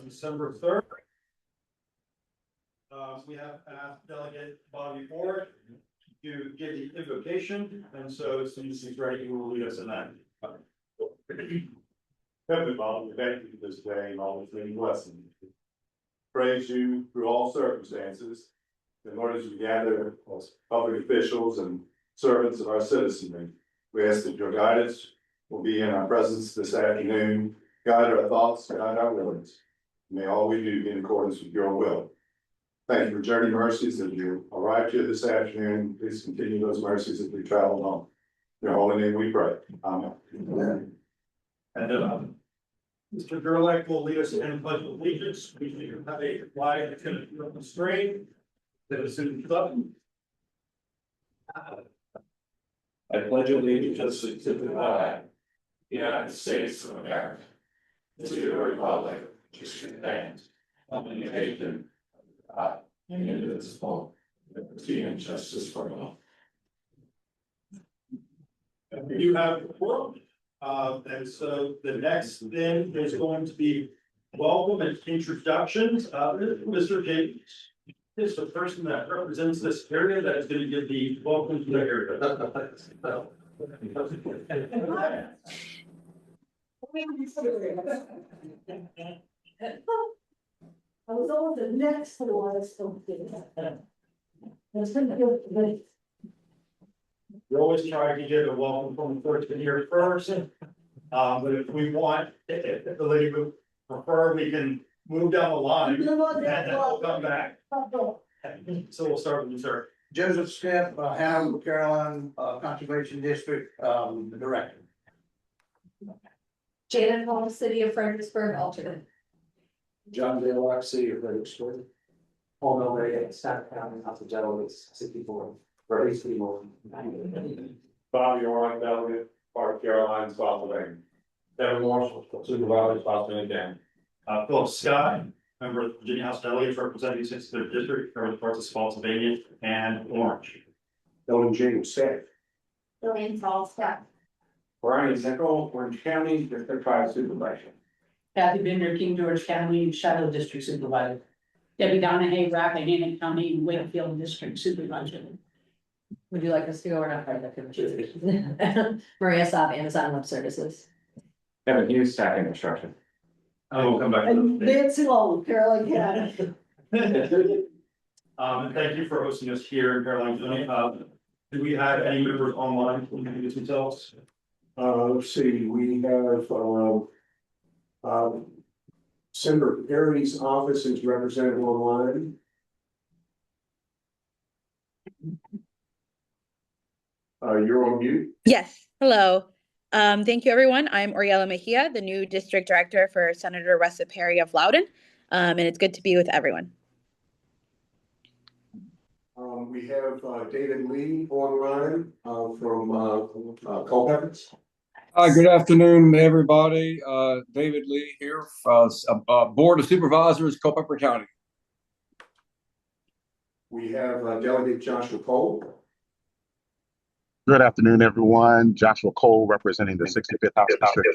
on December 3rd. We have asked Delegate Bobby Ford to give the invocation, and so as soon as he's ready, he will lead us in that. Heavenly Father, we thank you for this day and all its many blessings. Praise you through all circumstances. And Lord, as we gather as public officials and servants of our citizenry, we ask that your guidance will be in our presence this afternoon. Guide our thoughts, guide our words. May all we do be in accordance with your will. Thank you for journey mercies that you arrived here this afternoon. Please continue those mercies as we travel home. In your holy name we pray. Amen. And Mr. Gerlach will lead us in the pledge of allegiance. We have a flag that's going to be on the screen. That is soon up. I pledge allegiance to the flag, the United States of America, to the republic which stands one nation, indivisible, with liberty and justice for all. You have the quorum. And so the next thing is going to be welcome and introductions. Mr. James is the person that represents this area that is going to give the welcome to the area. I was on the next one, We always try to get a welcome from the person here first. But if we want, if the lady would prefer, we can move down the line and then we'll come back. So we'll start with you, sir. Joseph Smith, Hannibal, Carolina, Conservation District, Director. Janet Hall, City of Fredericksburg, alternate. John Dale, City of Fredericksburg. Paul Milbury, Staff County, House of Delegates, 64, or 81. Bobby Orr, Delegate, part of Carolina, Spotsylvania. Devin Marshall, Supervisor, Spotsylvania. Philip Scott, member of the Virginia House Delegates representing 63rd District, covering parts of Spotsylvania and Orange. Ellen James, Staff. Lillian Tall, staff. Brian Nicole, Orange County, District 5 Supervisor. Kathy Bender, King George County, Shadow District Supervisor. Debbie Donahue, Rappahannock County, Wakefield District Supervisor. Would you like us to go or not? Maria Saab, Amazon Web Services. Kevin Hughes, Staff and Construction. I will come back. And Nancy Long, Carolyn County. And thank you for hosting us here in Carolina County. Do we have any members online who can introduce themselves? Let's see, we have, Senator Perry's office is represented online. You're on mute. Yes, hello. Thank you, everyone. I'm Oriella Mejia, the new District Director for Senator Russell Perry of Loudoun, and it's good to be with everyone. We have David Lee online from Culpeper. Good afternoon, everybody. David Lee here, Board of Supervisors, Culpeper County. We have Delegate Joshua Cole. Good afternoon, everyone. Joshua Cole, representing the 65th House District.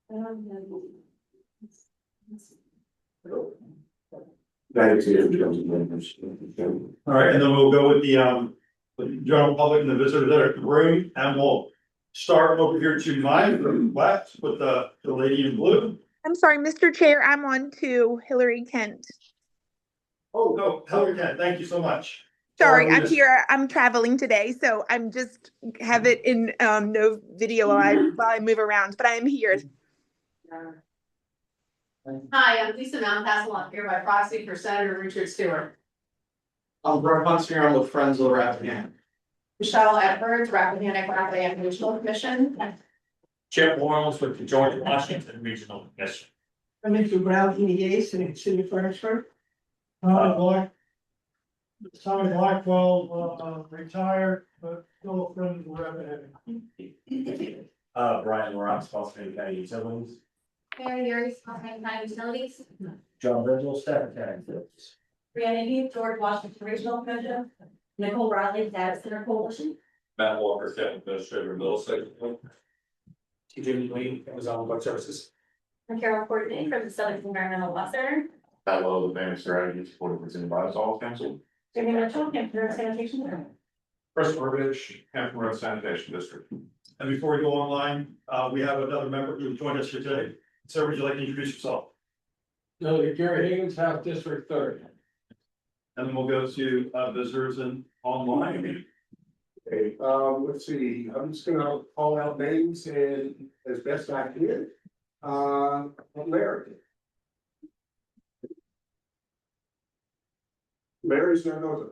All right, and then we'll go with the general public and the visitors that are in the room, and we'll start over here to my left with the lady in blue. I'm sorry, Mr. Chair, I'm on to Hillary Kent. Oh, no, Hillary Kent, thank you so much. Sorry, I'm here. I'm traveling today, so I'm just have it in no video while I move around, but I am here. Hi, I'm Lisa Mountcastle. I'm here by proxy for Senator Richard Stewart. I'm Brett Hunter, I'm with Friends of Rappahannock. Michelle Edwards, Rappahannock Regional Commission. Chip Warrens with the George Washington Regional Commission. I'm Mr. Brown, EDA, City of Fredericksburg. Tommy Blackwell, retired, but still a friend of Rappahannock. Brian Laurent, Spotsylvania County Utilities. Mary Yuri, Spotsylvania County Utilities. John Virgil, Stafford County Utilities. Brianna Heath, George Washington Regional Commission. Nicole Riley, Data Center Coalition. Matt Walker, County Administrator, Middlesex. Jim Lee, Amazon Web Services. I'm Carroll Courtenay from the Southern Environmental Law Center. Hello, the Family Strategy Supported within Biosolids Council. Jamie Mitchell, Hampton Sanitation. Chris Burbage, Hampton Road Sanitation District. And before we go online, we have another member who joined us here today. Sir, would you like to introduce yourself? No, Gary Higgins, House District 30. And then we'll go to visitors and online. Okay, let's see, I'm just gonna call out names and as best I can. Larry. Larry Zaragoza.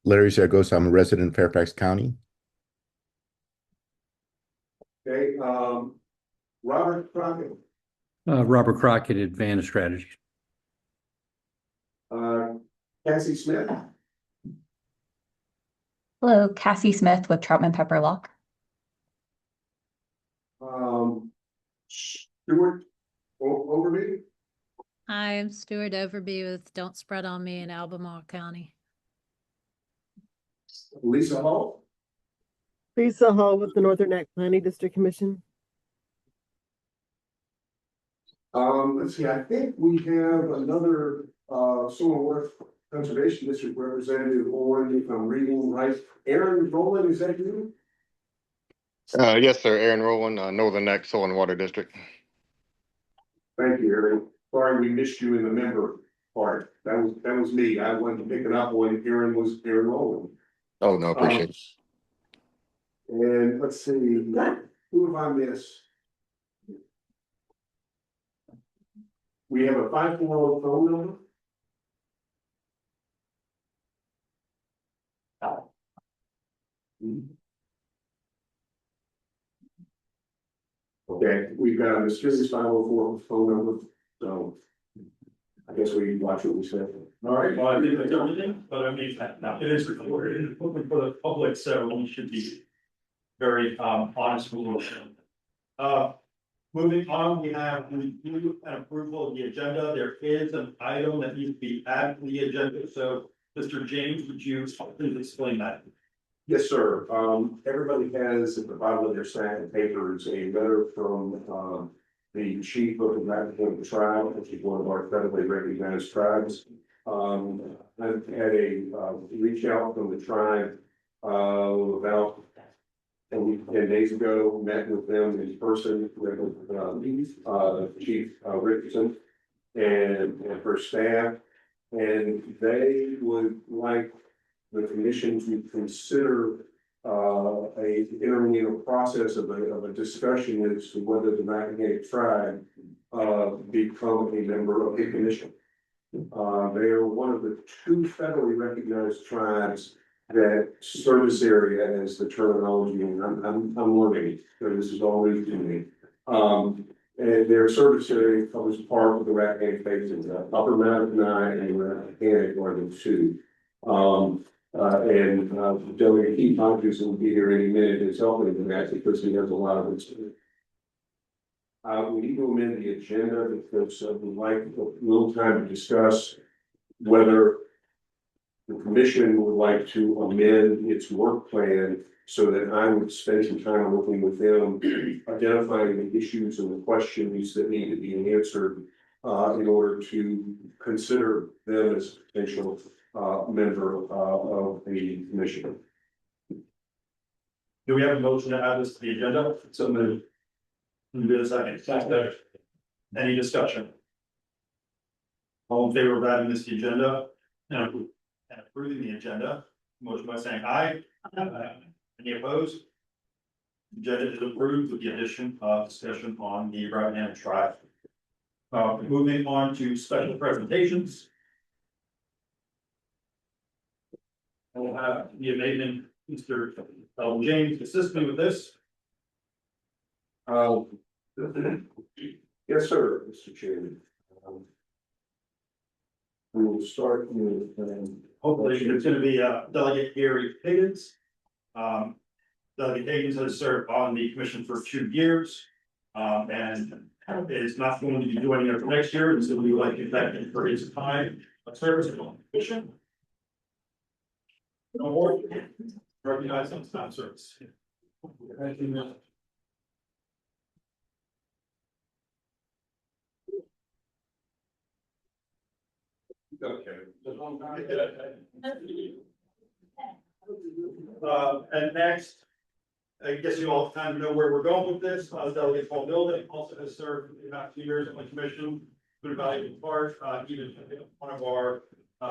Larry Zaragoza, I'm a resident in Fairfax County. Okay, Robert Crockett. Robert Crockett, Advantage Strategies. Cassie Smith. Hello, Cassie Smith with Troutman Pepper Lock. Stuart Overby. Hi, I'm Stuart Overby with Don't Spread on Me in Albemarle County. Lisa Hall. Lisa Hall with the Northern Neck Planning District Commission. Let's see, I think we have another Silverworth Conservation District representative on, if I'm reading right. Aaron Rowland, is that you? Yes, sir. Aaron Rowland, Northern Neck Soil and Water District. Thank you, Aaron. Sorry we missed you in the member part. That was me. I wasn't picking up when Aaron Rowland. Oh, no, appreciate it. And let's see, who have I missed? We have a 540 phone number. Okay, we've got a mysterious 504 phone number, so I guess we watch what we say. All right, well, I think that's everything, but I mean, it is recorded and open for the public, so we should be very honest with it. Moving on, we have review and approval of the agenda. There is an item that needs to be added to the agenda, so Mr. James, would you please explain that? Yes, sir. Everybody has at the bottom of their stack of papers a letter from the chief of the Rappahannock tribe, which is one of our federally recognized tribes. I've had a reach out from the tribe about 10 days ago, met with them in person, with Chief Richardson and her staff. And they would like the commission to consider entering in a process of a discussion as to whether the Rappahannock tribe become a member of the commission. They are one of the two federally recognized tribes that service area as the terminology, and I'm learning, so this is all new to me. And their service area covers part of the Rappahannock Basin, Upper Mountain and Rappahannock are the two. Delegate Keith Hodges will be here any minute is helping with that because he has a lot of experience. We need to amend the agenda because we'd like a little time to discuss whether the commission would like to amend its work plan so that I would spend some time working with them, identifying the issues and the questions that need to be answered in order to consider them as a potential member of the commission. Do we have a motion to add this to the agenda? So moved. Do a second. Any discussion? All in favor of adding this to the agenda and approving the agenda, motion by saying aye. Any opposed? Agenda is approved with the addition of discussion on the Rappahannock tribe. Moving on to special presentations. I will have the amazing Mr. James assist me with this. Yes, sir, Mr. Chairman. We will start with Hopefully, it's going to be Delegate Gary Higgins. Delegate Higgins has served on the commission for 2 years. And is not going to be joining us next year, and so we would like to thank him for his time of service on the commission. Award. Recognize on time service. And next, I guess you all kind of know where we're going with this. Delegate Paul Building also has served for about 2 years on the commission. Been a valuable part, even one of our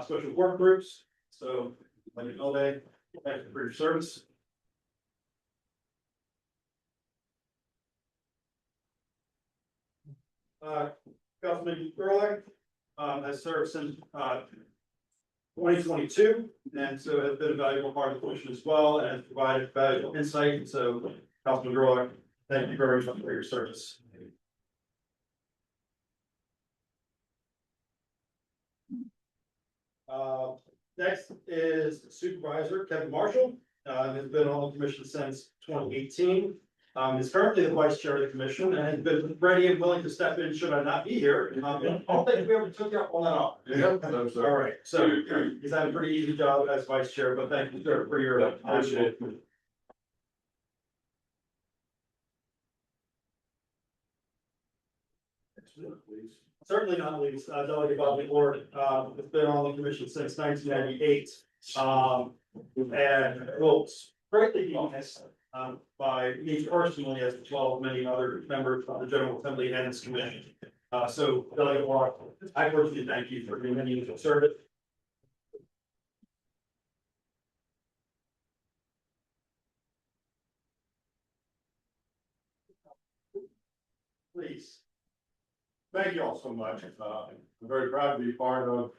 special work groups. So, like all day, thank you for your service. Councilman Ehrlich has served since 2022, and so has been a valuable part of the commission as well, and has provided valuable insight. So, Councilman Ehrlich, thank you very much for your service. Next is Supervisor Kevin Marshall. Has been on the commission since 2018. Is currently the vice chair of the commission and has been ready and willing to step in should I not be here. I don't think we ever took you up on that off. Yeah. All right, so he's had a pretty easy job as vice chair, but thank you, sir, for your. Certainly not least, Delegate Bobby Ward, has been on the commission since 1998. And will greatly be missed by me personally, as well as many other members of the General Assembly and its commission. So, Delegate Ward, I personally thank you for your many years of service. Please. Thank you all so much. I'm very proud to be part of a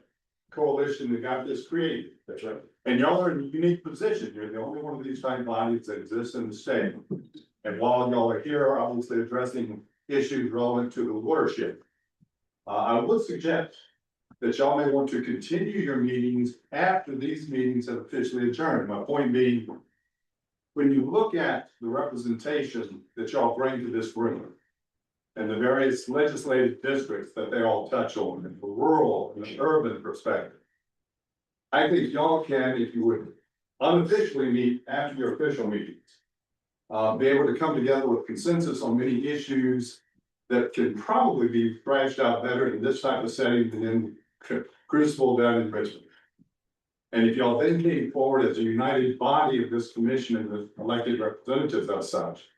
coalition that got this created. That's right. And y'all are in a unique position. You're the only one of these kind of bodies that exists in the state. And while y'all are here, obviously addressing issues relevant to the watershed, I would suggest that y'all may want to continue your meetings after these meetings have officially adjourned. My point being, when you look at the representation that y'all bring to this room, and the various legislative districts that they all touch on, in the rural and the urban perspective, I think y'all can, if you would unofficially meet after your official meetings, be able to come together with consensus on many issues that can probably be thrashed out better in this type of setting than in Crucible down in Richmond. And if y'all then came forward as a united body of this commission and the elected representatives as such,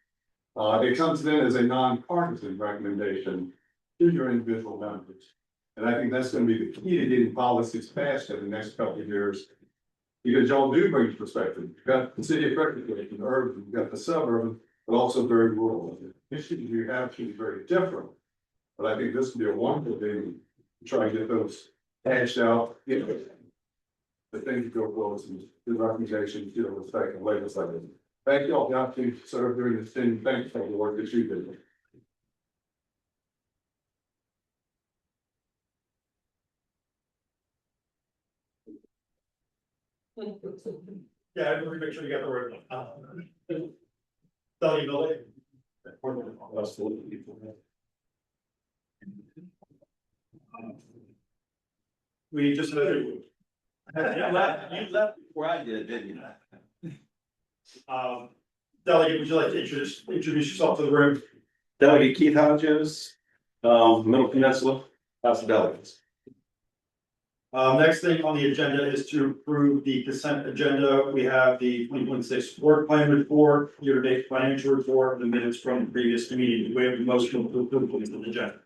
it comes in as a nonpartisan recommendation to your individual members. And I think that's going to be the key to getting policies passed in the next couple of years. Because y'all do bring perspective. You've got the city of Frederick, the urban, you've got the suburban, but also very rural. The issues you have to be very different. But I think this would be a wonderful thing to try and get those hashed out. You know, the things that go close and the recommendations, you know, respect and legislative. Thank you all for the opportunity to serve during this thing. Thanks for the work that you did. Yeah, I want to make sure you got the word. Delegate Building. We just. You left before I did, didn't you? Delegate, would you like to introduce yourself to the room? Delegate Keith Hodges, Middle Peninsula, House of Delegates. Next thing on the agenda is to approve the consent agenda. We have the 2026 work plan report, year-to-date financial report, the minutes from the previous meeting. We have a motion to approve the agenda.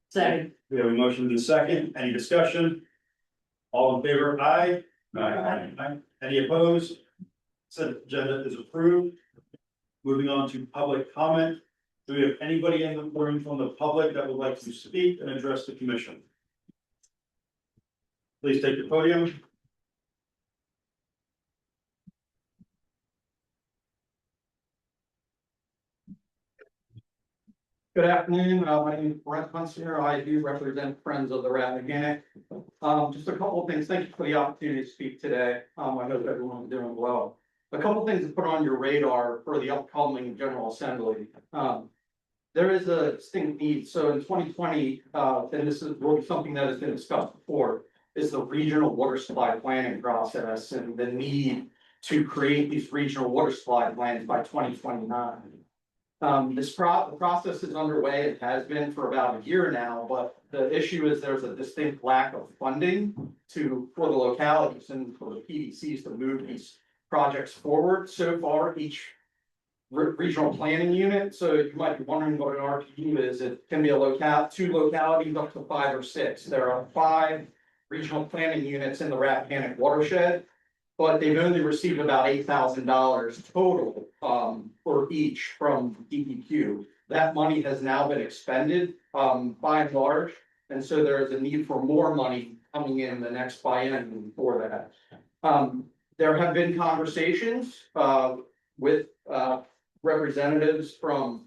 Second. We have a motion and a second. Any discussion? All in favor? Aye. Aye. Any opposed? Consent agenda is approved. Moving on to public comment. Do we have anybody in the room from the public that would like to speak and address the commission? Please take the podium. Good afternoon, my name is Brent Hunsinger. I do represent Friends of the Rappahannock. Just a couple of things. Thank you for the opportunity to speak today. I hope everyone's doing well. A couple of things to put on your radar for the upcoming General Assembly. There is a distinct need. So in 2020, and this is really something that has been discussed before, is the regional water supply planning process and the need to create these regional water supply plans by 2029. The process is underway. It has been for about a year now, but the issue is there's a distinct lack of funding for the localities and for the PDCs to move these projects forward. So far, each regional planning unit, so you might be wondering what an RPU is. It can be two localities up to 5 or 6. There are 5 regional planning units in the Rappahannock watershed, but they've only received about $8,000 total for each from DEQ. That money has now been expended by and large, and so there is a need for more money coming in the next biennium for that. There have been conversations with representatives from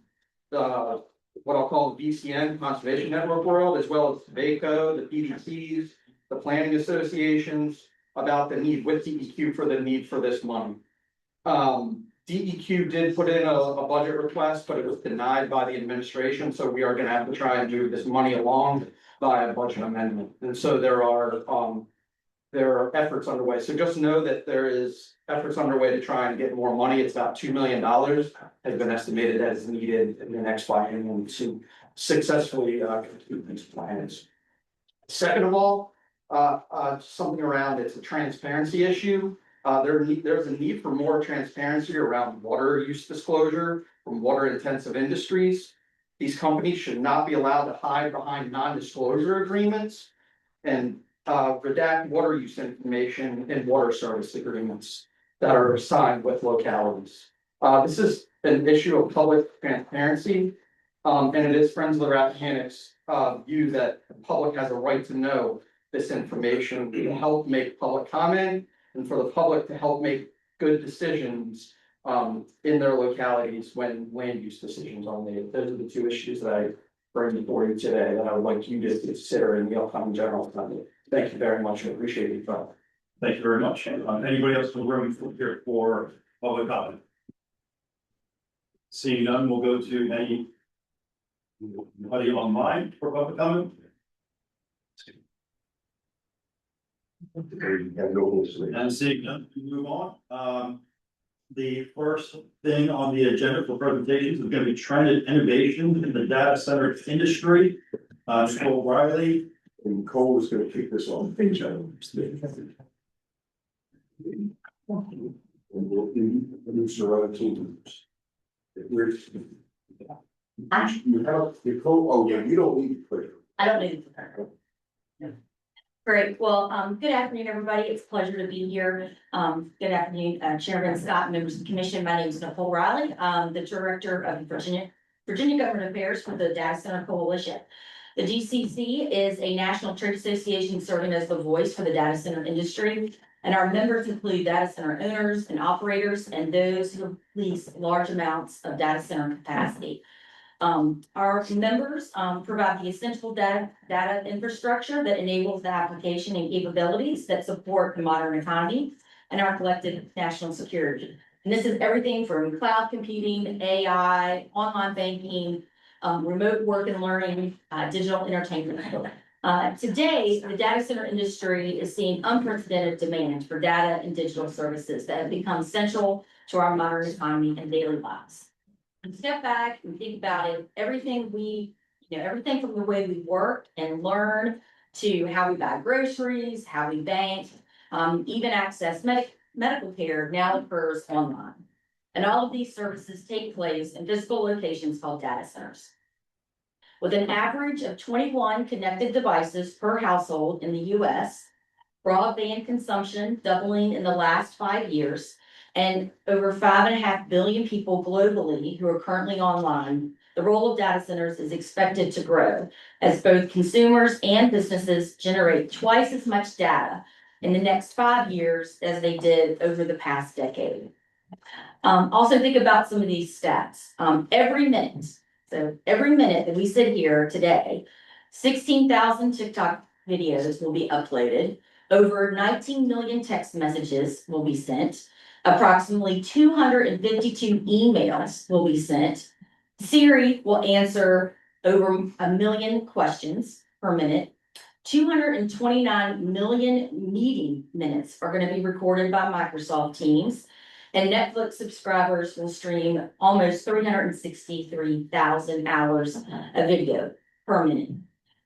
what I'll call the BCN Conservation Network world, as well as VACO, the PDCs, the planning associations, about the need with DEQ for the need for this money. DEQ did put in a budget request, but it was denied by the administration, so we are gonna have to try and move this money along by a budget amendment. And so there are efforts underway. So just know that there is efforts underway to try and get more money. It's about $2 million has been estimated that is needed in the next biennium to successfully complete these plans. Second of all, something around it's a transparency issue. There's a need for more transparency around water use disclosure from water intensive industries. These companies should not be allowed to hide behind non-disclosure agreements and redact water use information in water service agreements that are signed with localities. This is an issue of public transparency, and it is Friends of the Rappahannock's view that the public has a right to know this information to help make public comment and for the public to help make good decisions in their localities when land use decisions are made. Those are the 2 issues that I bring before you today that I would like you to consider in the upcoming general assembly. Thank you very much. I appreciate your time. Thank you very much. Anybody else in the room here for public comment? Seeing none, we'll go to anybody online for public comment. And seeing none, we move on. The first thing on the agenda for presentations is going to be trend and innovation in the data center industry. Nicole Riley. And Nicole is going to kick this off. And we'll introduce our other team members. You have Nicole, oh yeah, you don't need to put it. I don't need it. Great. Well, good afternoon, everybody. It's a pleasure to be here. Good afternoon, Chairman Scott, members of the commission. My name is Nicole Riley. I'm the Director of Virginia Government Affairs for the Data Center Coalition. The DCC is a national trade association serving as the voice for the data center industry. And our members include data center owners and operators and those who lease large amounts of data center capacity. Our members provide the essential data infrastructure that enables the application and capabilities that support the modern economy and our collective national security. And this is everything from cloud computing, AI, online banking, remote work and learning, digital entertainment. Today, the data center industry is seeing unprecedented demand for data and digital services that have become central to our modern economy and daily lives. And step back and think about it, everything from the way we work and learn to how we buy groceries, how we bank, even access medical care now occurs online. And all of these services take place in physical locations called data centers. With an average of 21 connected devices per household in the US, broadband consumption doubling in the last 5 years, and over 5.5 billion people globally who are currently online, the role of data centers is expected to grow as both consumers and businesses generate twice as much data in the next 5 years as they did over the past decade. Also think about some of these stats. Every minute that we sit here today, 16,000 TikTok videos will be uploaded, over 19 million text messages will be sent, approximately 252 emails will be sent. Siri will answer over 1 million questions per minute. 229 million meeting minutes are going to be recorded by Microsoft Teams. And Netflix subscribers will stream almost 363,000 hours of video per minute.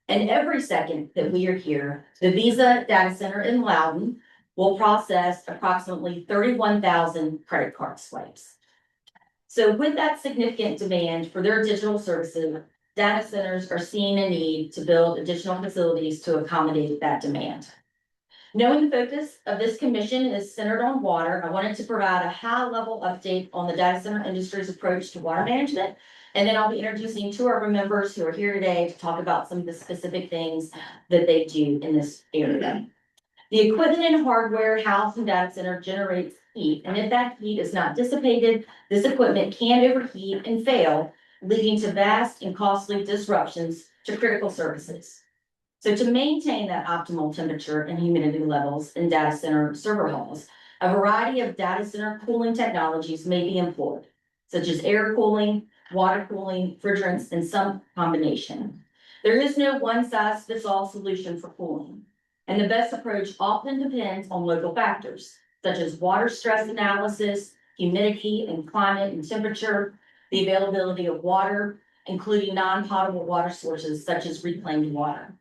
And every second that we are here, the Visa data center in Loudon will process approximately 31,000 credit card swipes. So with that significant demand for their digital services, data centers are seeing a need to build additional facilities to accommodate that demand. Knowing the focus of this commission is centered on water, I wanted to provide a high-level update on the data center industry's approach to water management. And then I'll be introducing two of our members who are here today to talk about some of the specific things that they do in this area. The equipment and hardware housed in data center generates heat, and if that heat is not dissipated, this equipment can overheat and fail, leading to vast and costly disruptions to critical services. So to maintain that optimal temperature and humidity levels in data center server halls, a variety of data center cooling technologies may be employed, such as air cooling, water cooling, refrigerants, and some combination. There is no one-size-fits-all solution for cooling, and the best approach often depends on local factors, such as water stress analysis, humidity and climate and temperature, the availability of water, including non-potable water sources such as reclaimed water.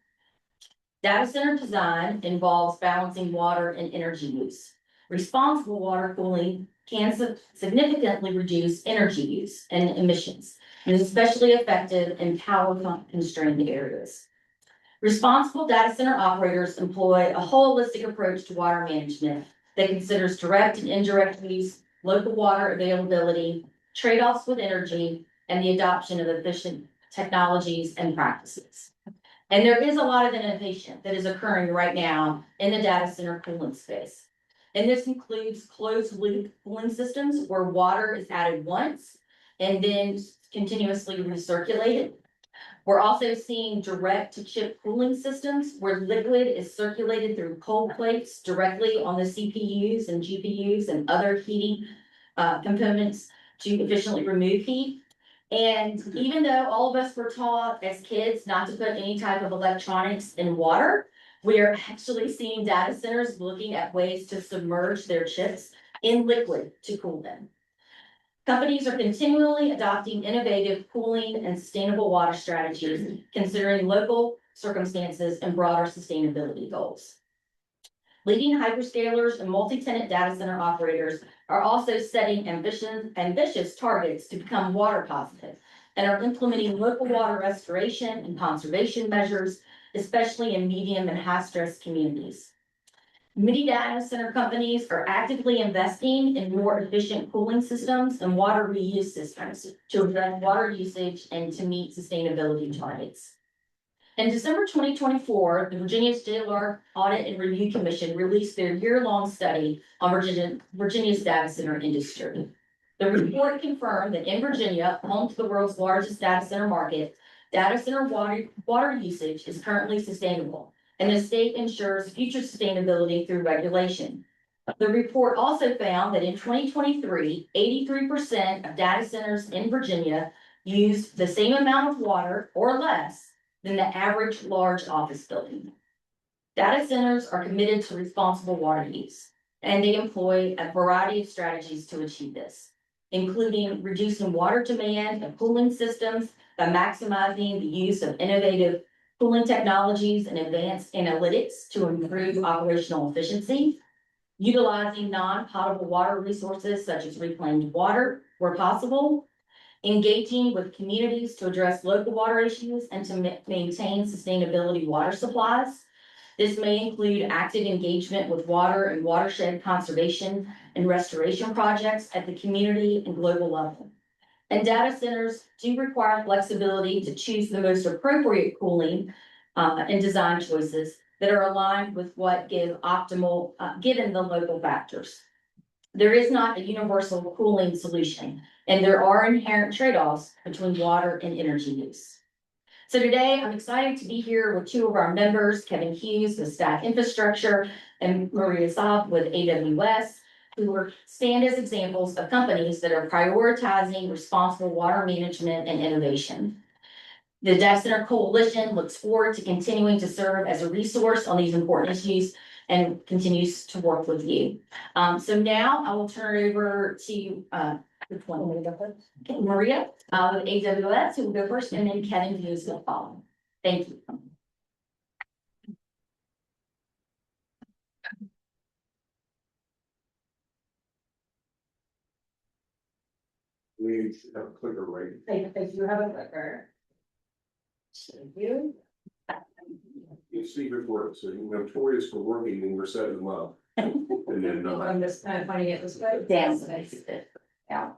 Data center design involves balancing water and energy use. Responsible water cooling can significantly reduce energy use and emissions, and is especially effective in power-constrained areas. Responsible data center operators employ a holistic approach to water management that considers direct and indirect use, local water availability, trade-offs with energy, and the adoption of efficient technologies and practices. And there is a lot of innovation that is occurring right now in the data center cooling space. And this includes closed loop cooling systems where water is added once and then continuously recirculated. We're also seeing direct to chip cooling systems where liquid is circulated through cold plates directly on the CPUs and GPUs and other heating components to efficiently remove heat. And even though all of us were taught as kids not to put any type of electronics in water, we are actually seeing data centers looking at ways to submerge their chips in liquid to cool them. Companies are continually adopting innovative cooling and sustainable water strategies, considering local circumstances and broader sustainability goals. Leading hyperscalers and multi-tenant data center operators are also setting ambitious targets to become water positive and are implementing local water restoration and conservation measures, especially in medium and high stress communities. Many data center companies are actively investing in more efficient cooling systems and water reuse systems to address water usage and to meet sustainability targets. In December 2024, the Virginia State Audit and Review Commission released their year-long study on Virginia's data center industry. The report confirmed that in Virginia, home to the world's largest data center market, data center water usage is currently sustainable, and the state ensures future sustainability through regulation. The report also found that in 2023, 83% of data centers in Virginia used the same amount of water or less than the average large office building. Data centers are committed to responsible water use, and they employ a variety of strategies to achieve this, including reducing water demand and cooling systems by maximizing the use of innovative cooling technologies and advanced analytics to improve operational efficiency, utilizing non-potable water resources such as reclaimed water where possible, engaging with communities to address local water issues and to maintain sustainability water supplies. This may include active engagement with water and watershed conservation and restoration projects at the community and global level. And data centers do require flexibility to choose the most appropriate cooling and design choices that are aligned with what give optimal, given the local factors. There is not a universal cooling solution, and there are inherent trade-offs between water and energy use. So today, I'm excited to be here with two of our members, Kevin Hughes with Stack Infrastructure and Maria Saab with AWS, who stand as examples of companies that are prioritizing responsible water management and innovation. The Data Center Coalition looks forward to continuing to serve as a resource on these important issues and continues to work with you. So now I will turn it over to, which one will we go first? Okay, Maria, with AWS, who will go first, and then Kevin, who is going to follow. Thank you. We should have a clicker right. I do have a clicker. Thank you. You see good work, so you're notorious for working when we're setting them up. And then, I'm just kind of finding it this way. Yes. Yeah.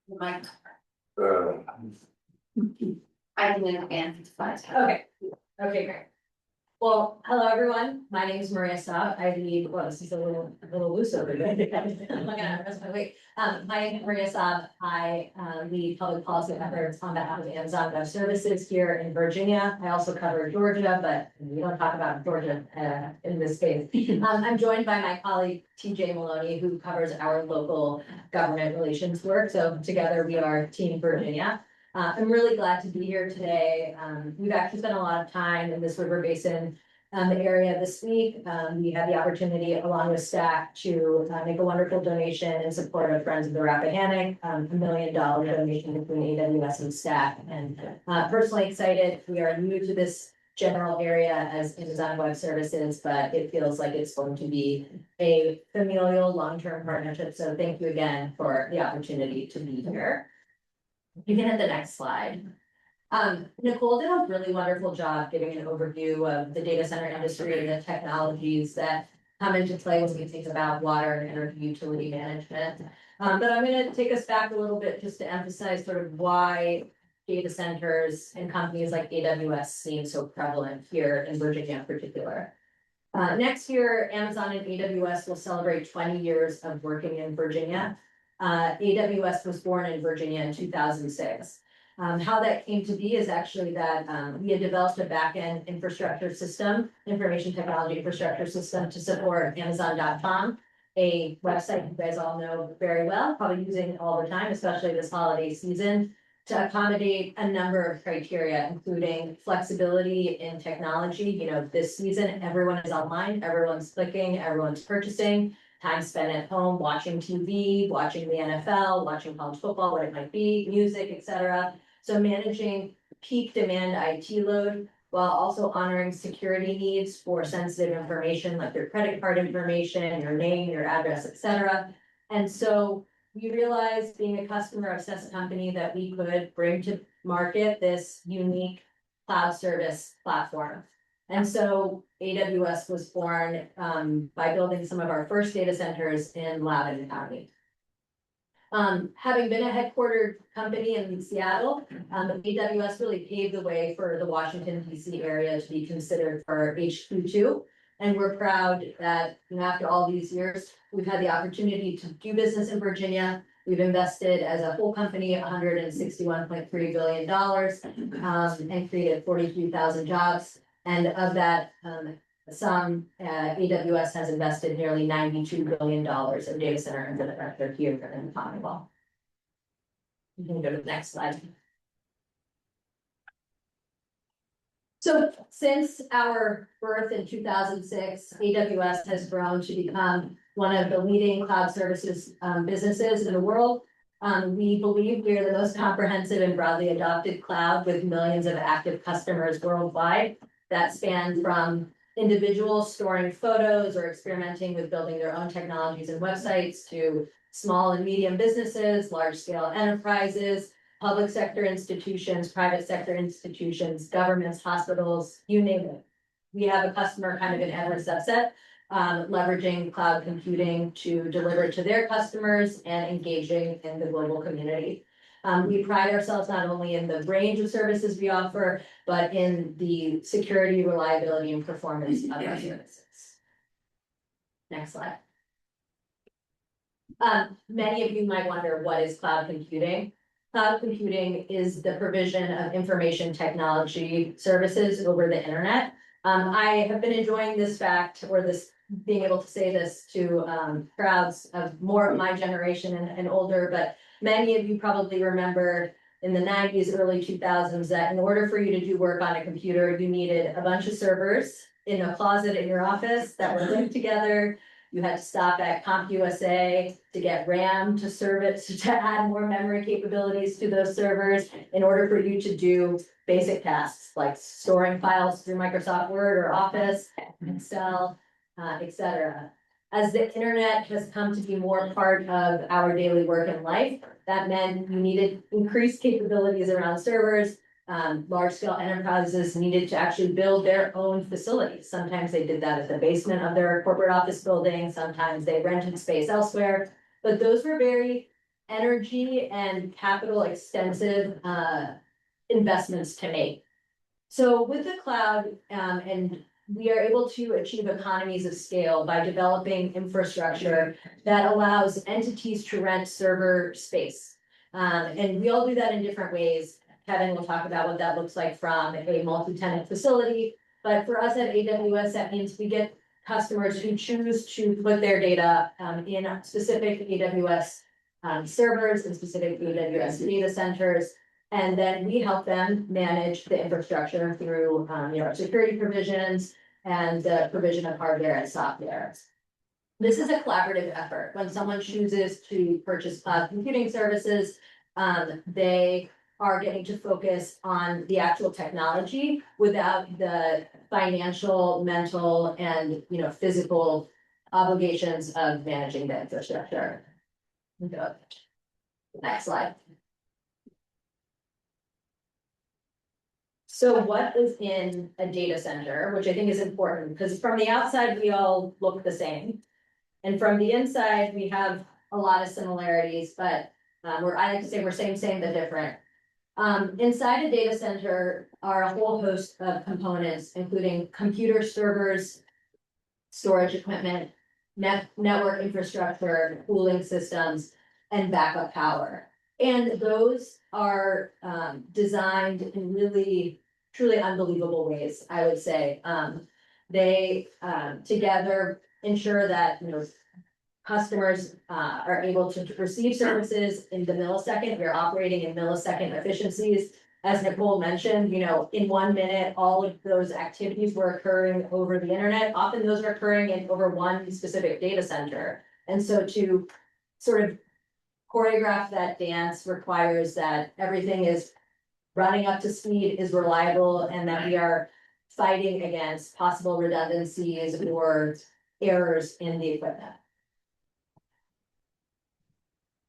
My. I can advance. Okay, okay, great. Well, hello, everyone. My name is Maria Saab. I lead, well, this is a little loose over there. I'm not gonna rest my weight. My name is Maria Saab. I lead public policy efforts on behalf of Amazon Web Services here in Virginia. I also cover Georgia, but we don't talk about Georgia in this case. I'm joined by my colleague TJ Maloney, who covers our local government relations work. So together we are Team Virginia. I'm really glad to be here today. We've actually spent a lot of time in this river basin area this week. We had the opportunity, along with staff, to make a wonderful donation in support of Friends of the Rappahannock, $1 million donation between AWS and staff. And personally excited. We are new to this general area as Amazon Web Services, but it feels like it's going to be a familial long-term partnership. So thank you again for the opportunity to be here. You can hit the next slide. Nicole did a really wonderful job giving an overview of the data center industry and the technologies that come into play when we think about water and energy utility management. But I'm going to take us back a little bit just to emphasize sort of why data centers and companies like AWS seem so prevalent here in Virginia in particular. Next year, Amazon and AWS will celebrate 20 years of working in Virginia. AWS was born in Virginia in 2006. How that came to be is actually that we had developed a back-end infrastructure system, information technology infrastructure system to support Amazon.com, a website you guys all know very well, probably using it all the time, especially this holiday season, to accommodate a number of criteria, including flexibility in technology. You know, this season, everyone is online, everyone's clicking, everyone's purchasing. Time spent at home, watching TV, watching the NFL, watching college football, what it might be, music, etc. So managing peak demand IT load while also honoring security needs for sensitive information like your credit card information, your name, your address, etc. And so we realized, being a customer obsessed company, that we could bring to market this unique cloud service platform. And so AWS was born by building some of our first data centers in Loudoun County. Having been a headquartered company in Seattle, AWS really paved the way for the Washington, D.C. area to be considered for HQ2. And we're proud that, you know, after all these years, we've had the opportunity to do business in Virginia. We've invested as a whole company $161.3 billion and created 43,000 jobs. And of that, AWS has invested nearly $92 billion in data center infrastructure here in the Commonwealth. You can go to the next slide. So since our birth in 2006, AWS has grown to become one of the leading cloud services businesses in the world. We believe we are the most comprehensive and broadly adopted cloud with millions of active customers worldwide. That span from individuals storing photos or experimenting with building their own technologies and websites, to small and medium businesses, large scale enterprises, public sector institutions, private sector institutions, governments, hospitals, you name it. We have a customer kind of in every subset, leveraging cloud computing to deliver to their customers and engaging in the global community. We pride ourselves not only in the range of services we offer, but in the security, reliability, and performance of our services. Next slide. Many of you might wonder, what is cloud computing? Cloud computing is the provision of information technology services over the internet. I have been enjoying this fact, or this being able to say this to crowds of more of my generation and older, but many of you probably remember in the nineties, early 2000s, that in order for you to do work on a computer, you needed a bunch of servers in a closet in your office that were linked together. You had to stop at CompUSA to get RAM to serve it, to add more memory capabilities to those servers in order for you to do basic tasks like storing files through Microsoft Word or Office, Excel, etc. As the internet has come to be more part of our daily work and life, that meant you needed increased capabilities around servers. Large scale enterprises needed to actually build their own facilities. Sometimes they did that at the basement of their corporate office building. Sometimes they rented space elsewhere, but those were very energy and capital extensive investments to make. So with the cloud, and we are able to achieve economies of scale by developing infrastructure that allows entities to rent server space. And we all do that in different ways. Kevin will talk about what that looks like from a multi-tenant facility. But for us at AWS, that means we get customers who choose to put their data in specific AWS servers and specific AWS data centers. And then we help them manage the infrastructure through security provisions and the provision of hardware and software. This is a collaborative effort. When someone chooses to purchase cloud computing services, they are getting to focus on the actual technology without the financial, mental, and physical obligations of managing the infrastructure. Next slide. So what is in a data center, which I think is important, because from the outside, we all look the same. And from the inside, we have a lot of similarities, but I like to say we're same, but different. Inside a data center are a whole host of components, including computer servers, storage equipment, network infrastructure, cooling systems, and backup power. And those are designed in really, truly unbelievable ways, I would say. They together ensure that customers are able to receive services in the millisecond. We're operating in millisecond efficiencies. As Nicole mentioned, in 1 minute, all of those activities were occurring over the internet. Often those are occurring in over one specific data center. And so to sort of choreograph that dance requires that everything is running up to speed, is reliable, and that we are fighting against possible redundancies or errors in the equipment.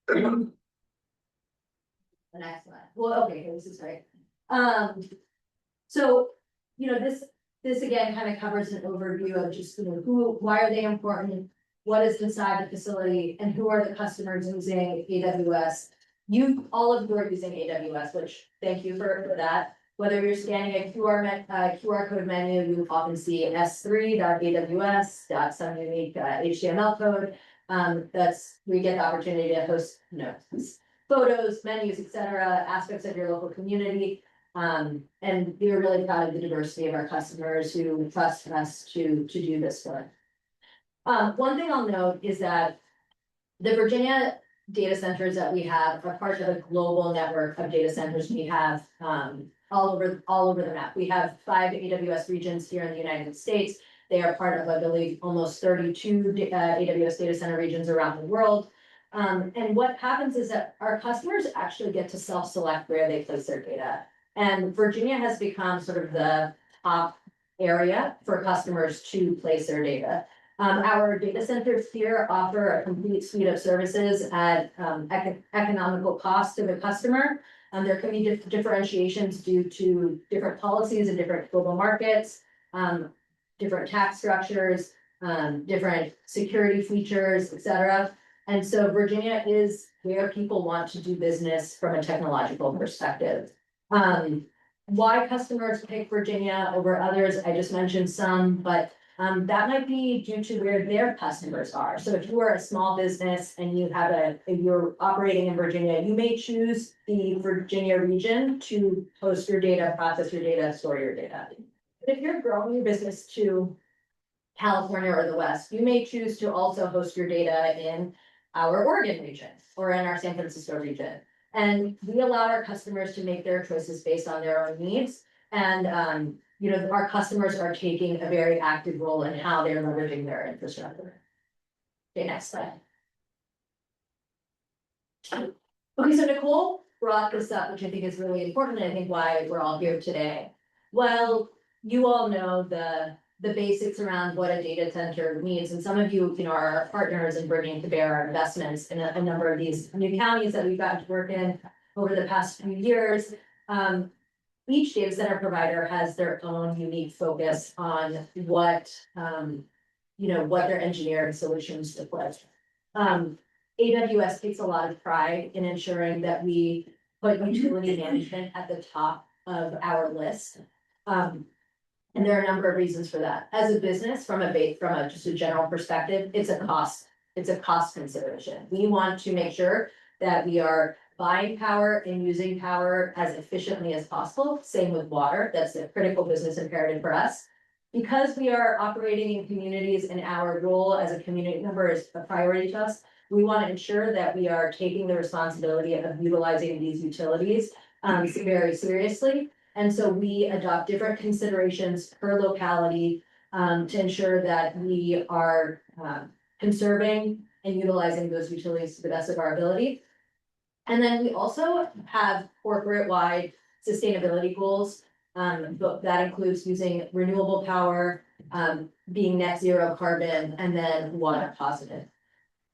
The next slide. Well, okay, this is right. So, this again kind of covers an overview of just, why are they important? What is inside the facility and who are the customers using AWS? All of you are using AWS, which thank you for that. Whether you're scanning a QR code menu, you often see s3.aws, some unique HTML code. We get the opportunity to host photos, menus, etc., aspects of your local community. And we're really proud of the diversity of our customers who trust us to do this work. One thing I'll note is that the Virginia data centers that we have are part of a global network of data centers we have all over the map. We have 5 AWS regions here in the United States. They are part of, I believe, almost 32 AWS data center regions around the world. And what happens is that our customers actually get to self-select where they place their data. And Virginia has become sort of the top area for customers to place their data. Our data centers here offer a complete suite of services at economical cost to the customer. There can be differentiations due to different policies in different global markets, different tax structures, different security features, etc. And so Virginia is where people want to do business from a technological perspective. Why customers pick Virginia over others? I just mentioned some, but that might be due to where their customers are. So if you are a small business and you're operating in Virginia, you may choose the Virginia region to host your data, process your data, store your data. But if you're growing your business to California or the West, you may choose to also host your data in our Oregon region or in our San Francisco region. And we allow our customers to make their choices based on their own needs. And, you know, our customers are taking a very active role in how they're leveraging their infrastructure. Okay, next slide. Okay, so Nicole brought this up, which I think is really important, and I think why we're all here today. Well, you all know the basics around what a data center means, and some of you, are our partners in bringing to bear our investments in a number of these new counties that we've gotten to work in over the past few years. Each data center provider has their own unique focus on what, what their engineering solutions look like. AWS takes a lot of pride in ensuring that we put utility management at the top of our list. And there are a number of reasons for that. As a business, from just a general perspective, it's a cost consideration. We want to make sure that we are buying power and using power as efficiently as possible. Same with water. That's a critical business imperative for us. Because we are operating in communities and our role as a community member is a priority to us, we want to ensure that we are taking the responsibility of utilizing these utilities very seriously. And so we adopt different considerations per locality to ensure that we are conserving and utilizing those utilities to the best of our ability. And then we also have corporate-wide sustainability goals. But that includes using renewable power, being net zero carbon, and then water positive.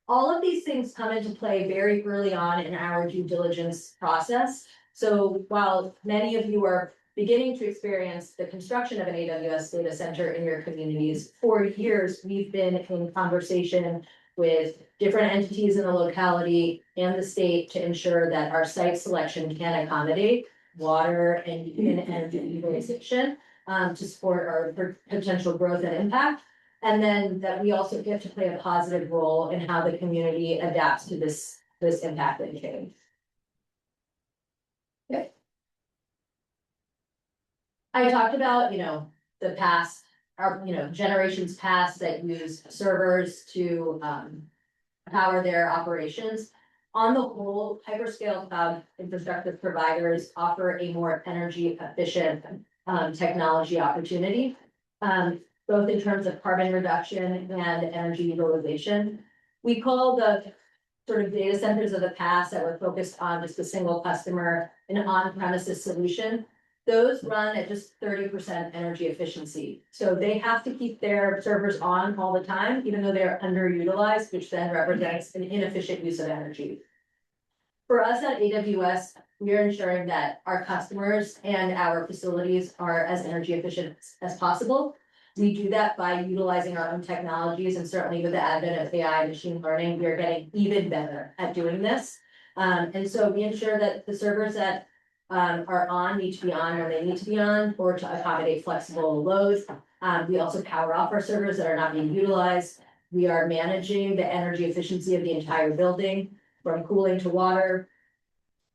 All of these things come into play very early on in our due diligence process. So while many of you are beginning to experience the construction of an AWS data center in your communities, for years, we've been in conversation with different entities in the locality and the state to ensure that our site selection can accommodate water and energy utilization to support our potential growth and impact. And then that we also get to play a positive role in how the community adapts to this impact and change. Okay. I talked about, the past, generations past that use servers to power their operations. On the whole, hyperscale cloud infrastructure providers offer a more energy efficient technology opportunity, both in terms of carbon reduction and energy utilization. We call the sort of data centers of the past that were focused on just a single customer, an on-premises solution. Those run at just 30% energy efficiency. So they have to keep their servers on all the time, even though they're underutilized, which then represents an inefficient use of energy. For us at AWS, we are ensuring that our customers and our facilities are as energy efficient as possible. We do that by utilizing our own technologies, and certainly with the advent of AI and machine learning, we are getting even better at doing this. And so we ensure that the servers that are on need to be on when they need to be on, or to accommodate flexible loads. We also power off our servers that are not being utilized. We are managing the energy efficiency of the entire building, from cooling to water,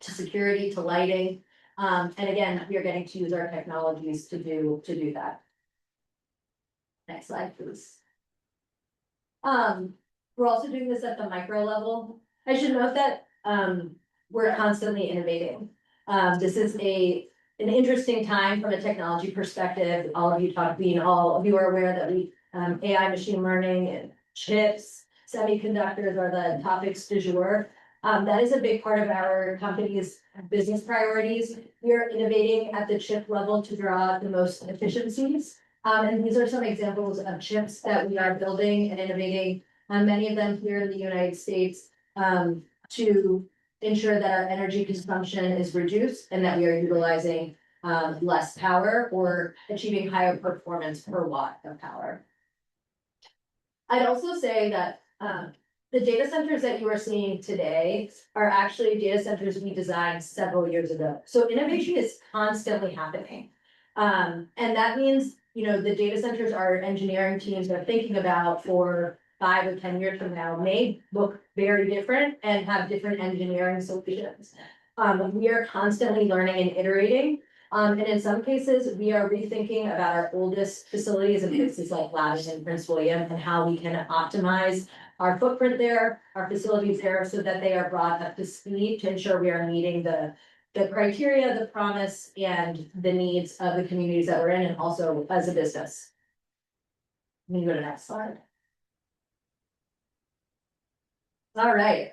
to security, to lighting. And again, we are getting to use our technologies to do that. Next slide, please. We're also doing this at the micro level. I should note that we're constantly innovating. This is an interesting time from a technology perspective. All of you are aware that AI, machine learning, and chips, semiconductors are the topics du jour. That is a big part of our company's business priorities. We are innovating at the chip level to draw the most efficiencies. And these are some examples of chips that we are building and innovating, many of them here in the United States, to ensure that our energy consumption is reduced and that we are utilizing less power or achieving higher performance per watt of power. I'd also say that the data centers that you are seeing today are actually data centers we designed several years ago. So innovation is constantly happening. And that means, the data centers our engineering teams are thinking about for 5 or 10 years from now may look very different and have different engineering solutions. We are constantly learning and iterating. And in some cases, we are rethinking about our oldest facilities in places like Loudoun and Prince William and how we can optimize our footprint there, our facilities there, so that they are brought up to speed to ensure we are meeting the criteria, the promise, and the needs of the communities that we're in, and also as a business. Let me go to the next slide. All right.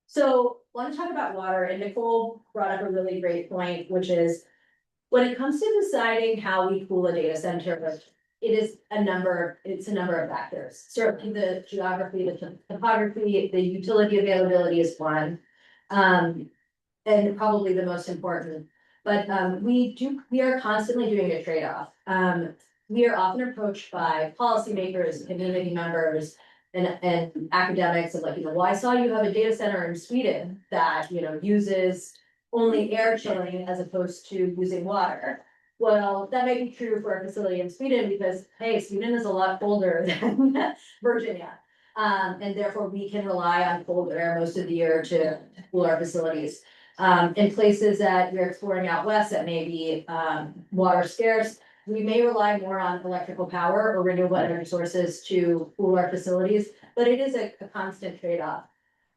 So want to talk about water, and Nicole brought up a really great point, which is when it comes to deciding how we cool a data center, it's a number of factors. Certainly the geography, the topography, the utility availability is one. And probably the most important, but we are constantly doing a trade-off. We are often approached by policymakers, community members, and academics, and like, well, I saw you have a data center in Sweden that, uses only air chilling as opposed to using water. Well, that may be true for a facility in Sweden because, hey, Sweden is a lot colder than Virginia. And therefore we can rely on cold air most of the year to cool our facilities. In places that we're exploring out west that may be water scarce, we may rely more on electrical power or renewable energy sources to cool our facilities, but it is a constant trade-off.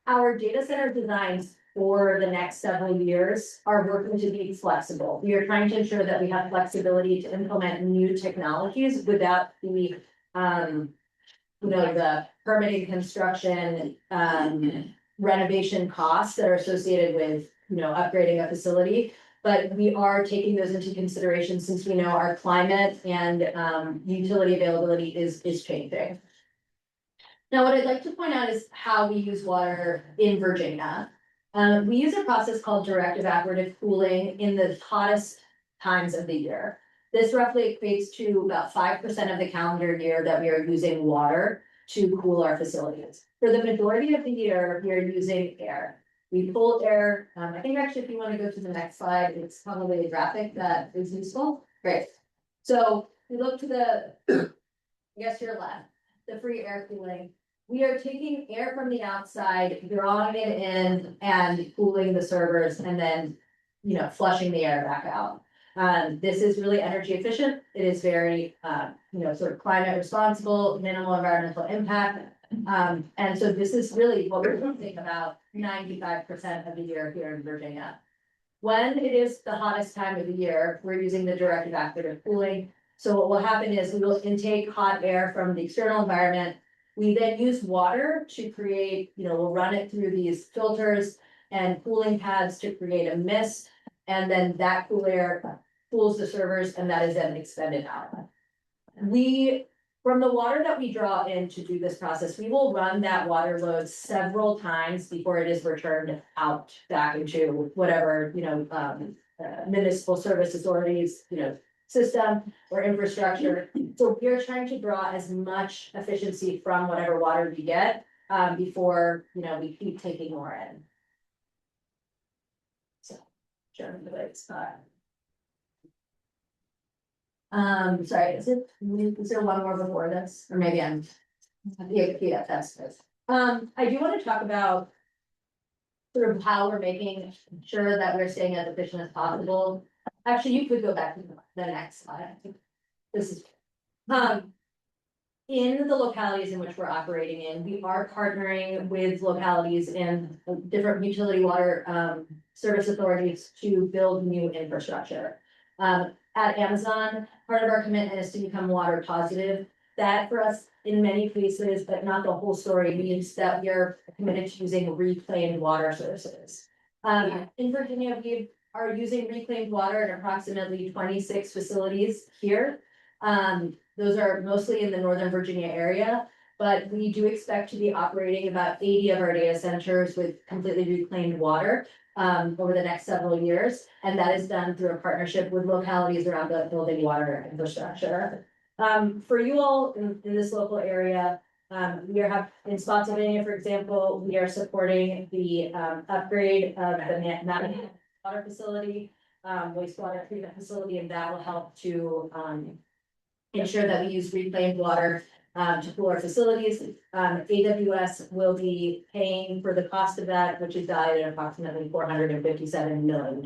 Our data center designs for the next several years are working to be flexible. We are trying to ensure that we have flexibility to implement new technologies without the the permitting, construction, renovation costs that are associated with, upgrading a facility. But we are taking those into consideration since we know our climate and utility availability is changing. Now, what I'd like to point out is how we use water in Virginia. We use a process called direct evaporative cooling in the hottest times of the year. This roughly equates to about 5% of the calendar year that we are using water to cool our facilities. For the majority of the year, we are using air. We pull air. I think actually if you want to go to the next slide, it's probably a graphic that is useful. Great. So we look to the, your left, the free air cooling. We are taking air from the outside, drawing it in and cooling the servers and then, flushing the air back out. This is really energy efficient. It is very, sort of climate responsible, minimal environmental impact. And so this is really what we're doing about 95% of the year here in Virginia. When it is the hottest time of the year, we're using the direct evaporative cooling. So what will happen is we will intake hot air from the external environment. We then use water to create, we'll run it through these filters and cooling pads to create a mist. And then that cool air cools the servers, and that is then expended out. From the water that we draw in to do this process, we will run that water load several times before it is returned out back into whatever, municipal service authorities, system or infrastructure. So we're trying to draw as much efficiency from whatever water we get before, we keep taking more in. So, showing the right spot. Sorry, is there one more before this? Or maybe yeah, that's this. I do want to talk about sort of how we're making sure that we're staying as efficient as possible. Actually, you could go back to the next slide. This is, in the localities in which we're operating in, we are partnering with localities in different utility water service authorities to build new infrastructure. At Amazon, part of our commitment is to become water positive. That for us, in many cases, but not the whole story, means that we are committed to using reclaimed water sources. In Virginia, we are using reclaimed water in approximately 26 facilities here. Those are mostly in the Northern Virginia area, but we do expect to be operating about 80 of our data centers with completely reclaimed water over the next several years. And that is done through a partnership with localities around the building water infrastructure. For you all in this local area, we have in Spotsylvania, for example, we are supporting the upgrade of the Maloney water facility, wastewater treatment facility, and that will help to ensure that we use reclaimed water to cool our facilities. AWS will be paying for the cost of that, which is valued at approximately $457 million.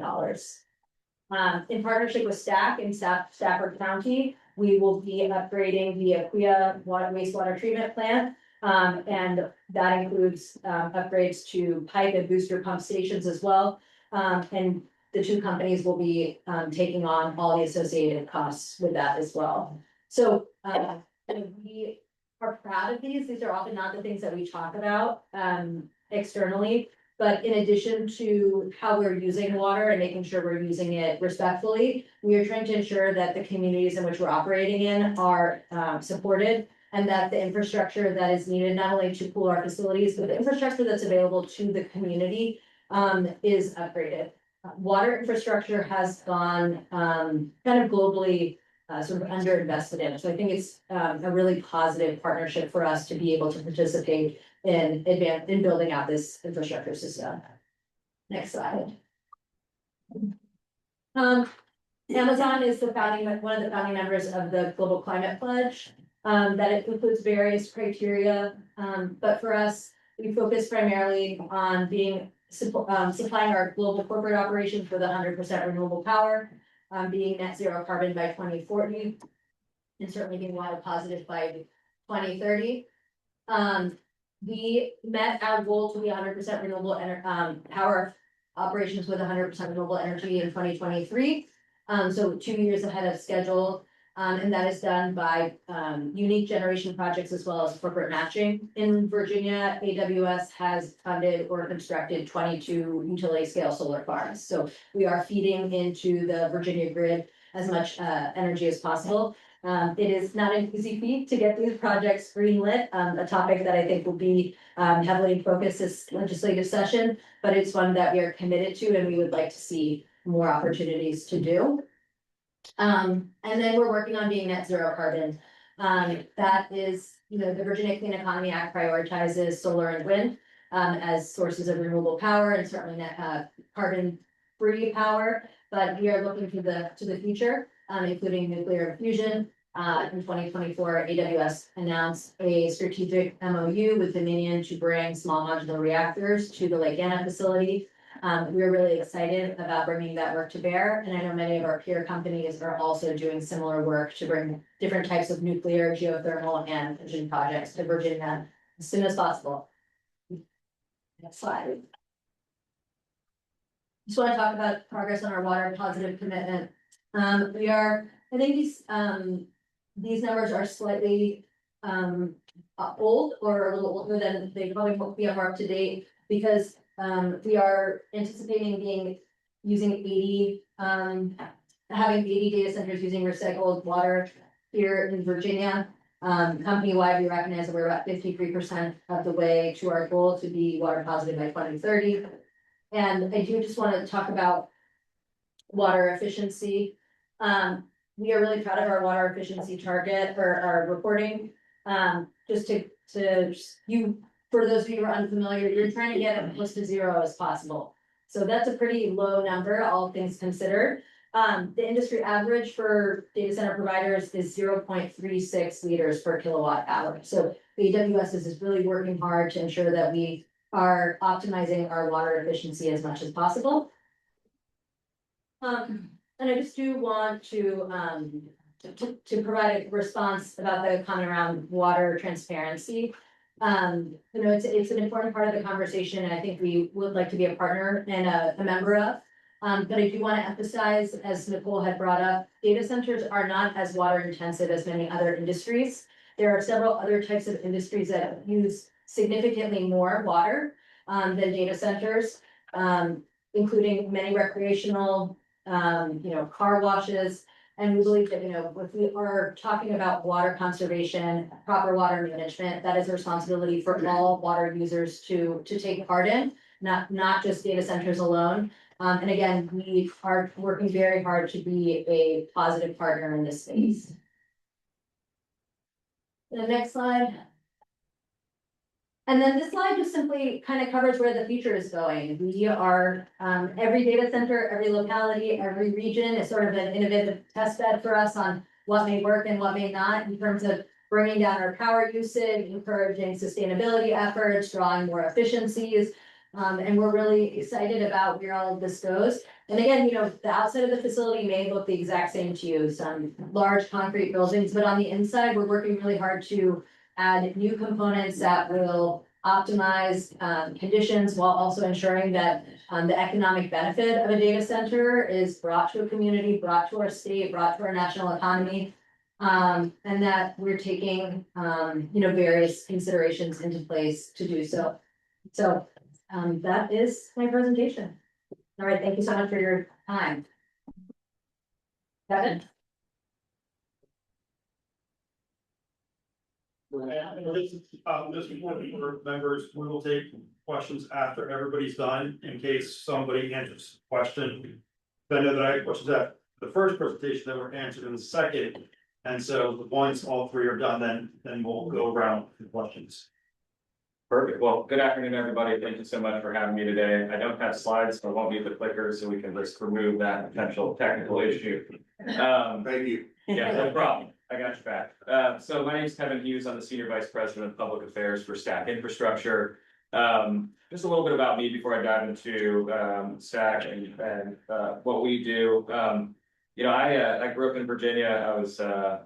In partnership with STAC in Stafford County, we will be upgrading the Aquia wastewater treatment plant. And that includes upgrades to pipe and booster pump stations as well. And the two companies will be taking on all the associated costs with that as well. So we are proud of these. These are often not the things that we talk about externally. But in addition to how we're using water and making sure we're using it respectfully, we are trying to ensure that the communities in which we're operating in are supported. And that the infrastructure that is needed not only to cool our facilities, but the infrastructure that's available to the community is upgraded. Water infrastructure has gone kind of globally sort of underinvested in. So I think it's a really positive partnership for us to be able to participate in building out this infrastructure system. Next slide. Amazon is one of the founding members of the Global Climate Pledge. That it includes various criteria, but for us, we focus primarily on supplying our global corporate operations with 100% renewable power, being net zero carbon by 2040, and certainly being water positive by 2030. We met our goal to be 100% renewable power operations with 100% renewable energy in 2023. So 2 years ahead of schedule. And that is done by unique generation projects as well as corporate matching. In Virginia, AWS has funded or constructed 22 utility scale solar farms. So we are feeding into the Virginia grid as much energy as possible. It is not an easy feat to get these projects greenlit, a topic that I think will be heavily in focus this legislative session, but it's one that we are committed to and we would like to see more opportunities to do. And then we're working on being net zero carbon. That is, the Virginia Clean Economy Act prioritizes solar and wind as sources of renewable power and certainly net carbon-free power. But we are looking to the future, including nuclear fusion. In 2024, AWS announced a strategic MOU with Dominion to bring small modular reactors to the Lake Anna facility. We're really excited about bringing that work to bear, and I know many of our peer companies are also doing similar work to bring different types of nuclear, geothermal, and fusion projects to Virginia as soon as possible. Next slide. Just want to talk about progress on our water positive commitment. I think these numbers are slightly old or a little older than they probably won't be more up to date because we are anticipating having 80 data centers using recycled water here in Virginia. Company-wide, we recognize that we're about 53% of the way to our goal to be water positive by 2030. And I do just want to talk about water efficiency. We are really proud of our water efficiency target for our reporting. For those of you who are unfamiliar, you're trying to get as close to zero as possible. So that's a pretty low number, all things considered. The industry average for data center providers is 0.36 liters per kilowatt hour. So AWS is really working hard to ensure that we are optimizing our water efficiency as much as possible. And I just do want to provide a response about the comment around water transparency. It's an important part of the conversation, and I think we would like to be a partner and a member of. But I do want to emphasize, as Nicole had brought up, data centers are not as water intensive as many other industries. There are several other types of industries that use significantly more water than data centers, including many recreational, car washes. And we believe that, if we are talking about water conservation, proper water management, that is a responsibility for all water users to take part in, not just data centers alone. And again, we are working very hard to be a positive partner in this space. The next slide. And then this slide just simply kind of covers where the future is going. We are, every data center, every locality, every region is sort of an innovative test bed for us on what may work and what may not in terms of bringing down our power usage, encouraging sustainability efforts, drawing more efficiencies. And we're really excited about where all of this goes. And again, the outside of the facility may look the exact same to you, some large concrete buildings, but on the inside, we're working really hard to add new components that will optimize conditions while also ensuring that the economic benefit of a data center is brought to a community, brought to our state, brought to our national economy. And that we're taking, various considerations into place to do so. So, that is my presentation. All right, thank you so much for your time. Kevin? This important for members, we will take questions after everybody's done, in case somebody answers the question. I know that I had questions at the first presentation that were answered in the second, and so once all three are done, then we'll go around the questions. Perfect. Well, good afternoon, everybody. Thank you so much for having me today. I don't have slides, so I won't need the clicker, so we can just remove that potential technical issue. Thank you. Yeah, no problem. I got your back. So my name is Kevin Hughes. I'm the Senior Vice President of Public Affairs for STACK Infrastructure. Just a little bit about me before I dive into STACK and what we do. I grew up in Virginia. I was a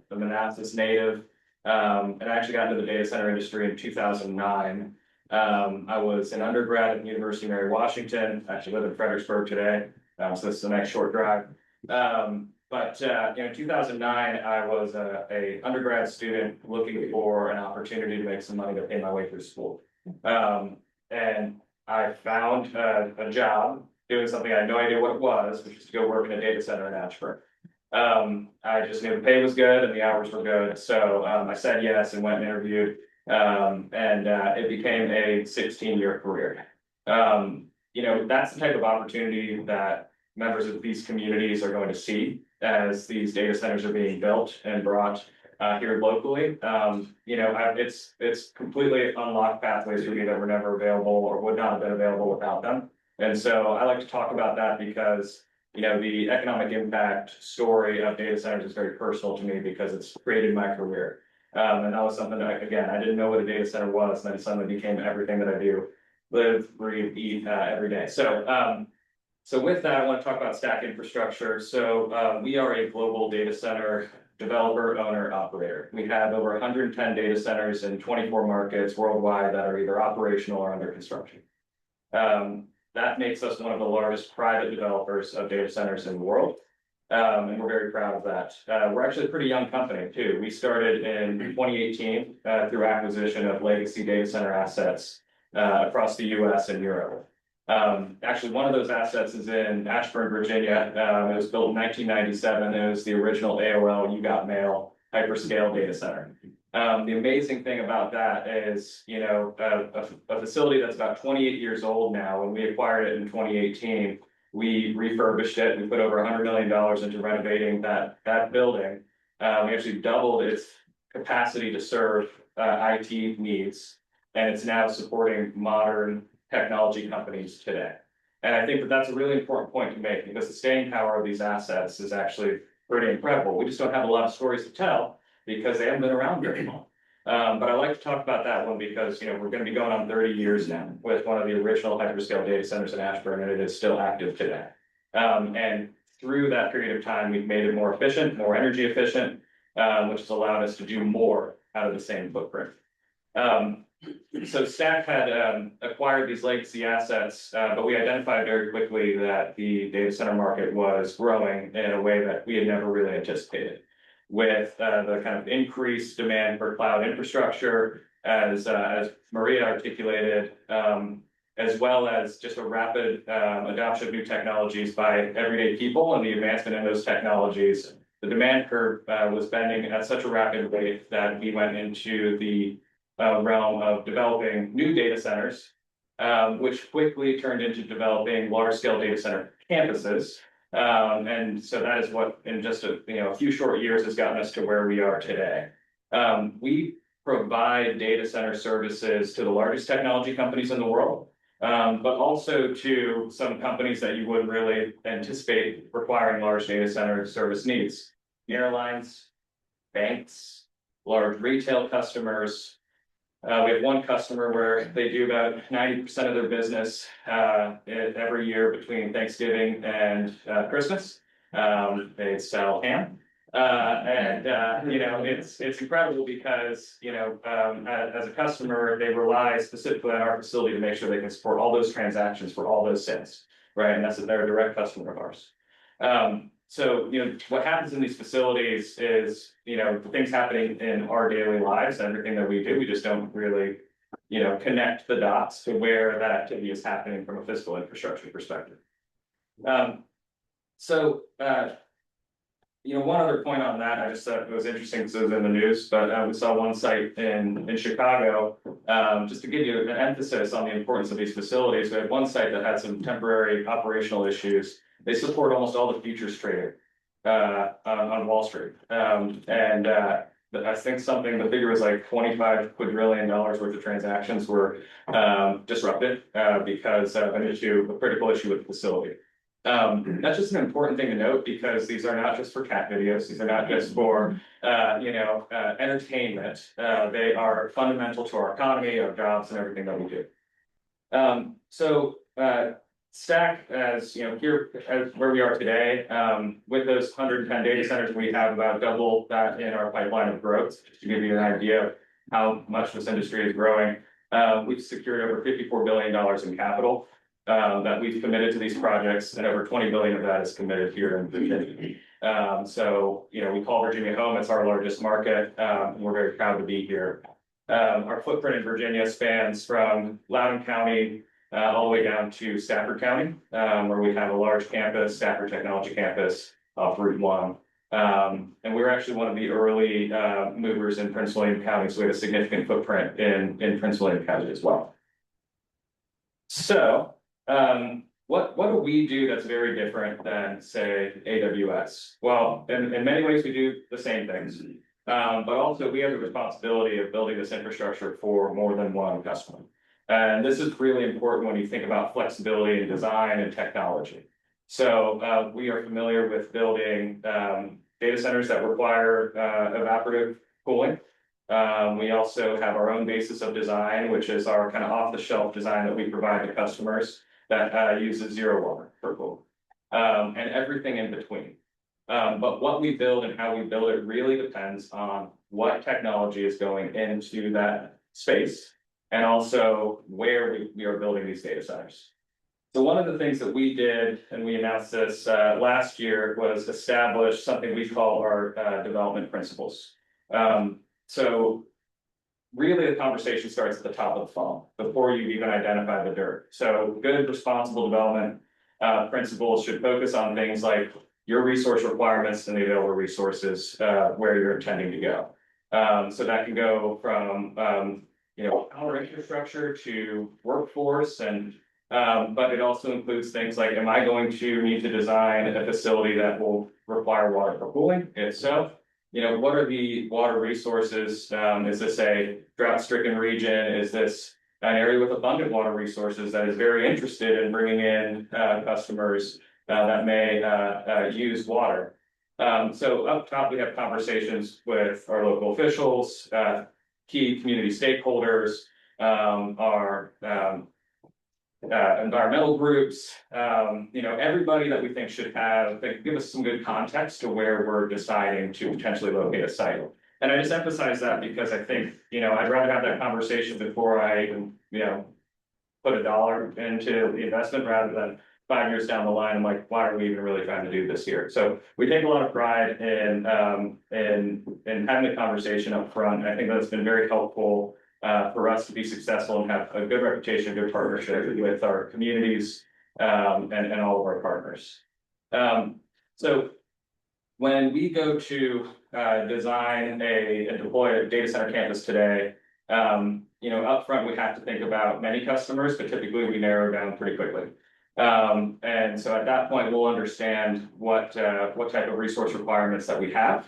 Manassas native. And I actually got into the data center industry in 2009. I was an undergrad at the University of Mary Washington. I actually live in Fredericksburg today, so this is a nice short drive. In 2009, I was a undergrad student looking for an opportunity to make some money to pay my way through school. And I found a job doing something I had no idea what it was, which was to go work in a data center in Ashburn. I just knew the pay was good and the hours were good, so I said yes and went and interviewed, and it became a 16-year career. That's the type of opportunity that members of these communities are going to see as these data centers are being built and brought here locally. It's completely unlocked pathways for me that were never available or would not have been available without them. And so I like to talk about that because the economic impact story of data centers is very personal to me because it's created my career. And that was something that, again, I didn't know what a data center was, and then suddenly became everything that I do, live, breathe, eat every day. So with that, I want to talk about STACK Infrastructure. So we are a global data center developer, owner, operator. We have over 110 data centers in 24 markets worldwide that are either operational or under construction. That makes us one of the largest private developers of data centers in the world. And we're very proud of that. We're actually a pretty young company too. We started in 2018 through acquisition of legacy data center assets across the US and Europe. Actually, one of those assets is in Ashburn, Virginia. It was built in 1997. It was the original AOL You Got Mail hyperscale data center. The amazing thing about that is, a facility that's about 28 years old now. When we acquired it in 2018, we refurbished it. We put over $100 million into renovating that building. We actually doubled its capacity to serve IT needs, and it's now supporting modern technology companies today. And I think that that's a really important point to make because the staying power of these assets is actually pretty incredible. We just don't have a lot of stories to tell because they haven't been around very long. But I like to talk about that one because, we're going to be going on 30 years now with one of the original hyperscale data centers in Ashburn, and it is still active today. And through that period of time, we've made it more efficient, more energy efficient, which has allowed us to do more out of the same footprint. So STACK had acquired these legacy assets, but we identified very quickly that the data center market was growing in a way that we had never really anticipated. With the kind of increased demand for cloud infrastructure, as Maria articulated, as well as just a rapid adoption of new technologies by everyday people and the advancement in those technologies, the demand curve was bending at such a rapid rate that we went into the realm of developing new data centers, which quickly turned into developing large-scale data center campuses. And so that is what, in just a few short years, has gotten us to where we are today. We provide data center services to the largest technology companies in the world, but also to some companies that you wouldn't really anticipate requiring large data center service needs. Airlines, banks, large retail customers. We have one customer where they do about 90% of their business every year between Thanksgiving and Christmas. They sell ham. It's incredible because, as a customer, they rely specifically on our facility to make sure they can support all those transactions for all those sales, right? And they're a direct customer of ours. So, what happens in these facilities is, things happening in our daily lives, everything that we do, we just don't really, connect the dots to where that activity is happening from a physical infrastructure perspective. One other point on that, I just thought it was interesting because it was in the news, but we saw one site in Chicago, just to give you an emphasis on the importance of these facilities. We had one site that had some temporary operational issues. They support almost all the futures trading on Wall Street. I think the figure was like $25 quadrillion worth of transactions were disrupted because of a critical issue with the facility. That's just an important thing to note because these are not just for cat videos. These are not just for, entertainment. They are fundamental to our economy, our jobs, and everything that we do. Stack, as here as where we are today, with those 110 data centers, we have about double that in our pipeline of growth. Just to give you an idea of how much this industry is growing, we've secured over $54 billion in capital that we've committed to these projects, and over 20 billion of that is committed here in Virginia. We call Virginia home. It's our largest market. We're very proud to be here. Our footprint in Virginia spans from Loudoun County all the way down to Stafford County, where we have a large campus, Stafford Technology Campus off Route 1. And we were actually one of the early movers in Prince William County, so we have a significant footprint in Prince William County as well. So, what do we do that's very different than, say, AWS? Well, in many ways, we do the same things, but also we have the responsibility of building this infrastructure for more than one customer. And this is really important when you think about flexibility in design and technology. So we are familiar with building data centers that require evaporative cooling. We also have our own basis of design, which is our kind of off-the-shelf design that we provide to customers that uses zero water for cooling, and everything in between. But what we build and how we build it really depends on what technology is going into that space, and also where we are building these data centers. So one of the things that we did, and we announced this last year, was establish something we call our development principles. So really the conversation starts at the top of the funnel before you even identify the dirt. So good, responsible development principles should focus on things like your resource requirements and the available resources where you're intending to go. So that can go from our infrastructure to workforce, and but it also includes things like, am I going to need to design a facility that will require water for cooling? If so, what are the water resources? Is this a drought-stricken region? Is this an area with abundant water resources that is very interested in bringing in customers that may use water? So up top, we have conversations with our local officials, key community stakeholders, our environmental groups, everybody that we think should give us some good context to where we're deciding to potentially locate a site. And I just emphasize that because I think, I'd rather have that conversation before I even, put a dollar into the investment rather than 5 years down the line. I'm like, why are we even really trying to do this here? So we take a lot of pride in having the conversation up front. And I think that's been very helpful for us to be successful and have a good reputation, good partnership with our communities and all of our partners. So when we go to design and deploy a data center campus today, upfront we have to think about many customers, but typically we narrow down pretty quickly. And so at that point, we'll understand what type of resource requirements that we have.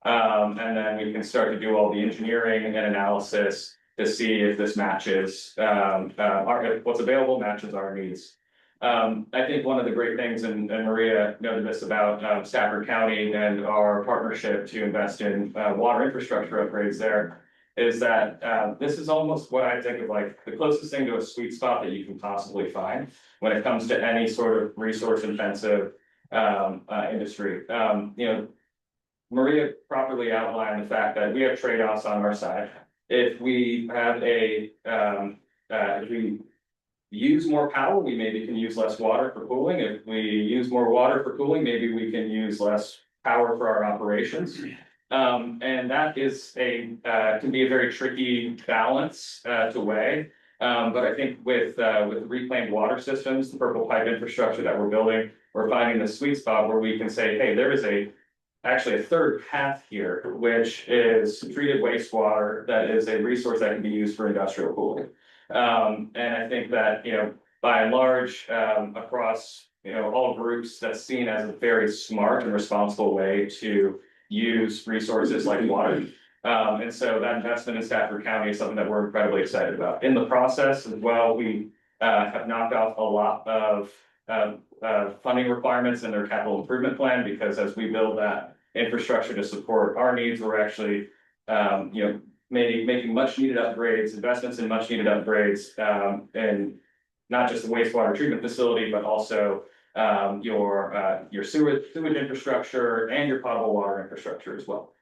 And then we can start to do all the engineering and analysis to see if this matches what's available matches our needs. I think one of the great things, and Maria noted this about Stafford County and our partnership to invest in water infrastructure upgrades there, is that this is almost what I think of like the closest thing to a sweet spot that you can possibly find when it comes to any sort of resource intensive industry. Maria properly outlined the fact that we have trade-offs on our side. If we have if we use more power, we maybe can use less water for cooling. If we use more water for cooling, maybe we can use less power for our operations. And that is can be a very tricky balance to weigh. But I think with reclaimed water systems, the purple pipe infrastructure that we're building, we're finding the sweet spot where we can say, hey, there is actually a third path here, which is treated wastewater that is a resource that can be used for industrial cooling. And I think that, by and large, across, all groups, that's seen as a very smart and responsible way to use resources like water. And so that investment in Stafford County is something that we're incredibly excited about. In the process as well, we have knocked off a lot of funding requirements in their capital improvement plan, because as we build that infrastructure to support our needs, we're actually, making much needed upgrades, investments in much needed upgrades, and not just the wastewater treatment facility, but also your sewage infrastructure and your potable water infrastructure as well.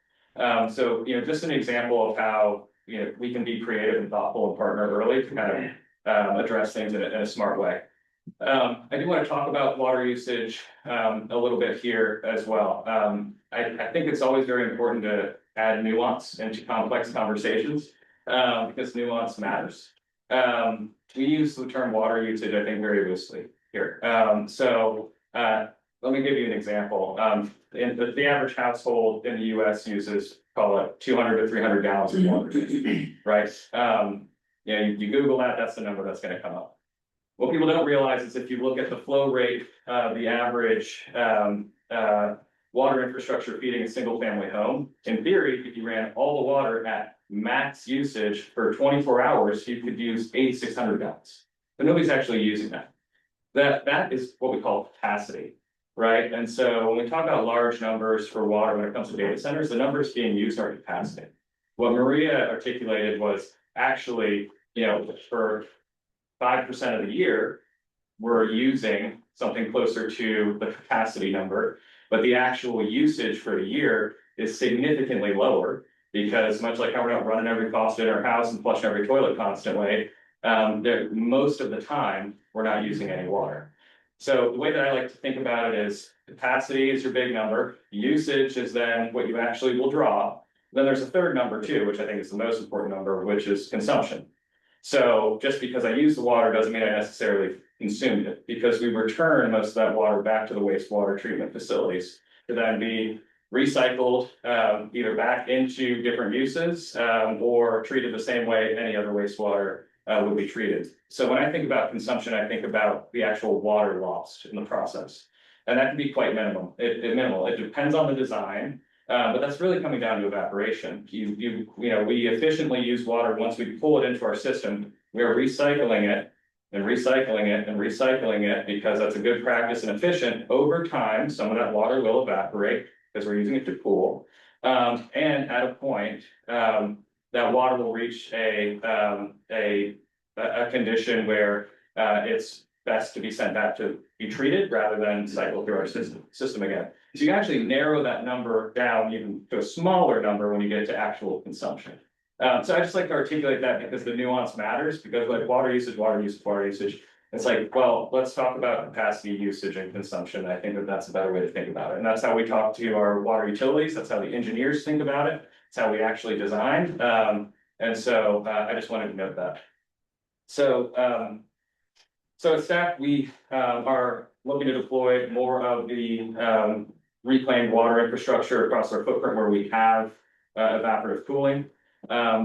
So, just an example of how, we can be creative and thoughtful and partner early to kind of address things in a smart way. I do want to talk about water usage a little bit here as well. I think it's always very important to add nuance into complex conversations because nuance matters. We use the term water usage, I think, very loosely here. Let me give you an example. The average household in the US uses, call it 200 to 300 gallons of water, right? You Google that, that's the number that's going to come up. What people don't realize is if you look at the flow rate of the average water infrastructure feeding a single family home, in theory, if you ran all the water at max usage for 24 hours, you could use 8,600 gallons. But nobody's actually using that. That is what we call capacity, right? And so when we talk about large numbers for water when it comes to data centers, the numbers being used are capacity. What Maria articulated was actually, for 5% of the year, we're using something closer to the capacity number, but the actual usage for the year is significantly lower because much like how we're not running every faucet in our house and flushing every toilet constantly, most of the time we're not using any water. So the way that I like to think about it is capacity is your big number, usage is then what you actually will draw. Then there's a third number too, which I think is the most important number, which is consumption. So just because I use the water doesn't mean I necessarily consumed it, because we return most of that water back to the wastewater treatment facilities to then be recycled either back into different uses or treated the same way any other wastewater would be treated. So when I think about consumption, I think about the actual water lost in the process. And that can be quite minimal. It depends on the design, but that's really coming down to evaporation. We efficiently use water. Once we pull it into our system, we are recycling it and recycling it and recycling it because that's a good practice and efficient. Over time, some of that water will evaporate because we're using it to cool. And at a point, that water will reach a condition where it's best to be sent back to be treated rather than cycle through our system again. So you can actually narrow that number down even to a smaller number when you get to actual consumption. So I just like to articulate that because the nuance matters, because like water usage, it's like, well, let's talk about capacity, usage, and consumption. I think that's a better way to think about it. And that's how we talk to our water utilities. That's how the engineers think about it. It's how we actually design. And so I just wanted to note that. So at staff, we are looking to deploy more of the reclaimed water infrastructure across our footprint where we have evaporative cooling.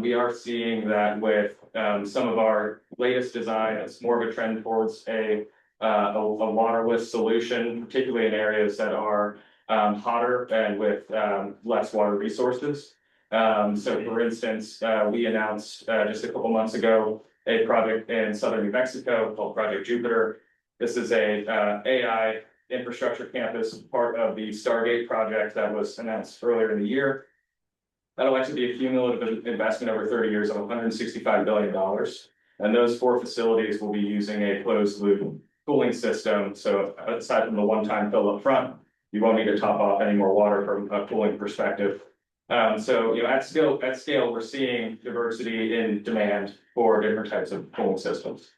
We are seeing that with some of our latest design, it's more of a trend towards a waterless solution, particularly in areas that are hotter and with less water resources. So for instance, we announced just a couple months ago a project in southern New Mexico called Project Jupiter. This is a AI infrastructure campus, part of the Stargate project that was announced earlier in the year. That'll actually be a cumulative investment over 30 years of $165 billion. And those 4 facilities will be using a closed loop cooling system. So aside from the one-time fill up front, you won't need to top off any more water from a cooling perspective. So, you know, at scale, we're seeing diversity in demand for different types of cooling systems.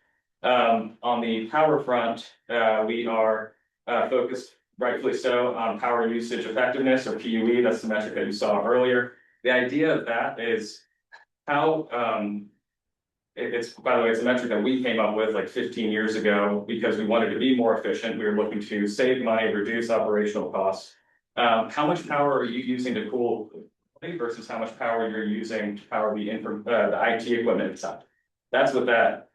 On the power front, we are focused, rightfully so, on power usage effectiveness, or PUE. That's the metric that you saw earlier. The idea of that is how it's, by the way, it's a metric that we came up with like 15 years ago because we wanted to be more efficient. We were looking to save money, reduce operational costs. How much power are you using to cool versus how much power you're using to power the IT equipment inside? That's what that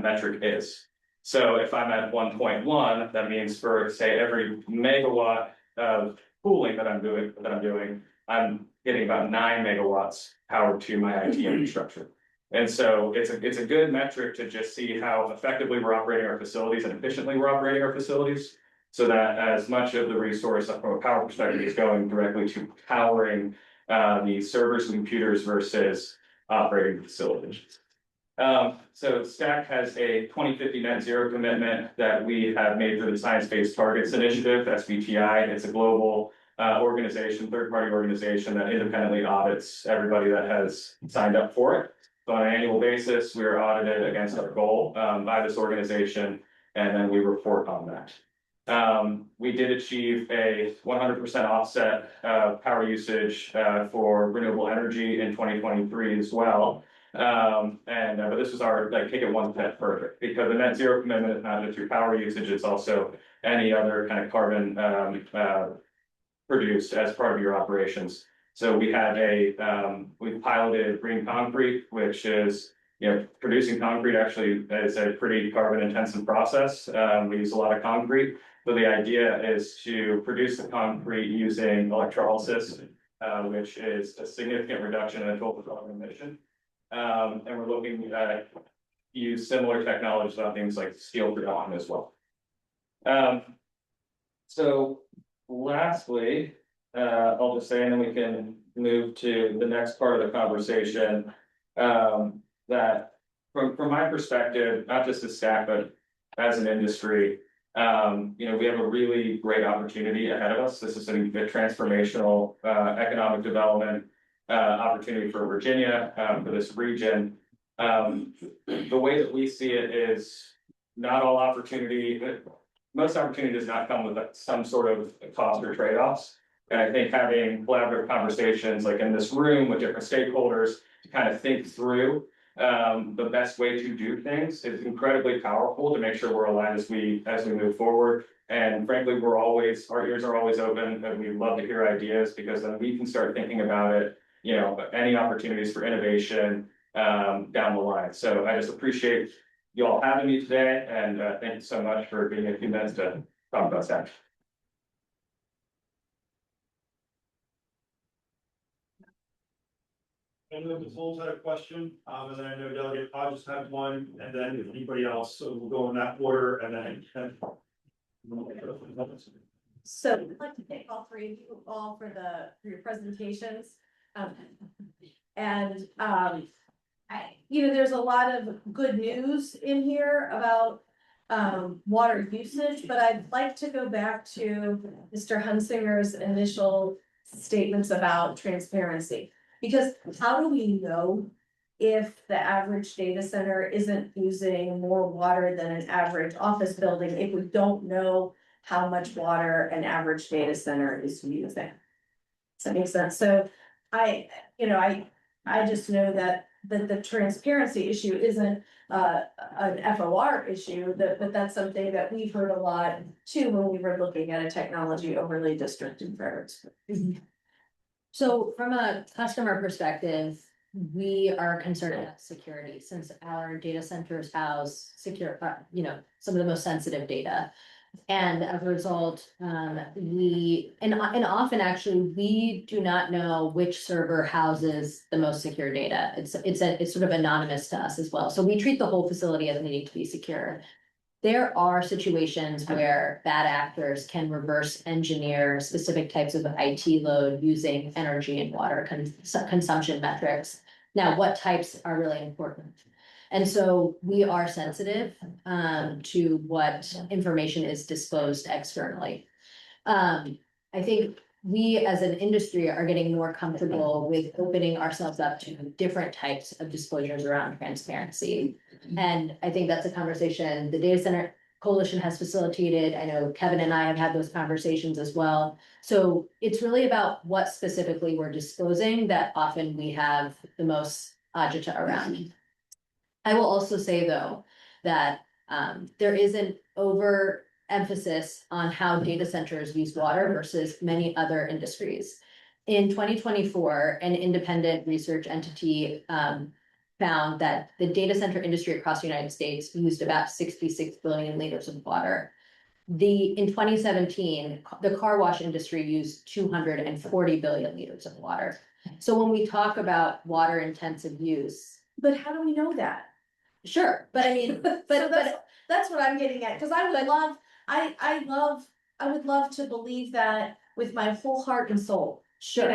metric is. So if I'm at 1.1, that means for, say, every megawatt of cooling that I'm doing, I'm getting about 9 megawatts power to my IT infrastructure. And so it's a good metric to just see how effectively we're operating our facilities and efficiently we're operating our facilities, so that as much of the resource from a power perspective is going directly to powering the servers and computers versus operating facilities. So STAC has a 2050 net zero commitment that we have made through the Science Based Targets Initiative, SBTI. It's a global organization, third-party organization that independently audits everybody that has signed up for it. So on an annual basis, we are audited against our goal by this organization, and then we report on that. We did achieve a 100% offset power usage for renewable energy in 2023 as well. But this was our, like, take it one step further, because the net zero commitment is not just your power usage, it's also any other kind of carbon produced as part of your operations. So we had we piloted green concrete, which is, you know, producing concrete actually is a pretty carbon intensive process. We use a lot of concrete. So the idea is to produce the concrete using electrolysis, which is a significant reduction in the total carbon emission. And we're looking at use similar technologies on things like steel production as well. So lastly, I'll just say, and then we can move to the next part of the conversation, that from my perspective, not just as STAC, but as an industry, you know, we have a really great opportunity ahead of us. This is a transformational economic development opportunity for Virginia, for this region. The way that we see it is not all opportunity, most opportunity does not come with some sort of cost or trade-offs. And I think having collaborative conversations like in this room with different stakeholders to kind of think through the best way to do things is incredibly powerful to make sure we're aligned as we move forward. And frankly, our ears are always open, and we love to hear ideas, because then we can start thinking about it, you know, any opportunities for innovation down the line. So I just appreciate you all having me today, and thank you so much for giving me a few minutes to talk about that. And then Nicole's had a question, and then I know Delegate Hodges had one, and then if anybody else, so we'll go in that order, and then. So I'd like to thank all three of you all for your presentations. You know, there's a lot of good news in here about water usage, but I'd like to go back to Mr. Hunsinger's initial statements about transparency. Because how do we know if the average data center isn't using more water than an average office building if we don't know how much water an average data center is using? Does that make sense? So I just know that the transparency issue isn't an FOR issue, but that's something that we've heard a lot too when we were looking at a technology overlay district in Fredericksburg. So from a customer perspective, we are concerned about security, since our data centers house secure, some of the most sensitive data. And as a result, often actually, we do not know which server houses the most secure data. It's sort of anonymous to us as well. So we treat the whole facility as needing to be secure. There are situations where bad actors can reverse engineer specific types of IT load using energy and water consumption metrics. Now, what types are really important? And so we are sensitive to what information is disclosed externally. I think we as an industry are getting more comfortable with opening ourselves up to different types of disclosures around transparency. And I think that's a conversation the Data Center Coalition has facilitated. I know Kevin and I have had those conversations as well. So it's really about what specifically we're disclosing that often we have the most agita around. I will also say though, that there is an overemphasis on how data centers use water versus many other industries. In 2024, an independent research entity found that the data center industry across the United States used about 66 billion liters of water. In 2017, the car wash industry used 240 billion liters of water. So when we talk about water intensive use. But how do we know that? Sure, but I mean, but that's what I'm getting at, because I would love to believe that with my whole heart and soul. Sure.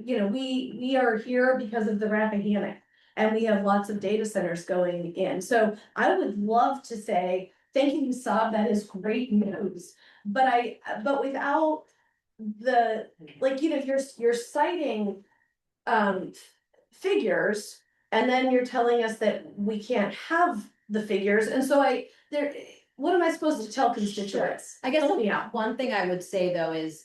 We are here because of the Rappahannock, and we have lots of data centers going in. So I would love to say, thank you, Saab, that is great news. But without the, you're citing figures, and then you're telling us that we can't have the figures, and so what am I supposed to tell constituents? I guess Help me out. one thing I would say though is,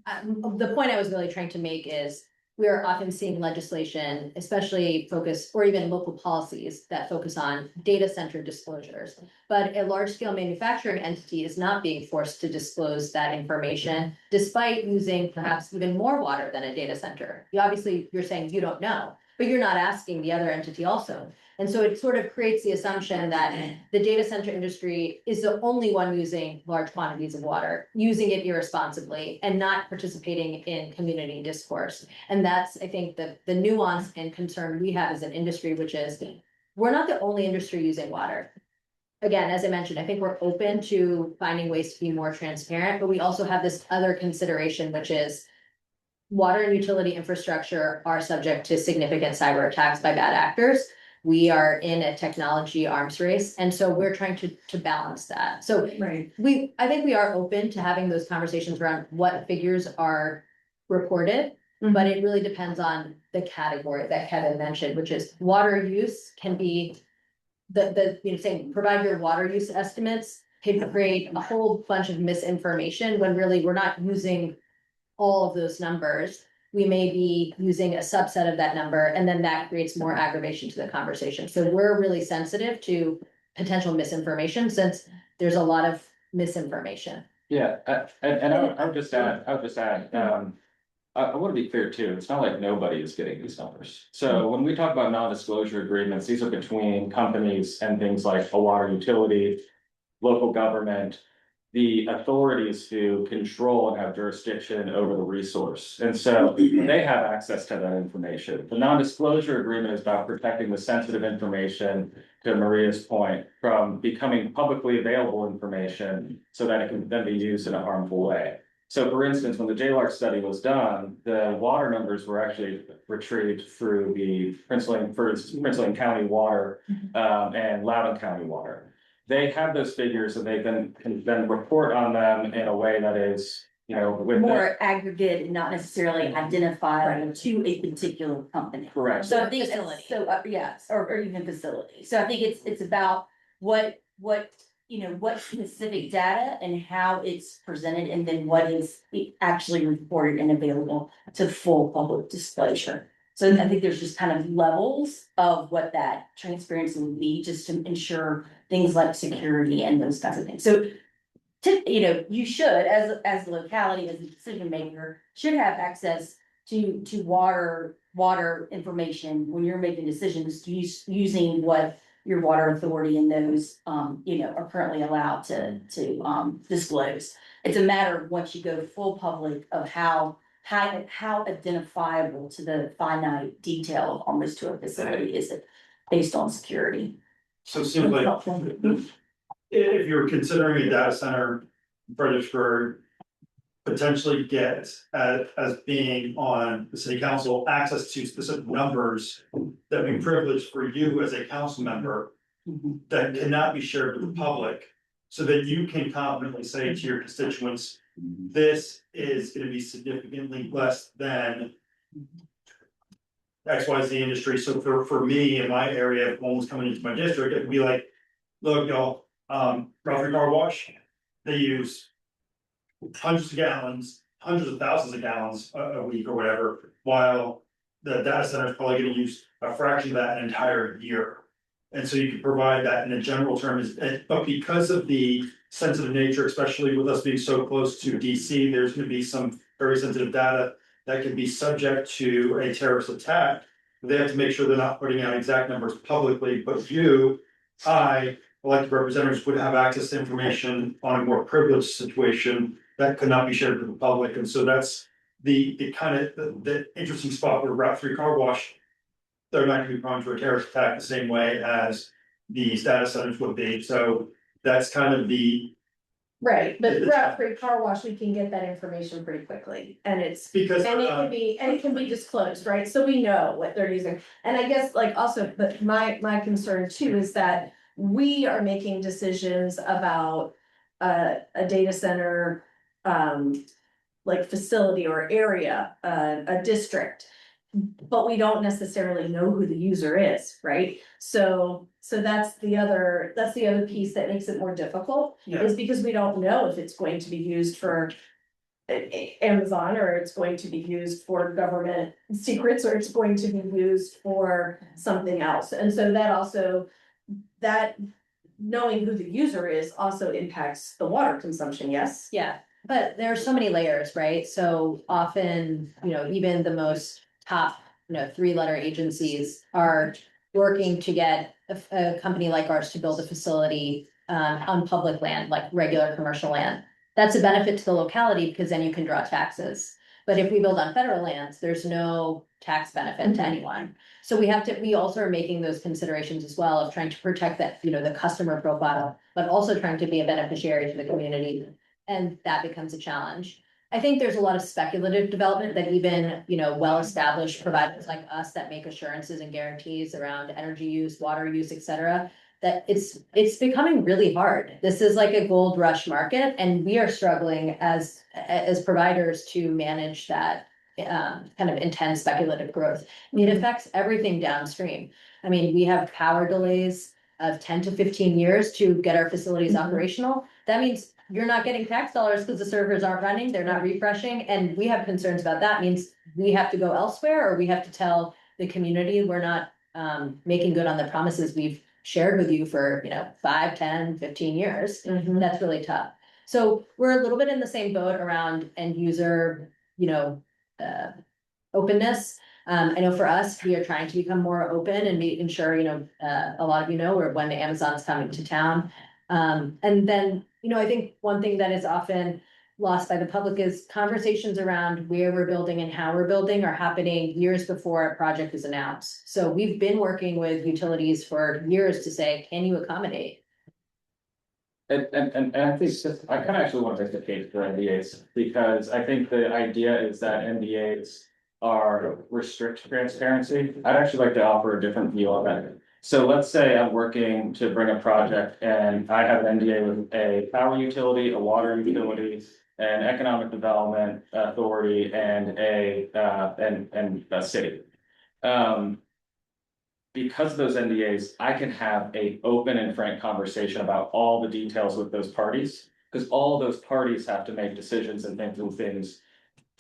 the point I was really trying to make is, we are often seeing legislation, especially focus, or even local policies that focus on data center disclosures. But a large scale manufacturing entity is not being forced to disclose that information, despite using perhaps even more water than a data center. You're saying you don't know, but you're not asking the other entity also. And so it sort of creates the assumption that the data center industry is the only one using large quantities of water, using it irresponsibly, and not participating in community discourse. And that's, I think, the nuance and concern we have as an industry, which is, we're not the only industry using water. Again, as I mentioned, I think we're open to finding ways to be more transparent, but we also have this other consideration, which is water and utility infrastructure are subject to significant cyber attacks by bad actors. We are in a technology arms race, and so we're trying to balance that. So right. I think we are open to having those conversations around what figures are reported, but it really depends on the category that Kevin mentioned, which is water use can be saying provide your water use estimates can create a whole bunch of misinformation when really we're not using all of those numbers. We may be using a subset of that number, and then that creates more aggravation to the conversation. So we're really sensitive to potential misinformation, since there's a lot of misinformation. Yeah, and I would just add, I want to be clear too, it's not like nobody is getting these numbers. So when we talk about non-disclosure agreements, these are between companies and things like a water utility, local government, the authorities who control and have jurisdiction over the resource. And so they have access to that information. The non-disclosure agreement is about protecting the sensitive information, to Maria's point, from becoming publicly available information so that it can then be used in a harmful way. So for instance, when the JLARC study was done, the water numbers were actually retrieved through the Prince William County Water and Loudoun County Water. They have those figures and they can then report on them in a way that is, with more aggregate and not necessarily identified to a particular company. Correct. So I think yes, or even facility. So I think it's about what specific data and how it's presented, and then what is actually reported and available to full public disclosure. So I think there's just kind of levels of what that transparency would be, just to ensure things like security and those kinds of things. So, you should, as the locality, as a decision maker, should have access to water information when you're making decisions, using what your water authority and those are currently allowed to disclose. It's a matter of once you go full public of how identifiable to the finite detail almost to a facility is it based on security. So it seems like if you're considering a data center in Fredericksburg, potentially get as being on the city council access to specific numbers that be privileged for you as a council member that cannot be shared with the public. So that you can confidently say to your constituents, this is gonna be significantly less than XYZ industry. So for me in my area, if one was coming into my district, it'd be like, look, y'all, Ralphie Car Wash, they use hundreds of gallons, hundreds of thousands of gallons a week or whatever, while the data center is probably gonna use a fraction of that an entire year. And so you can provide that in a general term, but because of the sensitive nature, especially with us being so close to DC, there's gonna be some very sensitive data that can be subject to a terrorist attack. They have to make sure they're not putting out exact numbers publicly, but you, elected representatives would have access to information on a more privileged situation that could not be shared with the public. And so that's the kind of the interesting spot where Route 3 Car Wash, they're not gonna be prone to a terrorist attack the same way as these data centers would be. So that's kind of the. Right, but Route 3 Car Wash, we can get that information pretty quickly, and it's, Because, and it can be disclosed, right? So we know what they're using. And I guess like also, but my concern too is that we are making decisions about a data center, like facility or area, a district. But we don't necessarily know who the user is, right? So that's the other piece that makes it more difficult, is because we don't know if it's going to be used for Amazon, or it's going to be used for government secrets, or it's going to be used for something else. And so that also, that knowing who the user is also impacts the water consumption, yes? Yeah, but there are so many layers, right? So often, even the most top, 3-letter agencies are working to get a company like ours to build a facility on public land, like regular commercial land. That's a benefit to the locality because then you can draw taxes. But if we build on federal lands, there's no tax benefit to anyone. So we also are making those considerations as well of trying to protect that, the customer profile, but also trying to be a beneficiary to the community. And that becomes a challenge. I think there's a lot of speculative development that even, well-established providers like us that make assurances and guarantees around energy use, water use, et cetera, that it's becoming really hard. This is like a gold rush market, and we are struggling as providers to manage that kind of intense speculative growth. It affects everything downstream. I mean, we have power delays of 10 to 15 years to get our facilities operational. That means you're not getting tax dollars because the servers aren't running, they're not refreshing, and we have concerns about that. It means we have to go elsewhere, or we have to tell the community we're not making good on the promises we've shared with you for 5, 10, 15 years. That's really tough. So we're a little bit in the same boat around end user, openness. I know for us, we are trying to become more open and making sure, a lot of or when Amazon's coming to town. And then, I think one thing that is often lost by the public is conversations around where we're building and how we're building are happening years before a project is announced. So we've been working with utilities for years to say, can you accommodate? And I think I kind of actually want to make the case for NDAs, because I think the idea is that NDAs are restrict transparency. I'd actually like to offer a different view on that. So let's say I'm working to bring a project and I have an NDA with a power utility, a water utility, an economic development authority, and a city. Because of those NDAs, I can have an open and frank conversation about all the details with those parties, because all those parties have to make decisions and think through things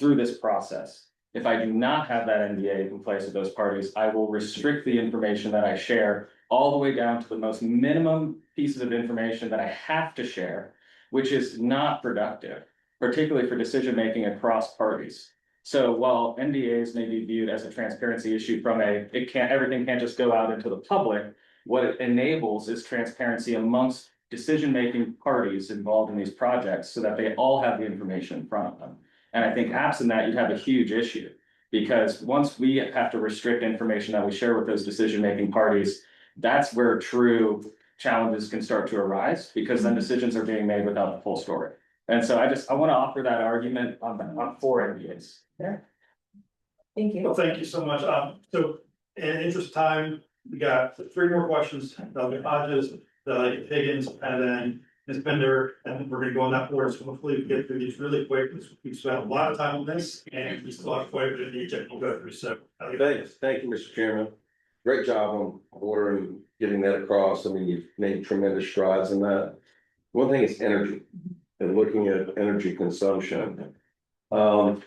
through this process. If I do not have that NDA in place with those parties, I will restrict the information that I share all the way down to the most minimum pieces of information that I have to share, which is not productive, particularly for decision-making across parties. So while NDAs may be viewed as a transparency issue from everything can't just go out into the public, what it enables is transparency amongst decision-making parties involved in these projects so that they all have the information in front of them. And I think absent that, you'd have a huge issue, because once we have to restrict information that we share with those decision-making parties, that's where true challenges can start to arise, because then decisions are being made without the full story. And so I want to offer that argument on 4 NDAs. Yeah. Thank you. Well, thank you so much. So in the interest of time, we got 3 more questions. That'll be Hodges, Higgins, and then Ms. Bender, and we're gonna go on that board, so hopefully we get through these really quick, because we've spent a lot of time on this, and we still have quite a bit of detail we'll go through, so. Thank you, Mr. Chairman. Great job on order and getting that across. I mean, you've made tremendous strides in that. One thing is energy and looking at energy consumption. In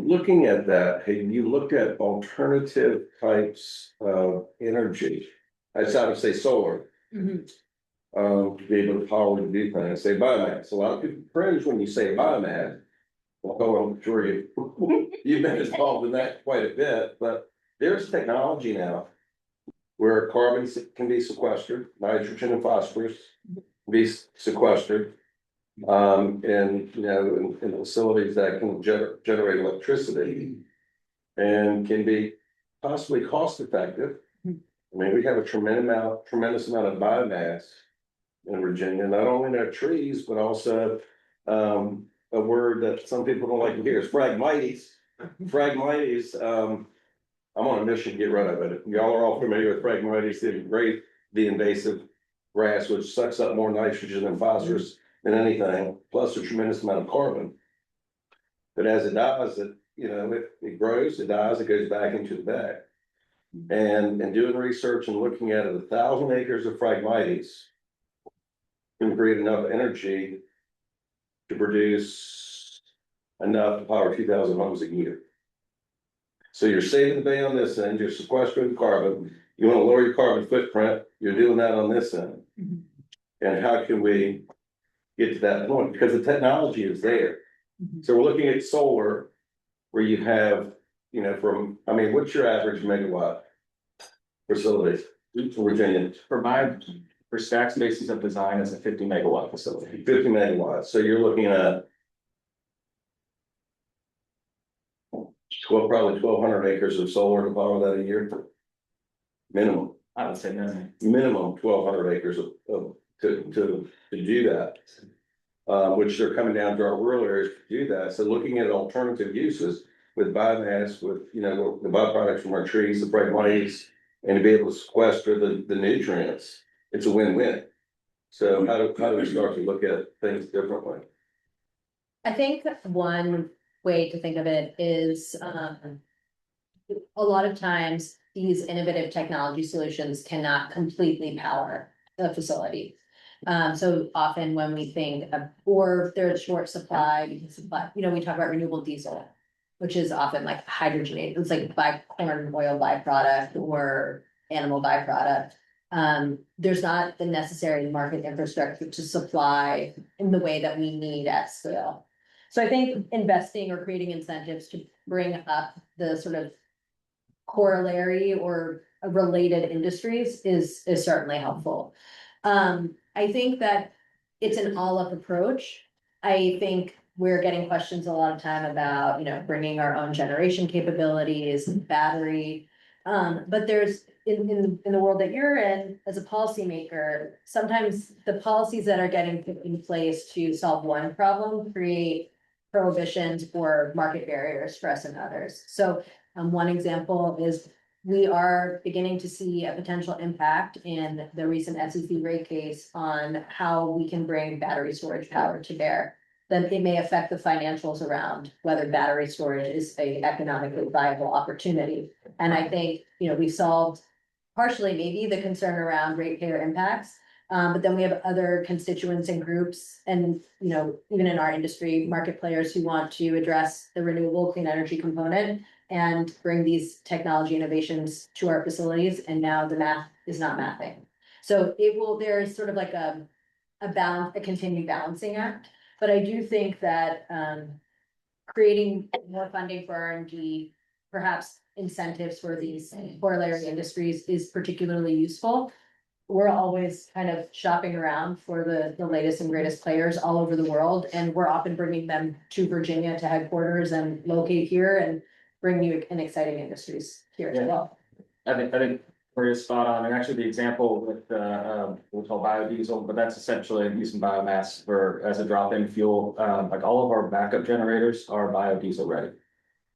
looking at that, have you looked at alternative types of energy? I would say solar. To be able to power to do things, say biomass. A lot of people cringe when you say biomass. Well, I'm sure you've been involved in that quite a bit, but there's technology now where carbon can be sequestered, nitrogen and phosphorus be sequestered. And in facilities that can generate electricity and can be possibly cost effective. I mean, we have a tremendous amount of biomass in Virginia, not only in our trees, but also a word that some people don't like to hear is Phragmites. Phragmites, I'm on a mission to get rid of it. Y'all are all familiar with Phragmites, the invasive grass, which sucks up more nitrogen and phosphorus than anything, plus a tremendous amount of carbon. But as it dies, it grows, it dies, it goes back into the bag. And doing research and looking at it, 1,000 acres of Phragmites can create enough energy to produce enough to power 2,000 homes a year. So you're saving the bay on this end, you're sequestering carbon, you want to lower your carbon footprint, you're doing that on this end. And how can we get to that point? Because the technology is there. So we're looking at solar, where you have, what's your average megawatt facilities for Virginia? For stack spaces of design is a 50 megawatt facility. 50 megawatts. So you're looking at probably 1,200 acres of solar to power that a year. Minimum. I would say minimum. Minimum 1,200 acres to do that. Which they're coming down to our rural areas to do that. So looking at alternative uses with biomass, with the byproducts from our trees, the Phragmites, and to be able to sequester the nutrients, it's a win-win. So how do we start to look at things differently? I think one way to think of it is a lot of times these innovative technology solutions cannot completely power the facility. So often when we think of, or there's short supply, we talk about renewable diesel, which is often like hydrogenated, it's like corn oil byproduct or animal byproduct. There's not the necessary market infrastructure to supply in the way that we need at scale. So I think investing or creating incentives to bring up the sort of corollary or related industries is certainly helpful. I think that it's an all-up approach. I think we're getting questions a lot of time about, bringing our own generation capabilities, battery. But there's in the world that you're in as a policymaker, sometimes the policies that are getting put in place to solve one problem create prohibitions or market barriers for us and others. So one example is we are beginning to see a potential impact in the recent SEC rate case on how we can bring battery storage power to bear. Then it may affect the financials around whether battery storage is an economically viable opportunity. And I think, we solved partially maybe the concern around ratepayer impacts. But then we have other constituents and groups and, even in our industry, market players who want to address the renewable clean energy component and bring these technology innovations to our facilities. And now the math is not mathing. So there's sort of like a continued balancing act. But I do think that creating more funding for R&D, perhaps incentives for these corollary industries is particularly useful. We're always kind of shopping around for the latest and greatest players all over the world. And we're often bringing them to Virginia to headquarters and locate here and bring new and exciting industries here as well. I think Maria's spot on. And actually the example with we call biodiesel, but that's essentially using biomass as a drop-in fuel. Like all of our backup generators are biodiesel ready.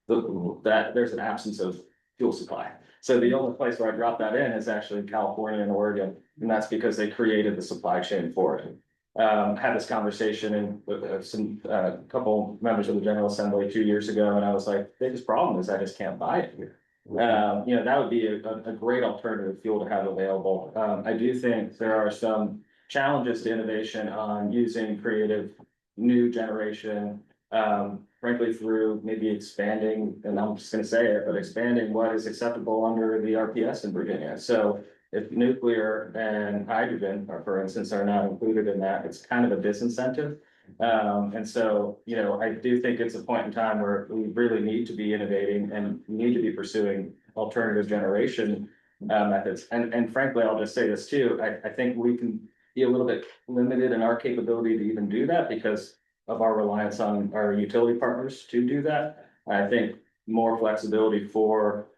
There's an absence of fuel supply. So the only place where I drop that in is actually in California and Oregon. and that's because they created the supply chain for it. Had this conversation with couple members of the General Assembly 2 years ago, and I was like, the biggest problem is I just can't buy it here. That would be a great alternative fuel to have available. I do think there are some challenges to innovation on using creative new generation, frankly, through maybe expanding, and I'm just gonna say it, but expanding what is acceptable under the RPS in Virginia. So if nuclear and hydrogen are, for instance, are not included in that, it's kind of a disincentive. And so, I do think it's a point in time where we really need to be innovating and need to be pursuing alternative generation methods. And frankly, I'll just say this too, I think we can be a little bit limited in our capability to even do that because of our reliance on our utility partners to do that. I think more flexibility for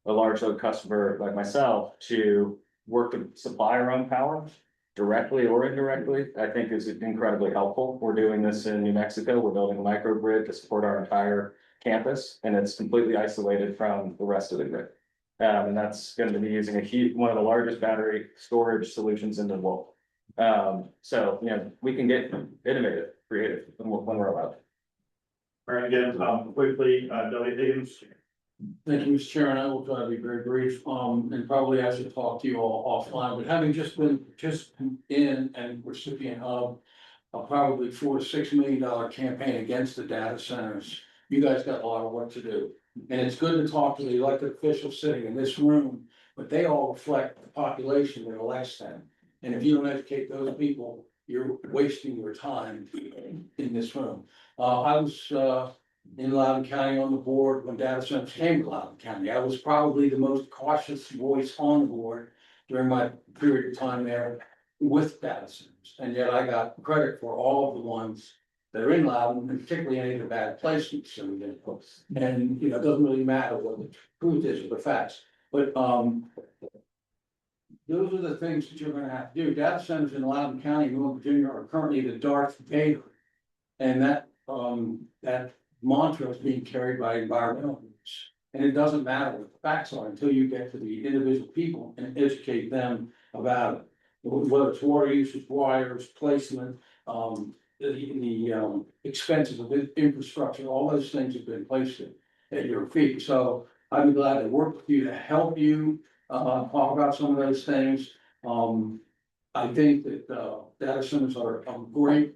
a large load customer like myself to work to supply our own power directly or indirectly, I think is incredibly helpful. We're doing this in New Mexico. We're building a microgrid to support our entire campus, and it's completely isolated from the rest of the grid. And that's going to be using one of the largest battery storage solutions in the world. So, we can get innovative, creative when we're allowed. All right, again, quickly, Delegate Higgins. Thank you, Mr. Chairman. I will try to be very brief, and probably I should talk to you all offline, but having just been participant in and recipient of a probably $4 to $6 million campaign against the data centers, you guys got a lot of work to do. And it's good to talk to the elected officials sitting in this room, but they all reflect the population that elects them. And if you don't educate those people, you're wasting your time in this room. I was in Loudoun County on the board when data centers came to Loudoun County. I was probably the most cautious voice on the board during my period of time there with data centers. And yet I got credit for all of the ones that are in Loudoun, and particularly any of the bad placements. And it doesn't really matter what the truth is or the facts, but those are the things that you're gonna have to do. Data centers in Loudoun County, Northern Virginia, are currently the Darth Vader. And that mantra is being carried by environmental groups. And it doesn't matter what the facts are until you get to the individual people and educate them about it. Whether it's water usage, wires, placement, the expenses of infrastructure, all those things have been placed at your feet. So I'd be glad to work with you to help you talk about some of those things. I think that data centers are a great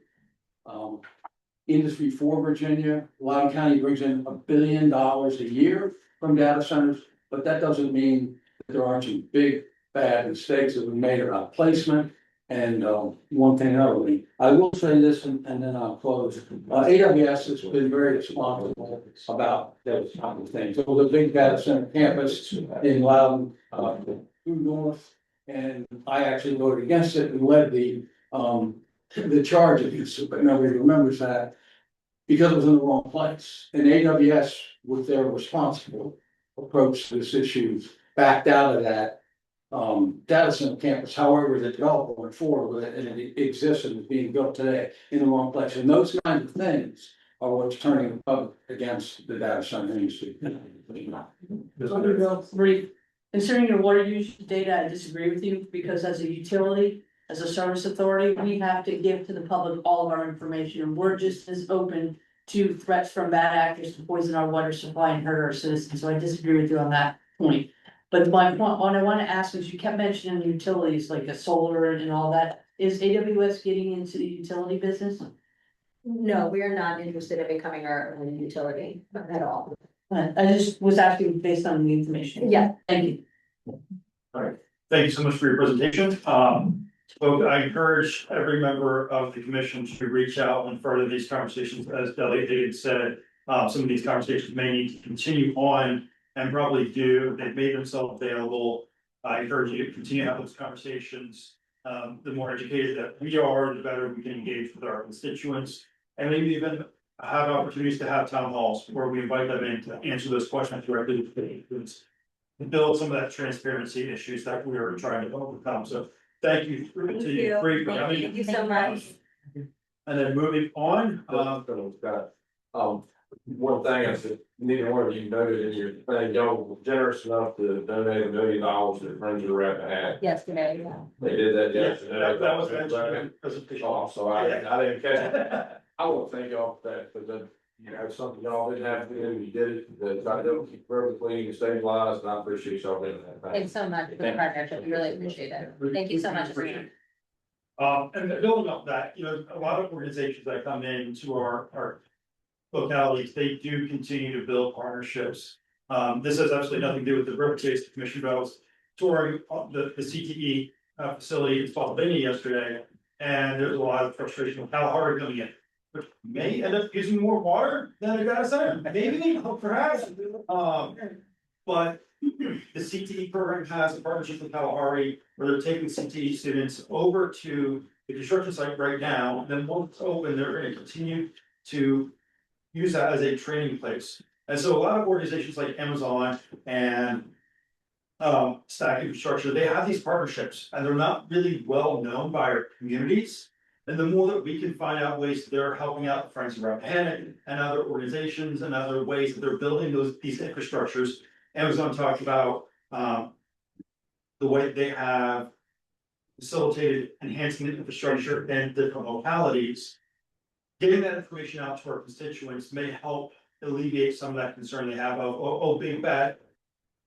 industry for Virginia. Loudoun County brings in $1 billion a year from data centers, but that doesn't mean that there aren't some big bad mistakes that have been made about placement and one thing and another thing. I will say this and then I'll close. AWS has been very responsible about those kind of things. There was a big data center campus in Loudoun, due north, and I actually voted against it and led the charge against it, but nobody remembers that because it was in the wrong place. And AWS, with their responsible approach to this issue, backed out of that data center campus. However, the developer went forward with it, and it exists and is being built today in the wrong place. And those kinds of things are what's turning the public against the data center industry. Brief. Considering your water usage data, I disagree with you because as a utility, as a service authority, we have to give to the public all of our information, and we're just as open to threats from bad actors to poison our water supply and hurt our citizens. So I disagree with you on that point. But my point, what I want to ask is, you kept mentioning utilities like the solar and all that. Is AWS getting into the utility business? No, we are not interested in becoming our own utility at all. I just was asking based on the information. Yeah. Thank you. All right, thank you so much for your presentation. So I encourage every member of the commission to reach out and further these conversations. As Delegate Higgins said, some of these conversations may need to continue on and probably do. They've made themselves available. I encourage you to continue to have those conversations. The more educated that we are, the better we can engage with our constituents. And maybe even have opportunities to have town halls where we invite them in to answer those questions directly to the students, to build some of that transparency issues that we are trying to overcome. So thank you to you three for coming. Thank you so much. And then moving on, one thing, I said, neither one of you noted in your thing, y'all were generous enough to donate $1 million to Friends of the Rappahannock. Yesterday, yeah. They did that Yes, yesterday. that was mentioned in the presentation. Oh, so I didn't catch it. I want to thank y'all for that, because that, you know, something y'all didn't have to do, you did it, that tried to keep perfectly clean, and stabilized, and I appreciate y'all doing that. Thanks so much for the partnership. We really appreciate it. Thank you so much. Appreciate it. And building up that, you know, a lot of organizations that come into our localities, they do continue to build partnerships. This has absolutely nothing to do with the Burbage Basin Commission, but I was touring the CTE facility in Spalding yesterday, and there's a lot of frustration with Kalahari coming in, which may end up using more water than a data center, maybe, perhaps. But the CTE program has a partnership with Kalahari where they're taking CTE students over to the construction site right now. And then once it's open, they're going to continue to use that as a training place. And so a lot of organizations like Amazon and Stack Infrastructure, they have these partnerships and they're not really well known by our communities. And the more that we can find out ways that they're helping out Friends of Rappahannock and other organizations and other ways that they're building these infrastructures. Amazon talked about the way they have facilitated enhancing the infrastructure in different localities. Getting that information out to our constituents may help alleviate some of that concern they have of, oh, big bad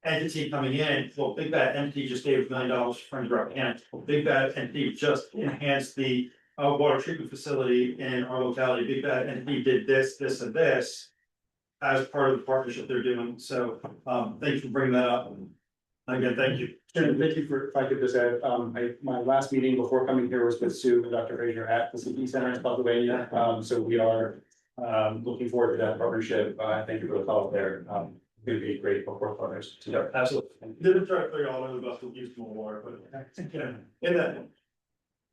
entity coming in. Well, big bad entity just gave $1 million to Friends of Rappahannock. Well, big bad entity just enhanced the water treatment facility in our locality. Big bad entity did this, this, and this as part of the partnership they're doing. So thank you for bringing that up. And again, thank you. And thank you for, if I could just add, my last meeting before coming here was with Sue and Dr. Frazier at the CP Center in Pennsylvania. So we are looking forward to that partnership. Thank you for the call there. It'd be great for partners. Yeah, absolutely. Didn't try to figure out all of us will use more water, but you know, in that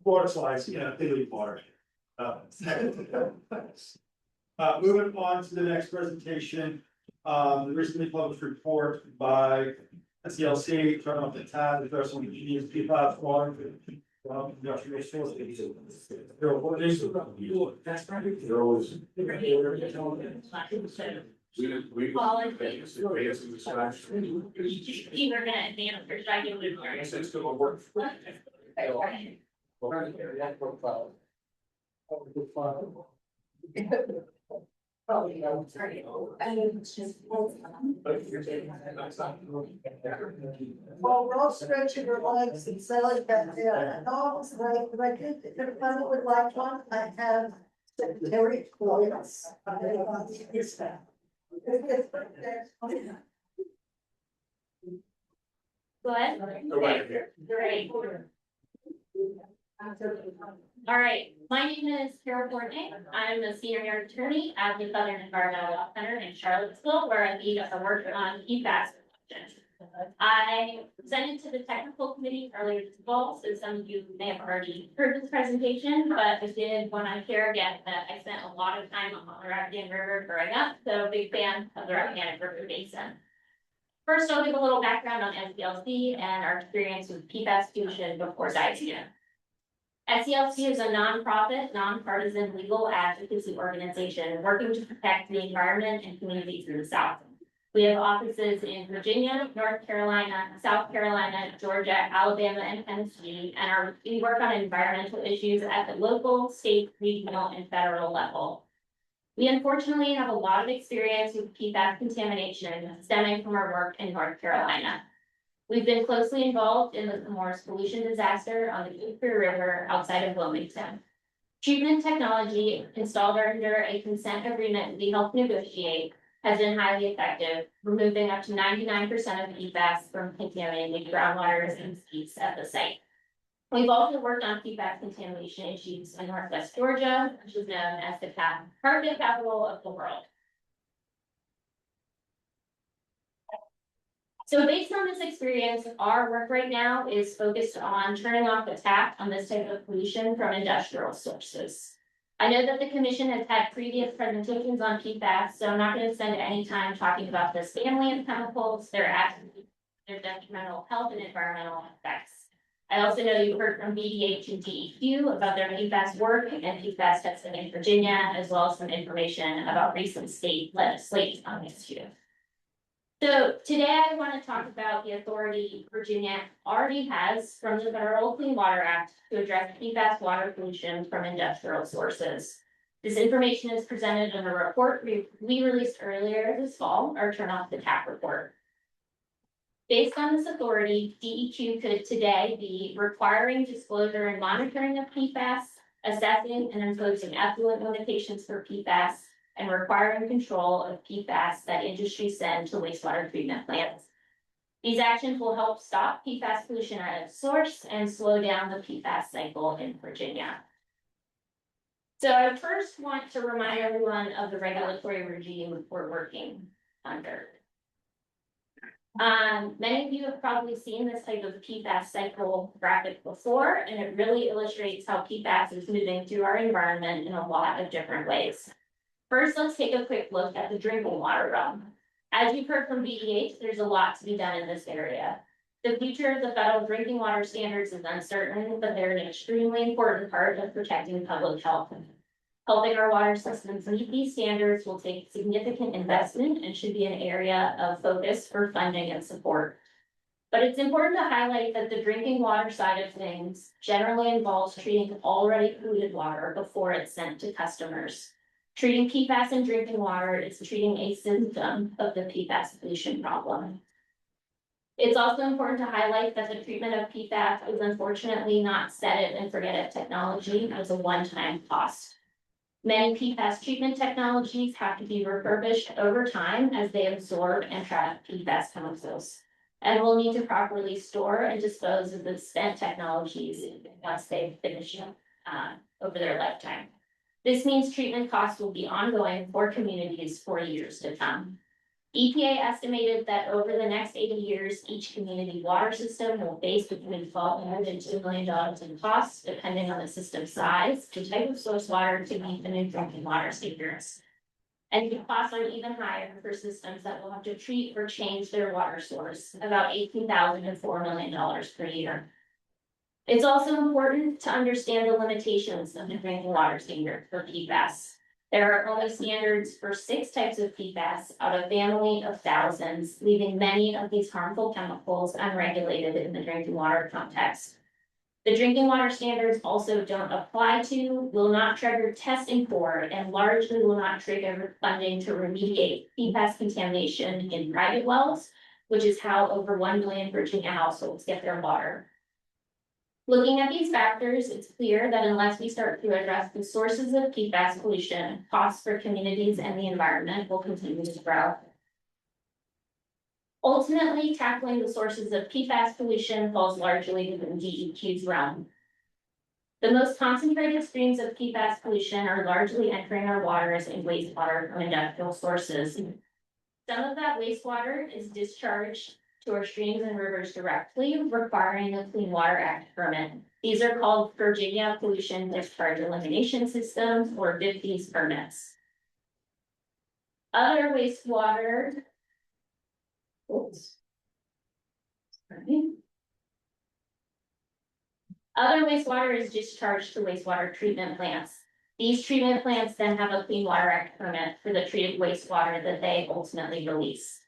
water slides, you know, they leave water. Moving on to the next presentation, the recently published report by SELC, turn off the tab, addressing the Hughes PFAS water. Industrial sources. That's right. You were gonna advance or try to move forward. It's gonna work. Well, we're all stretching our legs and selling back there, and all was like, if everybody would like one, I have Secretary Courtnay's. Go ahead. Great. All right, my name is Carroll Courtenay. I'm a senior attorney at the Southern Environmental Law Center in Charlottesville, where I lead a work on PFAS prevention. I presented to the technical committee earlier this fall, so some of you may have already heard this presentation, but I did want to share again that I spent a lot of time on the Rappahannock River growing up, so big fan of the Rappahannock River Basin. First, I'll give a little background on SELC and our experience with PFAS pollution before diving in. SELC is a nonprofit, nonpartisan legal advocacy organization working to protect the environment and communities in the South. We have offices in Virginia, North Carolina, South Carolina, Georgia, Alabama, and Tennessee, and we work on environmental issues at the local, state, regional, and federal level. We unfortunately have a lot of experience with PFAS contamination stemming from our work in North Carolina. We've been closely involved in the Morris pollution disaster on the Courtenay River outside of Wilmington. Treatment technology installed under a consent agreement we helped negotiate has been highly effective, removing up to 99% of PFAS from contaminated groundwaters and seas at the site. We've also worked on PFAS contamination issues in Northwest Georgia, which is known as the carpet capital of the world. So based on this experience, our work right now is focused on turning off the tap on this type of pollution from industrial sources. I know that the commission has had previous presentations on PFAS, so I'm not going to spend any time talking about this family of chemicals, their detrimental health and environmental effects. I also know you've heard from BDH and DEQ about their PFAS work and PFAS testing in Virginia, as well as some information about recent state legislation on this issue. So today I want to talk about the authority Virginia already has from the Federal Clean Water Act to address PFAS water pollution from industrial sources. This information is presented in a report we released earlier this fall, our Turn Off the Tap report. Based on this authority, DEQ could today be requiring disclosure and monitoring of PFAS, assessing and imposing effluent limitations for PFAS, and requiring control of PFAS that industry send to wastewater treatment plants. These actions will help stop PFAS pollution at its source and slow down the PFAS cycle in Virginia. So I first want to remind everyone of the regulatory regime we're working under. Many of you have probably seen this type of PFAS cycle graphic before, and it really illustrates how PFAS is moving through our environment in a lot of different ways. First, let's take a quick look at the drinking water realm. As you've heard from BDH, there's a lot to be done in this area. The future of the federal drinking water standards is uncertain, but they're an extremely important part of protecting public health. Helping our water systems meet these standards will take significant investment and should be an area of focus for funding and support. But it's important to highlight that the drinking water side of things generally involves treating already polluted water before it's sent to customers. Treating PFAS in drinking water is treating a symptom of the PFAS pollution problem. It's also important to highlight that the treatment of PFAS is unfortunately not set it and forget it technology as a one-time cost. Many PFAS treatment technologies have to be refurbished over time as they absorb and trap PFAS chemicals, and will need to properly store and dispose of the spent technologies once they've finished over their lifetime. This means treatment costs will be ongoing for communities for years to come. EPA estimated that over the next 80 years, each community water system will face between $1,200 and $2 million in costs, depending on the system size, the type of source water to meet the new drinking water standards. And the costs are even higher for systems that will have to treat or change their water source, about $18,000 to $4 million per year. It's also important to understand the limitations of the drinking water standard for PFAS. There are only standards for 6 types of PFAS out of a family of thousands, leaving many of these harmful chemicals unregulated in the drinking water context. The drinking water standards also don't apply to, will not trigger testing for, and largely will not trigger funding to remediate PFAS contamination in private wells, which is how over 1 million Virginia households get their water. Looking at these factors, it's clear that unless we start to address the sources of PFAS pollution, costs for communities and the environment will continue to grow. Ultimately, tackling the sources of PFAS pollution falls largely within DEQ's realm. The most concentrated streams of PFAS pollution are largely entering our waters and wastewater from industrial sources. Some of that wastewater is discharged to our streams and rivers directly, requiring a Clean Water Act permit. These are called Virginia Pollution Discharge Elimination Systems, or VIPDIS permits. Other wastewater, Other wastewater is discharged to wastewater treatment plants. These treatment plants then have a Clean Water Act permit for the treated wastewater that they ultimately release.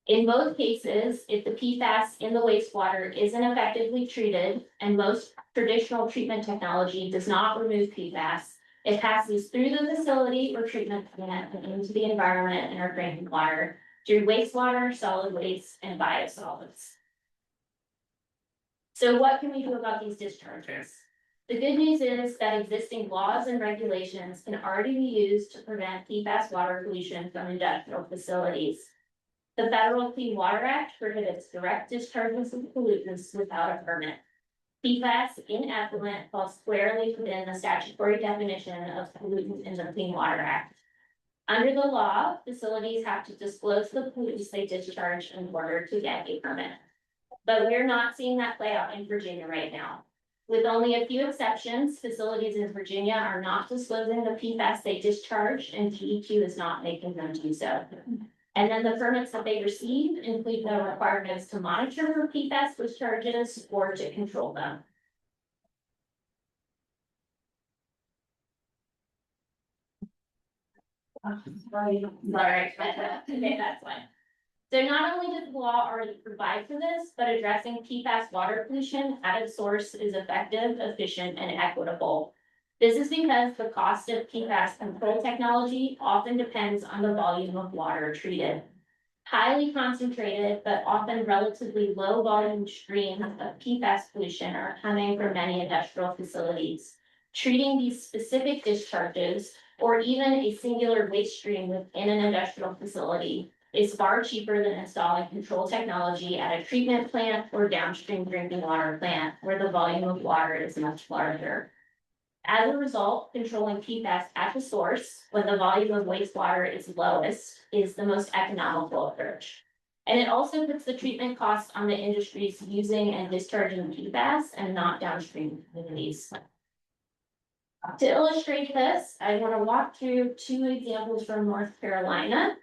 In both cases, if the PFAS in the wastewater isn't effectively treated, and most traditional treatment technology does not remove PFAS, it passes through the facility or treatment plant and into the environment and our drinking water through wastewater, solid waste, and biosolids. So what can we do about these discharges? The good news is that existing laws and regulations can already be used to prevent PFAS water pollution from industrial facilities. The Federal Clean Water Act prohibits direct discharges of pollutants without a permit. PFAS in effluent falls squarely within the statutory definition of pollutant in the Clean Water Act. Under the law, facilities have to disclose the pollutants they discharge in order to get a permit. But we're not seeing that play out in Virginia right now. With only a few exceptions, facilities in Virginia are not disclosing the PFAS they discharge, and DEQ is not making them do so. And then the permits that they receive include no requirements to monitor for PFAS discharges or to control them. Sorry, okay, that's fine. So not only does the law already provide for this, but addressing PFAS water pollution at its source is effective, efficient, and equitable. This is because the cost of PFAS control technology often depends on the volume of water treated. Highly concentrated, but often relatively low volume streams of PFAS pollution are coming from many industrial facilities. Treating these specific discharges, or even a singular waste stream within an industrial facility, is far cheaper than installing control technology at a treatment plant or downstream drinking water plant, where the volume of water is much larger. As a result, controlling PFAS at the source, when the volume of wastewater is lowest, is the most economical approach. And it also puts the treatment costs on the industries using and discharging PFAS and not downstream communities. To illustrate this, I want to walk through two examples from North Carolina.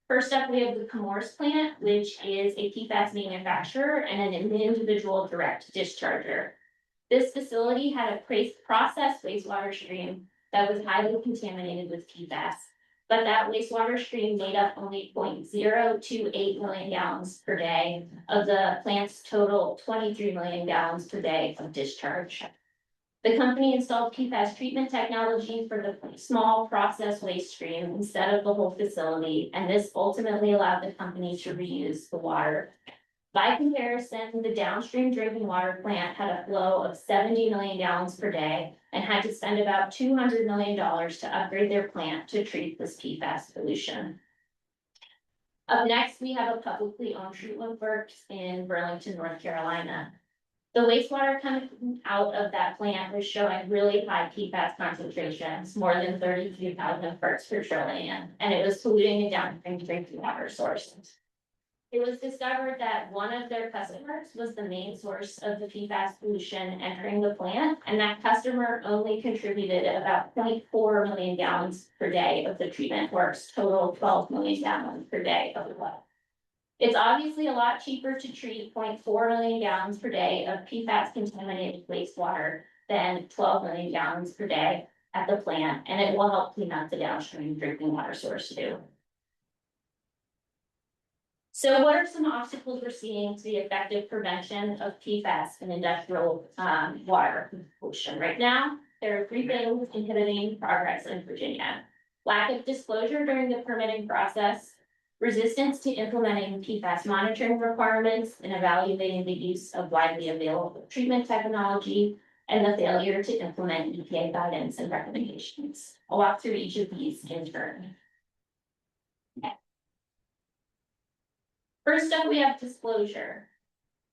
First up, we have the Commerce plant, which is a PFAS manufacturer and an individual direct discharger. This facility had a processed wastewater stream that was highly contaminated with PFAS, but that wastewater stream made up only 0.028 million gallons per day of the plant's total 23 million gallons per day of discharge. The company installed PFAS treatment technology for the small process waste stream instead of the whole facility, and this ultimately allowed the company to reuse the water. By comparison, the downstream drinking water plant had a flow of 70 million gallons per day and had to spend about $200 million to upgrade their plant to treat this PFAS pollution. Up next, we have a publicly owned treatment works in Burlington, North Carolina. The wastewater coming out of that plant was showing really high PFAS concentrations, more than 32,000 parts per trillion, and it was polluting a downstream drinking water source. It was discovered that one of their customers was the main source of the PFAS pollution entering the plant, and that customer only contributed about 0.4 million gallons per day of the treatment works, total 12 million gallons per day of the well. It's obviously a lot cheaper to treat 0.4 million gallons per day of PFAS contaminated wastewater than 12 million gallons per day at the plant, and it will help clean up the downstream drinking water source too. So what are some obstacles we're seeing to the effective prevention of PFAS in industrial water pollution? Right now, there are 3 things inhibiting progress in Virginia: lack of disclosure during the permitting process, resistance to implementing PFAS monitoring requirements and evaluating the use of widely available treatment technology, and the failure to implement EPA guidance and recommendations. I'll walk through each of these in turn. Okay. First up, we have disclosure.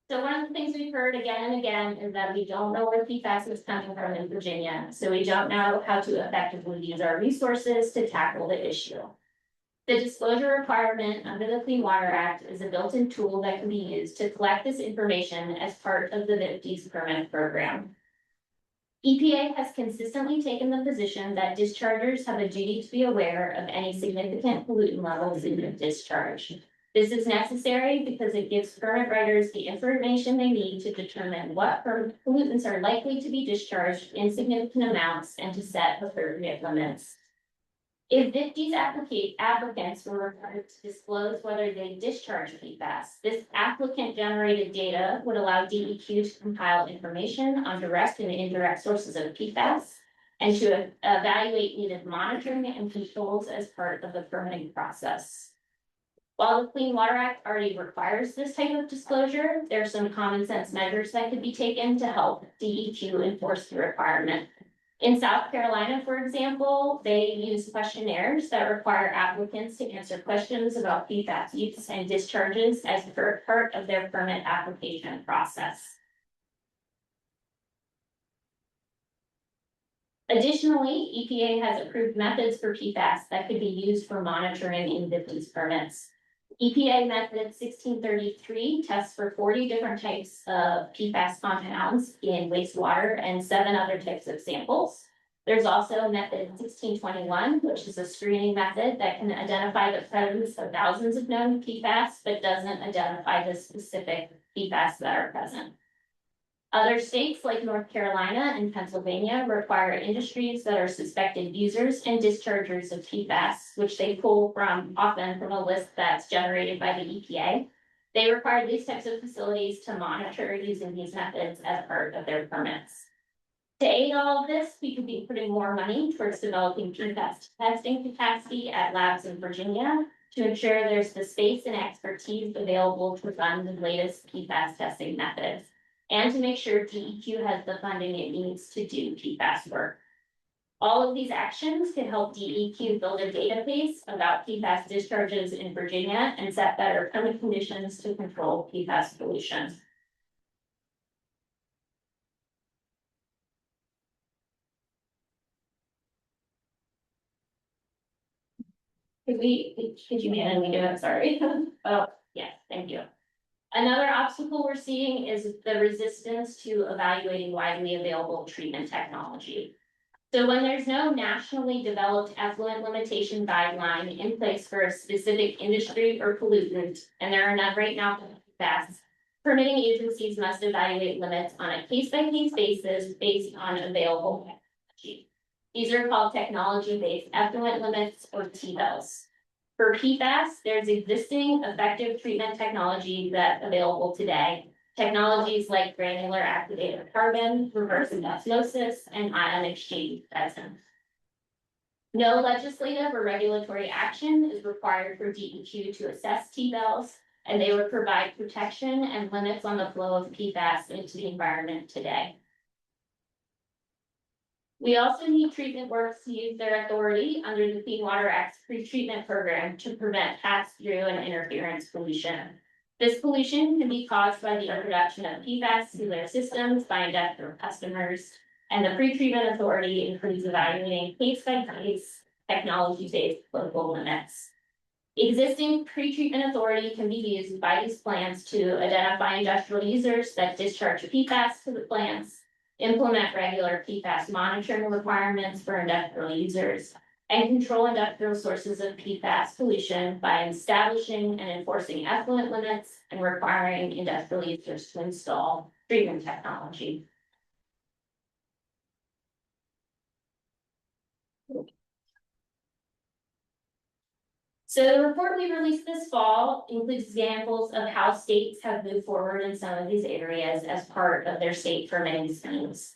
So one of the things we've heard again and again is that we don't know where PFAS is coming from in Virginia, so we don't know how to effectively use our resources to tackle the issue. The disclosure requirement under the Clean Water Act is a built-in tool that can be used to collect this information as part of the VIPD's permit program. EPA has consistently taken the position that dischargers have a duty to be aware of any significant pollutant levels in their discharge. This is necessary because it gives permit writers the information they need to determine what pollutants are likely to be discharged in significant amounts and to set appropriate limits. If VIPD's applicants were required to disclose whether they discharge PFAS, this applicant-generated data would allow DEQ to compile information on direct and indirect sources of PFAS and to evaluate needed monitoring and controls as part of the permitting process. While the Clean Water Act already requires this type of disclosure, there are some common sense measures that could be taken to help DEQ enforce the requirement. In South Carolina, for example, they use questionnaires that require applicants to answer questions about PFAS use and discharges as part of their permit application process. Additionally, EPA has approved methods for PFAS that could be used for monitoring in VIPD's permits. EPA method 1633 tests for 40 different types of PFAS compounds in wastewater and 7 other types of samples. There's also method 1621, which is a screening method that can identify the presence of thousands of known PFAS, but doesn't identify the specific PFAS that are present. Other states like North Carolina and Pennsylvania require industries that are suspected users and dischargers of PFAS, which they pull from often from a list that's generated by the EPA. They require these types of facilities to monitor using these methods as part of their permits. To aid all of this, we could be putting more money towards developing PFAS testing capacity at labs in Virginia to ensure there's the space and expertise available to fund the latest PFAS testing methods, and to make sure DEQ has the funding it needs to do PFAS work. All of these actions can help DEQ build a database about PFAS discharges in Virginia and set better permit conditions to control PFAS pollution. Could you man me do it? Sorry. Oh, yes, thank you. Another obstacle we're seeing is the resistance to evaluating widely available treatment technology. So when there's no nationally developed effluent limitation guideline in place for a specific industry or pollutant, and there are none right now for PFAS, permitting agencies must evaluate limits on a case-by-case basis based on available technology. These are called technology-based effluent limits, or TBELs. For PFAS, there's existing effective treatment technology that's available today. Technologies like granular activated carbon, reverse osmosis, and ion exchange resin. No legislative or regulatory action is required for DEQ to assess TBELs, and they would provide protection and limits on the flow of PFAS into the environment today. We also need treatment works to use their authority under the Clean Water Act's pretreatment program to prevent pass-through and interference pollution. This pollution can be caused by the introduction of PFAS to their systems by industrial customers, and the pretreatment authority includes evaluating case-by-case technology-based local limits. Existing pretreatment authority can be used by these plants to identify industrial users that discharge PFAS to the plants, implement regular PFAS monitoring requirements for industrial users, and control industrial sources of PFAS pollution by establishing and enforcing effluent limits and requiring industrial users to install treatment technology. So the report we released this fall includes examples of how states have moved forward in some of these areas as part of their state permitting schemes.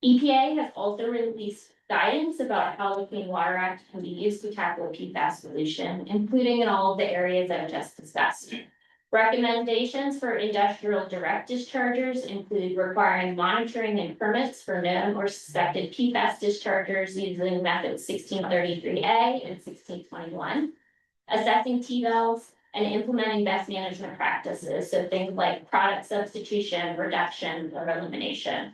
EPA has also released guidance about how the Clean Water Act can be used to tackle PFAS pollution, including in all of the areas I've just discussed. Recommendations for industrial direct dischargers include requiring monitoring and permits for known or suspected PFAS dischargers using methods 1633A and 1621, assessing TBELs, and implementing best management practices, so things like product substitution, reduction, or elimination.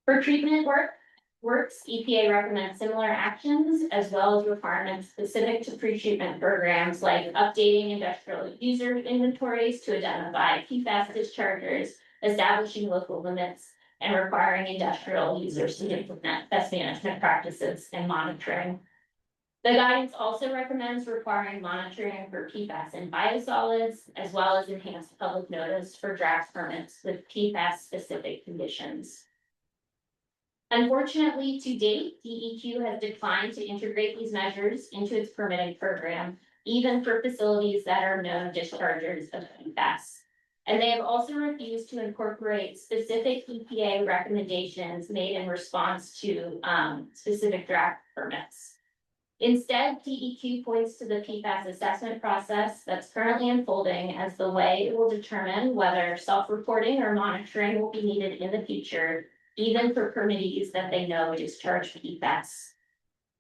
For treatment works, EPA recommends similar actions as well as requirements specific to pretreatment programs like updating industrial user inventories to identify PFAS dischargers, establishing local limits, and requiring industrial users to implement best management practices and monitoring. The guidance also recommends requiring monitoring for PFAS and biosolids, as well as enhanced public notice for draft permits with PFAS-specific conditions. Unfortunately, to date, DEQ has declined to integrate these measures into its permitting program, even for facilities that are known dischargers of PFAS. And they have also refused to incorporate specific EPA recommendations made in response to specific draft permits. Instead, DEQ points to the PFAS assessment process that's currently unfolding as the way it will determine whether self-reporting or monitoring will be needed in the future, even for permittees that they know discharge PFAS.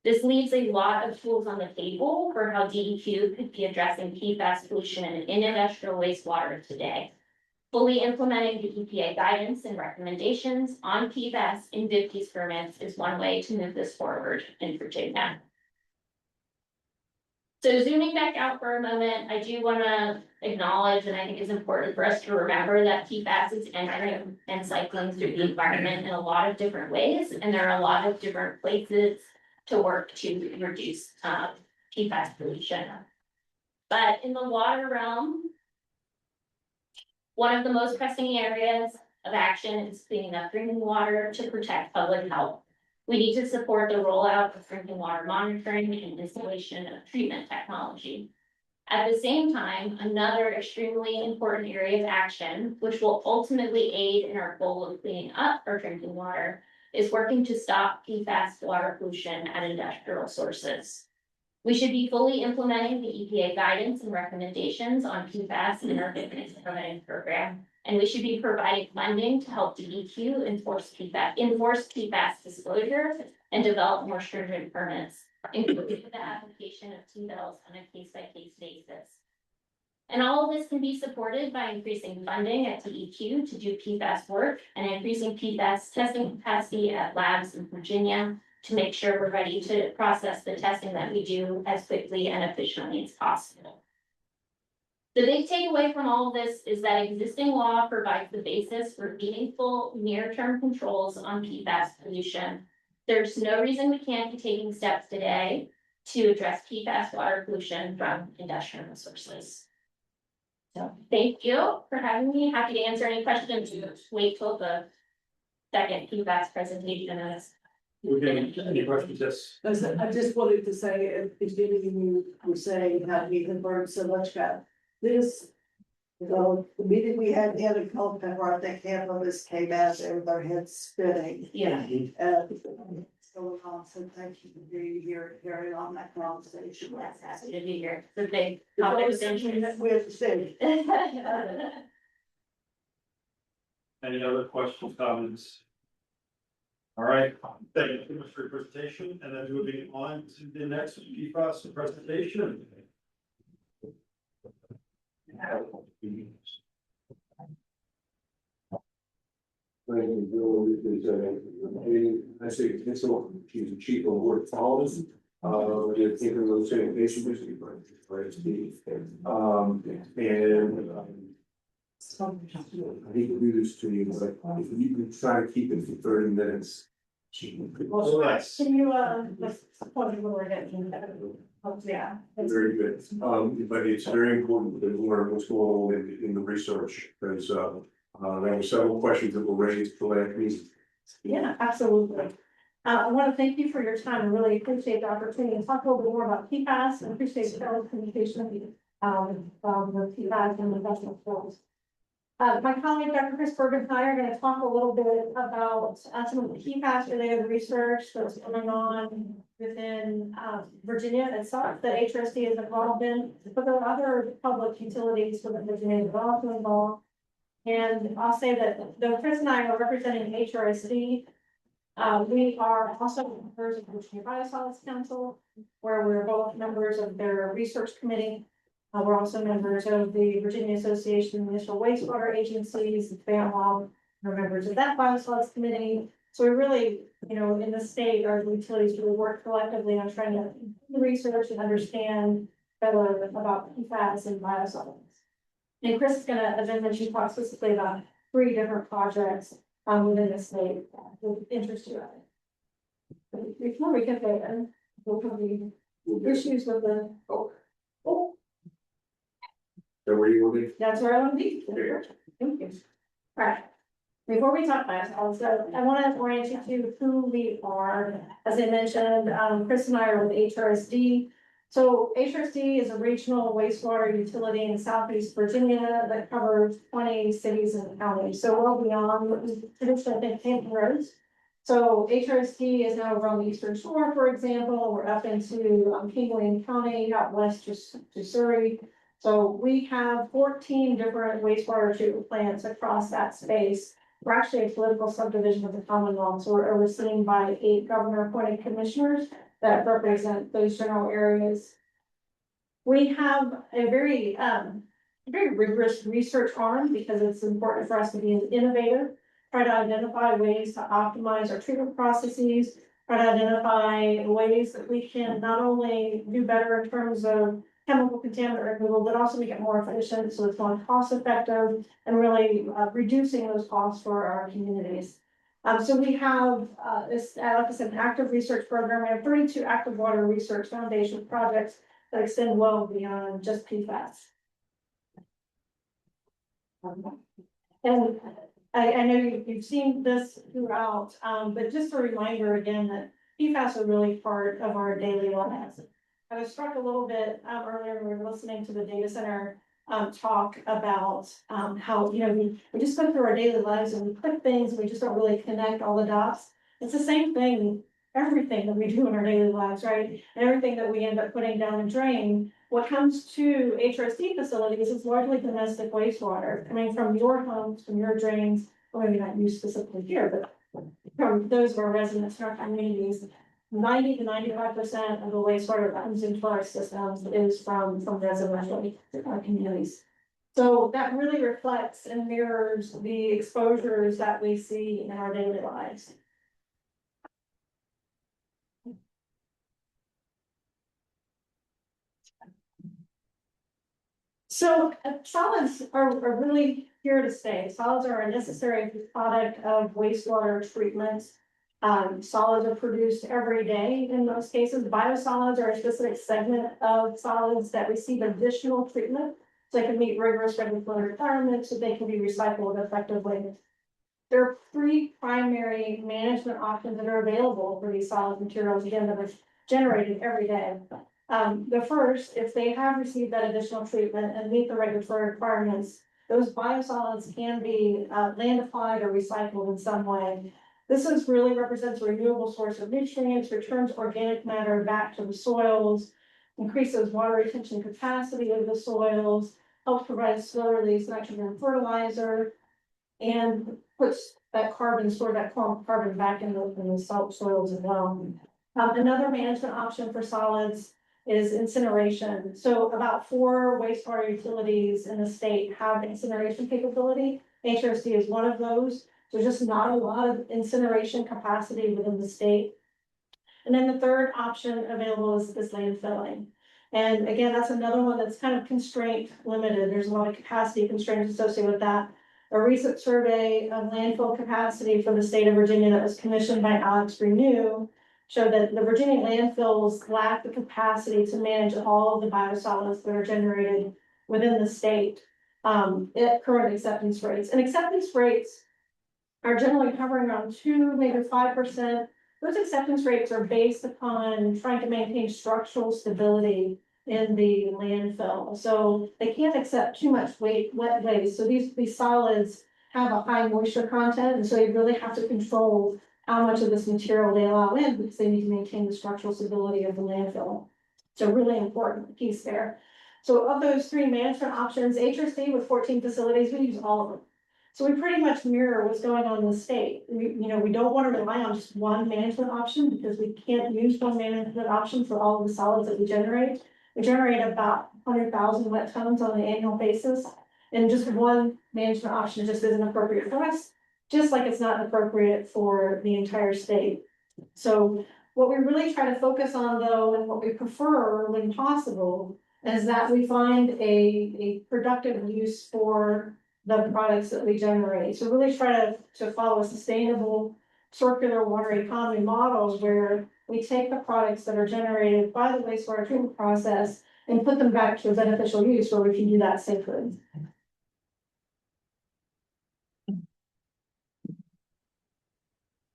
This leaves a lot of tools on the table for how DEQ could be addressing PFAS pollution in industrial wastewater today. Fully implementing the EPA guidance and recommendations on PFAS in these permits is one way to move this forward in Virginia. So zooming back out for a moment, I do want to acknowledge, and I think it's important for us to remember, that PFAS is entering and cycling through the environment in a lot of different ways, and there are a lot of different places to work to reduce PFAS pollution. But in the water realm, one of the most pressing areas of action is cleaning up drinking water to protect public health. We need to support the rollout of drinking water monitoring and installation of treatment technology. At the same time, another extremely important area of action, which will ultimately aid in our goal of cleaning up our drinking water, is working to stop PFAS water pollution at industrial sources. We should be fully implementing the EPA guidance and recommendations on PFAS in our fitness prevention program, and we should be providing funding to help DEQ enforce PFAS disclosure and develop more stringent permits, including the application of T-bills on a case-by-case basis. And all of this can be supported by increasing funding at DEQ to do PFAS work and increasing PFAS testing capacity at labs in Virginia to make sure we're ready to process the testing that we do as quickly and efficiently as possible. The big takeaway from all of this is that existing law provides the basis for meaningful near-term controls on PFAS pollution. There's no reason we can't be taking steps today to address PFAS water pollution from industrial sources. So thank you for having me. Happy to answer any questions. Wait till the second PFAS presentation is. Okay, any questions? Yes. I just wanted to say, at the beginning, you were saying how we have learned so much about this. You know, the meeting we had in Culpeper, I think half of us came out there with our heads spinning. Yeah. So thank you for being here and carrying on that conversation. Yes, happy to be here. It's a big The topic first of thing interest. that we have to say. Any other questions, comments? All right, thank you very much for your presentation, and then moving on to the next PFAS presentation. Thank you, Bill. I say, it's a, she's a chief of work policy. You're thinking of sanitation, HRSD. I hate to do this to you, but if you can try to keep it for 30 minutes. Well, yes. can you, yeah. Very good, but it's very important to learn what's going on in the research, because there were several questions that were raised for that reason. Yeah, absolutely. I want to thank you for your time. I really appreciate the opportunity to talk a little bit more about PFAS and appreciate the communication with PFAS and investment flows. My colleague, Dr. Chris Berg and I are going to talk a little bit about some of the PFAS related research that's going on within Virginia itself that HRSD is involved in, but there are other public utilities within Virginia that are also involved. And I'll say that though Chris and I are representing HRSD, we are also members of the Virginia Biosolids Council, where we're both members of their research committee. We're also members of the Virginia Association of Municipal Wastewater Agencies, FAMWA, we're members of that Biosolids committee. So we really, in the state, our utilities really work collectively on trying to do research and understand better about PFAS and biosolids. And Chris is gonna, as I mentioned, talk specifically about 3 different projects within the state that will interest you. But before we get there, we'll probably issues with the. So where you will be? That's where I want to be. Thank you. All right. Before we talk about ourselves, I want to orient you to who we are. As I mentioned, Chris and I are with HRSD. So HRSD is a regional wastewater utility in Southeast Virginia that covers 20 cities and counties. So well beyond what we traditionally think Hampton roads. So HRSD is now over on the Eastern Shore, for example. We're up into King William County, out west to Surrey. So we have 14 different wastewater treatment plants across that space. We're actually a political subdivision of the Commonwealth, so we're overseen by 8 governor-appointed commissioners that represent those general areas. We have a very rigorous research arm because it's important for us to be an innovator, try to identify ways to optimize our treatment processes, try to identify ways that we can not only do better in terms of chemical contaminant removal, but also make it more efficient so it's more cost effective and really reducing those costs for our communities. So we have this, like I said, an active research program. We have 32 active water research foundation projects that extend well beyond just PFAS. And I know you've seen this throughout, but just a reminder again that PFAS are really part of our daily lives. I was struck a little bit earlier when we were listening to the data center talk about how, we just go through our daily lives and we click things, and we just don't really connect all the dots. It's the same thing, everything that we do in our daily lives, right? And everything that we end up putting down the drain. What comes to HRSD facilities is largely domestic wastewater coming from your homes, from your drains, or maybe not you specifically here, but from those of our residents in our communities. 90 to 95% of the wastewater that comes into our systems is from residential communities. So that really reflects and mirrors the exposures that we see in our daily lives. So solids are really here to stay. Solids are a necessary product of wastewater treatment. Solids are produced every day in most cases. Biosolids are a specific segment of solids that receive additional treatment. So they can meet rigorous regulatory requirements so they can be recycled effectively. There are three primary management options that are available for these solid materials, again, that are generated every day. The first, if they have received that additional treatment and meet the regulatory requirements, those biosolids can be landified or recycled in some way. This really represents a renewable source of nutrients, returns organic matter back to the soils, increases water retention capacity of the soils, helps provide slow release nitrogen fertilizer, and puts that carbon, store that carbon back in the salt soils as well. Another management option for solids is incineration. So about 4 wastewater utilities in the state have incineration capability. HRSD is one of those. There's just not a lot of incineration capacity within the state. And then the third option available is landfilling. And again, that's another one that's kind of constraint limited. There's a lot of capacity constraints associated with that. A recent survey of landfill capacity for the state of Virginia that was commissioned by Alex Renew showed that the Virginia landfills lack the capacity to manage all of the biosolids that are generated within the state at current acceptance rates. And acceptance rates are generally hovering around 2, maybe 5%. Those acceptance rates are based upon trying to maintain structural stability in the landfill. So they can't accept too much wet waste. So these solids have a high moisture content, and so you really have to control how much of this material they allow in because they need to maintain the structural stability of the landfill. So really important piece there. So of those 3 management options, HRSD with 14 facilities, we use all of them. So we pretty much mirror what's going on in the state. We don't want to rely on just one management option because we can't use one management option for all of the solids that we generate. We generate about 100,000 wet tons on an annual basis, and just one management option just isn't appropriate for us, just like it's not appropriate for the entire state. So what we really try to focus on, though, and what we prefer when possible, is that we find a productive use for the products that we generate. So really try to follow a sustainable circular water economy models where we take the products that are generated by the wastewater treatment process and put them back to a beneficial use where we can do that safely.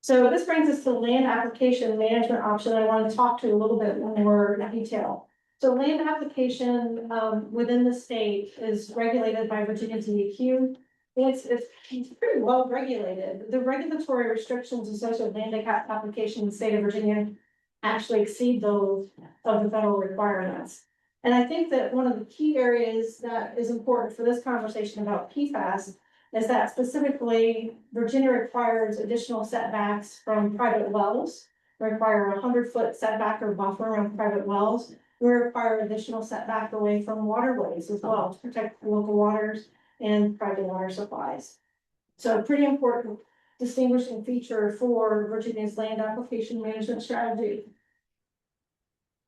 So this brings us to the land application management option I want to talk to a little bit more in detail. So land application within the state is regulated by Virginia DEQ. It's pretty well regulated. The regulatory restrictions associated with land application in the state of Virginia actually exceed those of the federal requirements. And I think that one of the key areas that is important for this conversation about PFAS is that specifically Virginia requires additional setbacks from private wells. We require a 100-foot setback or buffer around private wells. We require additional setback away from waterways as well to protect local waters and private water supplies. So a pretty important distinguishing feature for Virginia's land application management strategy.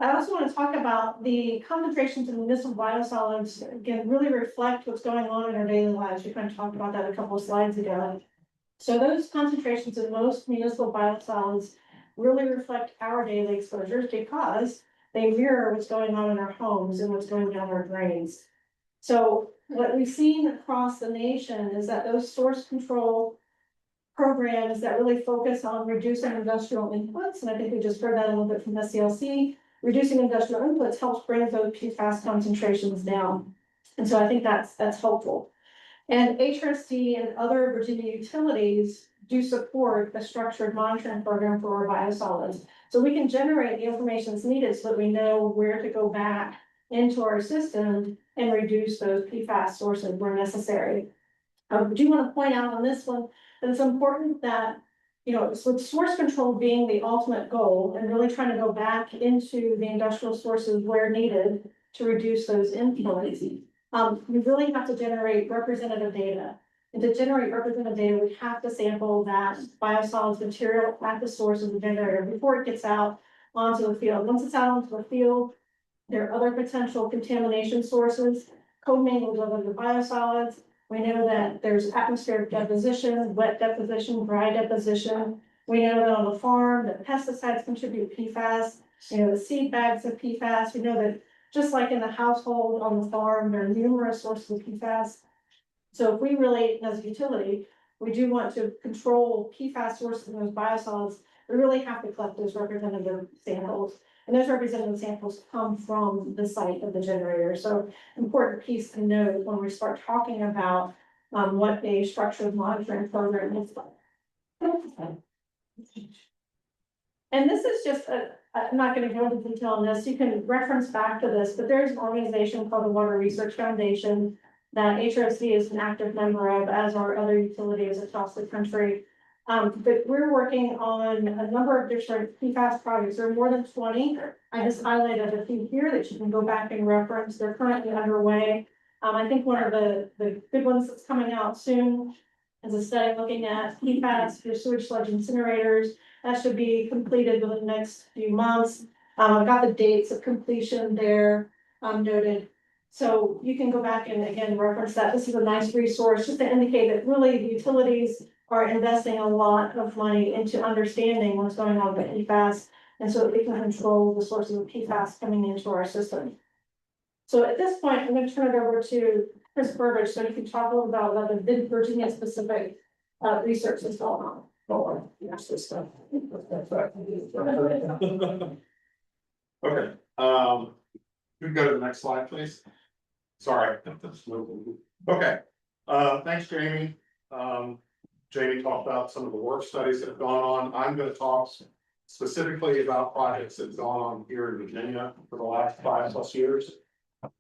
I also want to talk about the concentrations in municipal biosolids, again, really reflect what's going on in our daily lives. We kind of talked about that a couple of slides ago. So those concentrations in most municipal biosolids really reflect our daily exposures because they mirror what's going on in our homes and what's going down our drains. So what we've seen across the nation is that those source control programs that really focus on reducing industrial inputs, and I think we just heard that a little bit from SELC, reducing industrial inputs helps bring those PFAS concentrations down. And so I think that's helpful. And HRSD and other Virginia utilities do support a structured monitoring program for our biosolids. So we can generate the information that's needed so that we know where to go back into our system and reduce those PFAS sources where necessary. I do want to point out on this one that it's important that, you know, with source control being the ultimate goal and really trying to go back into the industrial sources where needed to reduce those influences. We really have to generate representative data. And to generate representative data, we have to sample that biosolids material at the source of the generator before it gets out onto the field. Once it's out onto the field, there are other potential contamination sources, commingled with other biosolids. We know that there's atmospheric deposition, wet deposition, dry deposition. We know that on the farm that pesticides contribute PFAS, you know, the seed bags of PFAS. We know that just like in the household on the farm, there are numerous sources of PFAS. So if we really, as a utility, we do want to control PFAS sources in those biosolids, we really have to collect those representative samples. And those representative samples come from the site of the generator. So important piece to note when we start talking about what a structured monitoring program is like. And this is just I'm not going to go into detail on this. You can reference back to this, but there's an organization called the Water Research Foundation that HRSD is an active member of, as are other utilities across the country. But we're working on a number of different PFAS projects. There are more than 20. I just highlighted a few here that you can go back and reference. They're currently underway. I think one of the good ones that's coming out soon is a study looking at PFAS for sewage sludge incinerators. That should be completed within the next few months. I've got the dates of completion there noted. So you can go back and again reference that. This is a nice resource just to indicate that really the utilities are investing a lot of money into understanding what's going on with PFAS, and so that we can control the sources of PFAS coming into our system. So at this point, I'm going to turn it over to Chris Burbage, so you can talk a little about the Virginia specific research that's going on. Okay, we can go to the next slide, please. Sorry. Okay, thanks, Jamie. Jamie talked about some of the work studies that have gone on. I'm going to talk specifically about projects that have gone on here in Virginia for the last 5+ years.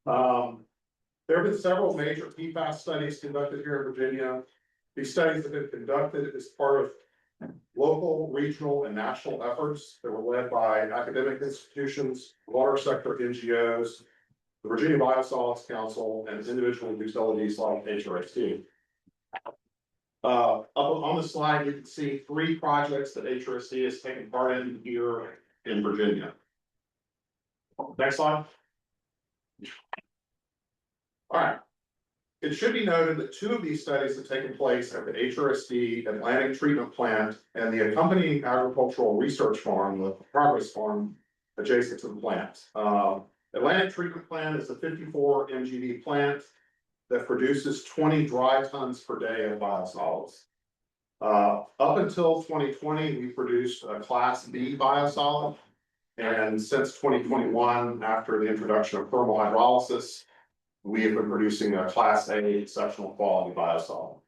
There have been several major PFAS studies conducted here in Virginia. These studies have been conducted as part of local, regional, and national efforts that were led by academic institutions, water sector NGOs, the Virginia Biosolids Council, and individual utilities like HRSD. Up on the slide, you can see 3 projects that HRSD has taken part in here in Virginia. Next slide. All right. It should be noted that 2 of these studies have taken place at the HRSD Atlantic Treatment Plant and the accompanying agricultural research farm, the Progress Farm, adjacent to the plant. Atlantic Treatment Plant is a 54 MGD plant that produces 20 dry tons per day of biosolids. Up until 2020, we produced a Class B biosolid, and since 2021, after the introduction of thermal hydrolysis, we have been producing a Class A exceptional quality biosolid.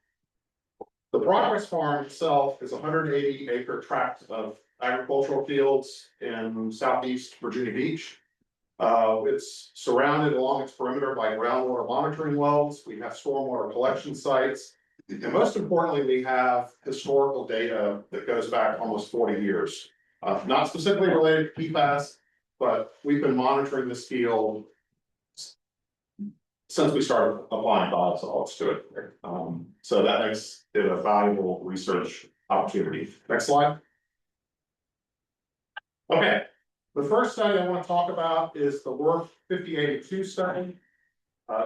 The Progress Farm itself is a 180-acre tract of agricultural fields in southeast Virginia Beach. It's surrounded along its perimeter by groundwater monitoring wells. We have stormwater collection sites. And most importantly, we have historical data that goes back almost 40 years. Not specifically related to PFAS, but we've been monitoring this field since we started applying biosolids to it. So that makes it a valuable research opportunity. Next slide. Okay. The first study I want to talk about is the Worth 5082 study.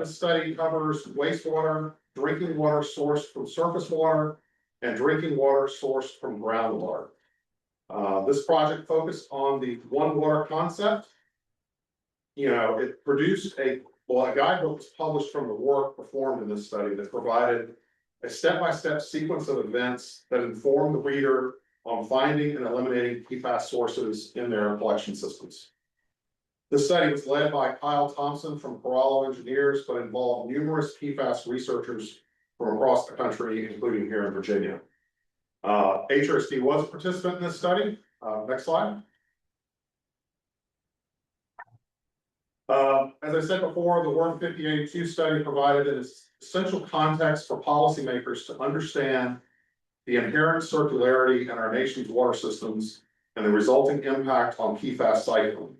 This study covers wastewater, drinking water sourced from surface water, and drinking water sourced from groundwater. This project focused on the one water concept. You know, it produced a Well, a guidebook was published from the work performed in this study that provided a step-by-step sequence of events that inform the reader on finding and eliminating PFAS sources in their collection systems. This study was led by Kyle Thompson from Carroll Engineers, but involved numerous PFAS researchers from across the country, including here in Virginia. HRSD was a participant in this study. Next slide. As I said before, the Work 5082 study provided an essential context for policymakers to understand the inherent circularity in our nation's water systems and the resulting impact on PFAS cycling.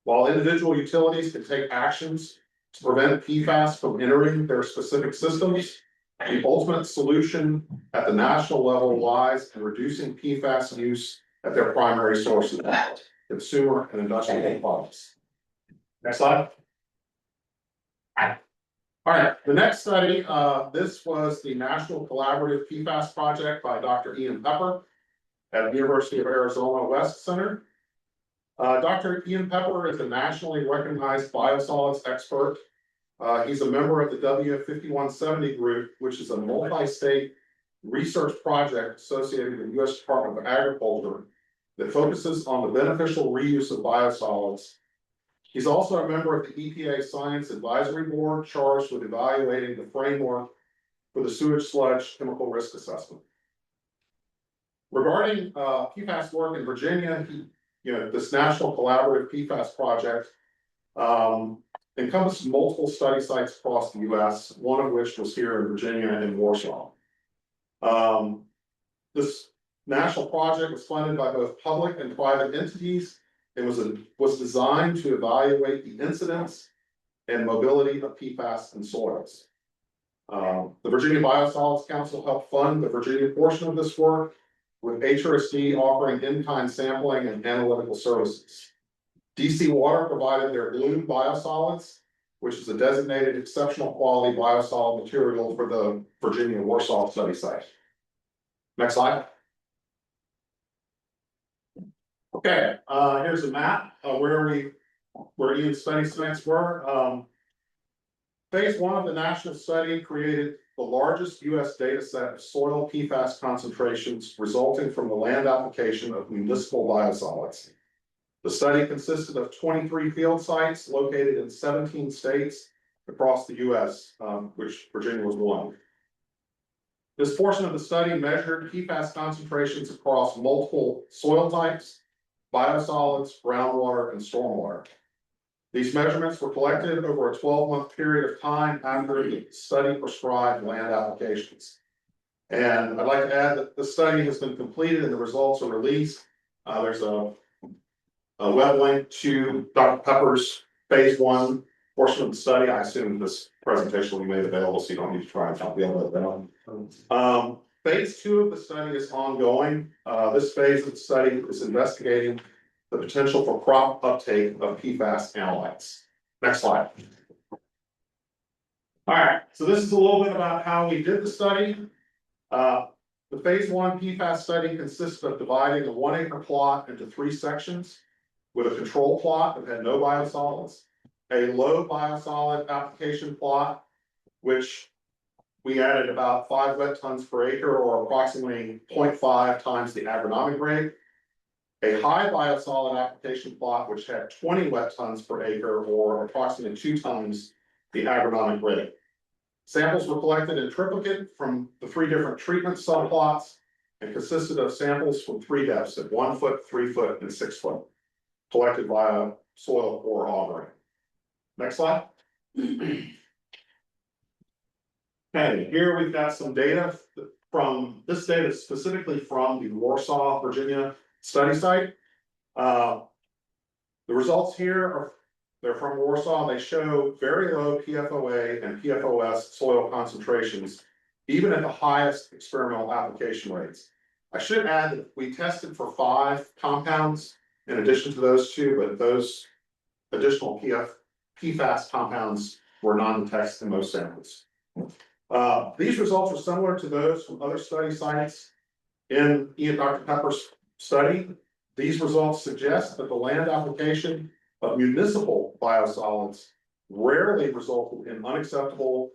While individual utilities can take actions to prevent PFAS from entering their specific systems, the ultimate solution at the national level lies in reducing PFAS use at their primary sources, consumer and industrial products. Next slide. All right, the next study, this was the National Collaborative PFAS Project by Dr. Ian Pepper at the University of Arizona West Center. Dr. Ian Pepper is a nationally recognized biosolids expert. He's a member of the W5170 group, which is a multi-state research project associated with the U.S. Department of Agriculture that focuses on the beneficial reuse of biosolids. He's also a member of the EPA Science Advisory Board charged with evaluating the framework for the sewage sludge chemical risk assessment. Regarding PFAS work in Virginia, this National Collaborative PFAS Project encompassed multiple study sites across the U.S., one of which was here in Virginia and in Warsaw. This national project was funded by both public and private entities. It was designed to evaluate the incidence and mobility of PFAS in soils. The Virginia Biosolids Council helped fund the Virginia portion of this work, with HRSD offering in-kind sampling and analytical services. DC Water provided their Bloom Biosolids, which is a designated exceptional quality biosolid material for the Virginia Warsaw study site. Next slide. Okay, here's a map where Ian's study sites were. Phase 1 of the national study created the largest U.S. data set of soil PFAS concentrations resulting from the land application of municipal biosolids. The study consisted of 23 field sites located in 17 states across the U.S., which Virginia was one. This portion of the study measured PFAS concentrations across multiple soil types, biosolids, groundwater, and stormwater. These measurements were collected over a 12-month period of time after the study prescribed land applications. And I'd like to add that the study has been completed and the results are released. There's a web link to Dr. Pepper's phase 1 portion of the study. I assume this presentation will be made available, so you don't need to try and copy all of that. Phase 2 of the study is ongoing. This phase of the study is investigating the potential for crop uptake of PFAS analytes. Next slide. All right, so this is a little bit about how we did the study. The phase 1 PFAS study consisted of dividing a 1-acre plot into 3 sections with a control plot that had no biosolids, a low biosolid application plot, which we added about 5 wet tons per acre, or approximately 0.5 times the agronomic rate. A high biosolid application plot, which had 20 wet tons per acre, or approximately 2 times the agronomic rate. Samples were collected in triplicate from the 3 different treatment subplots and consisted of samples from 3 depths at 1 foot, 3 foot, and 6 foot, collected via soil core augering. Next slide. Okay, here we've got some data from this data specifically from the Warsaw, Virginia study site. The results here they're from Warsaw. They show very low PFOA and PFOS soil concentrations, even at the highest experimental application rates. I should add that we tested for 5 compounds in addition to those 2, but those additional PFAS compounds were non-detected in most samples. These results are similar to those from other study sites in Dr. Pepper's study. These results suggest that the land application of municipal biosolids rarely resulted in unacceptable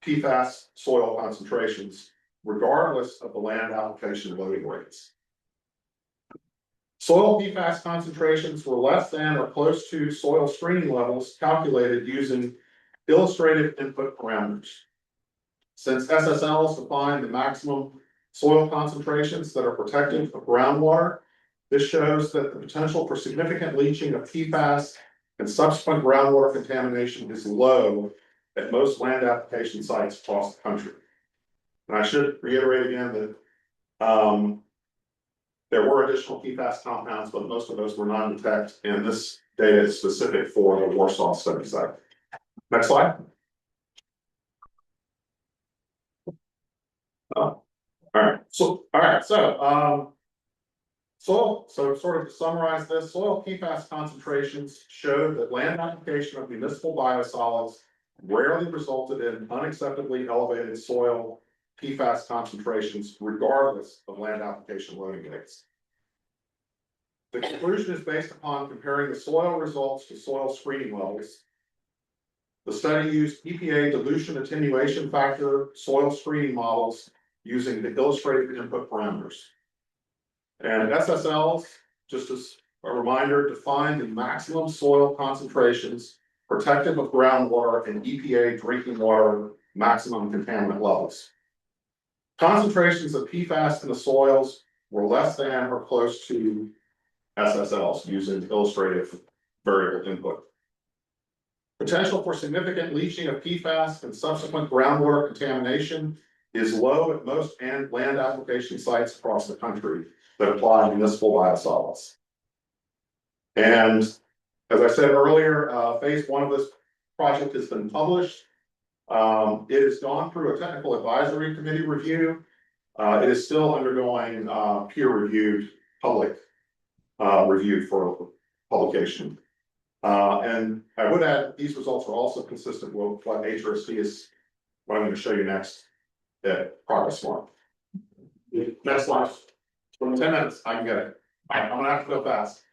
PFAS soil concentrations, regardless of the land application loading rates. Soil PFAS concentrations were less than or close to soil screening levels calculated using illustrative input parameters. Since SSLs define the maximum soil concentrations that are protective of groundwater, this shows that the potential for significant leaching of PFAS and subsequent groundwater contamination is low at most land application sites across the country. And I should reiterate again that there were additional PFAS compounds, but most of those were non-detect, and this data is specific for the Warsaw study site. Next slide. All right, so sort of to summarize this, soil PFAS concentrations showed that land application of municipal biosolids rarely resulted in unacceptably elevated soil PFAS concentrations, regardless of land application loading rates. The conclusion is based upon comparing the soil results to soil screening levels. The study used EPA dilution attenuation factor soil screening models using the illustrative input parameters. And SSLs, just as a reminder, define the maximum soil concentrations protective of groundwater and EPA drinking water maximum contaminant levels. Concentrations of PFAS in the soils were less than or close to SSLs using illustrative variable input. Potential for significant leaching of PFAS and subsequent groundwater contamination is low at most land application sites across the country that apply municipal biosolids. And as I said earlier, phase one of this project has been published. It has gone through a technical advisory committee review. It is still undergoing peer-reviewed public review for publication. And I would add these results are also consistent with what HRSD is, what I'm going to show you next at Progress Farm. Next slide. For 10 minutes, I can get it. I'm gonna have to go fast.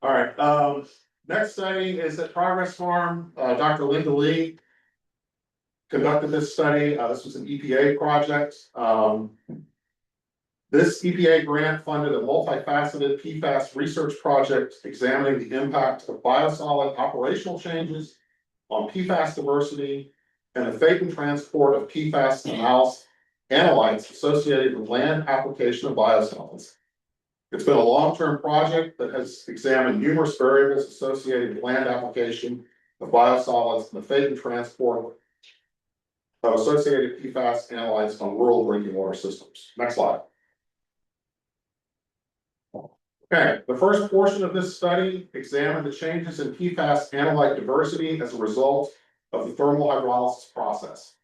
All right. Next study is at Progress Farm. Dr. Linda Lee conducted this study. This was an EPA project. This EPA grant funded a multifaceted PFAS research project examining the impact of biosolid operational changes on PFAS diversity and the fate and transport of PFAS analytes associated with land application of biosolids. It's been a long-term project that has examined numerous variables associated with land application of biosolids and the fate and transport of associated PFAS analytes on rural drinking water systems. Next slide. Okay, the first portion of this study examined the changes in PFAS analyte diversity as a result of the thermal hydrolysis process.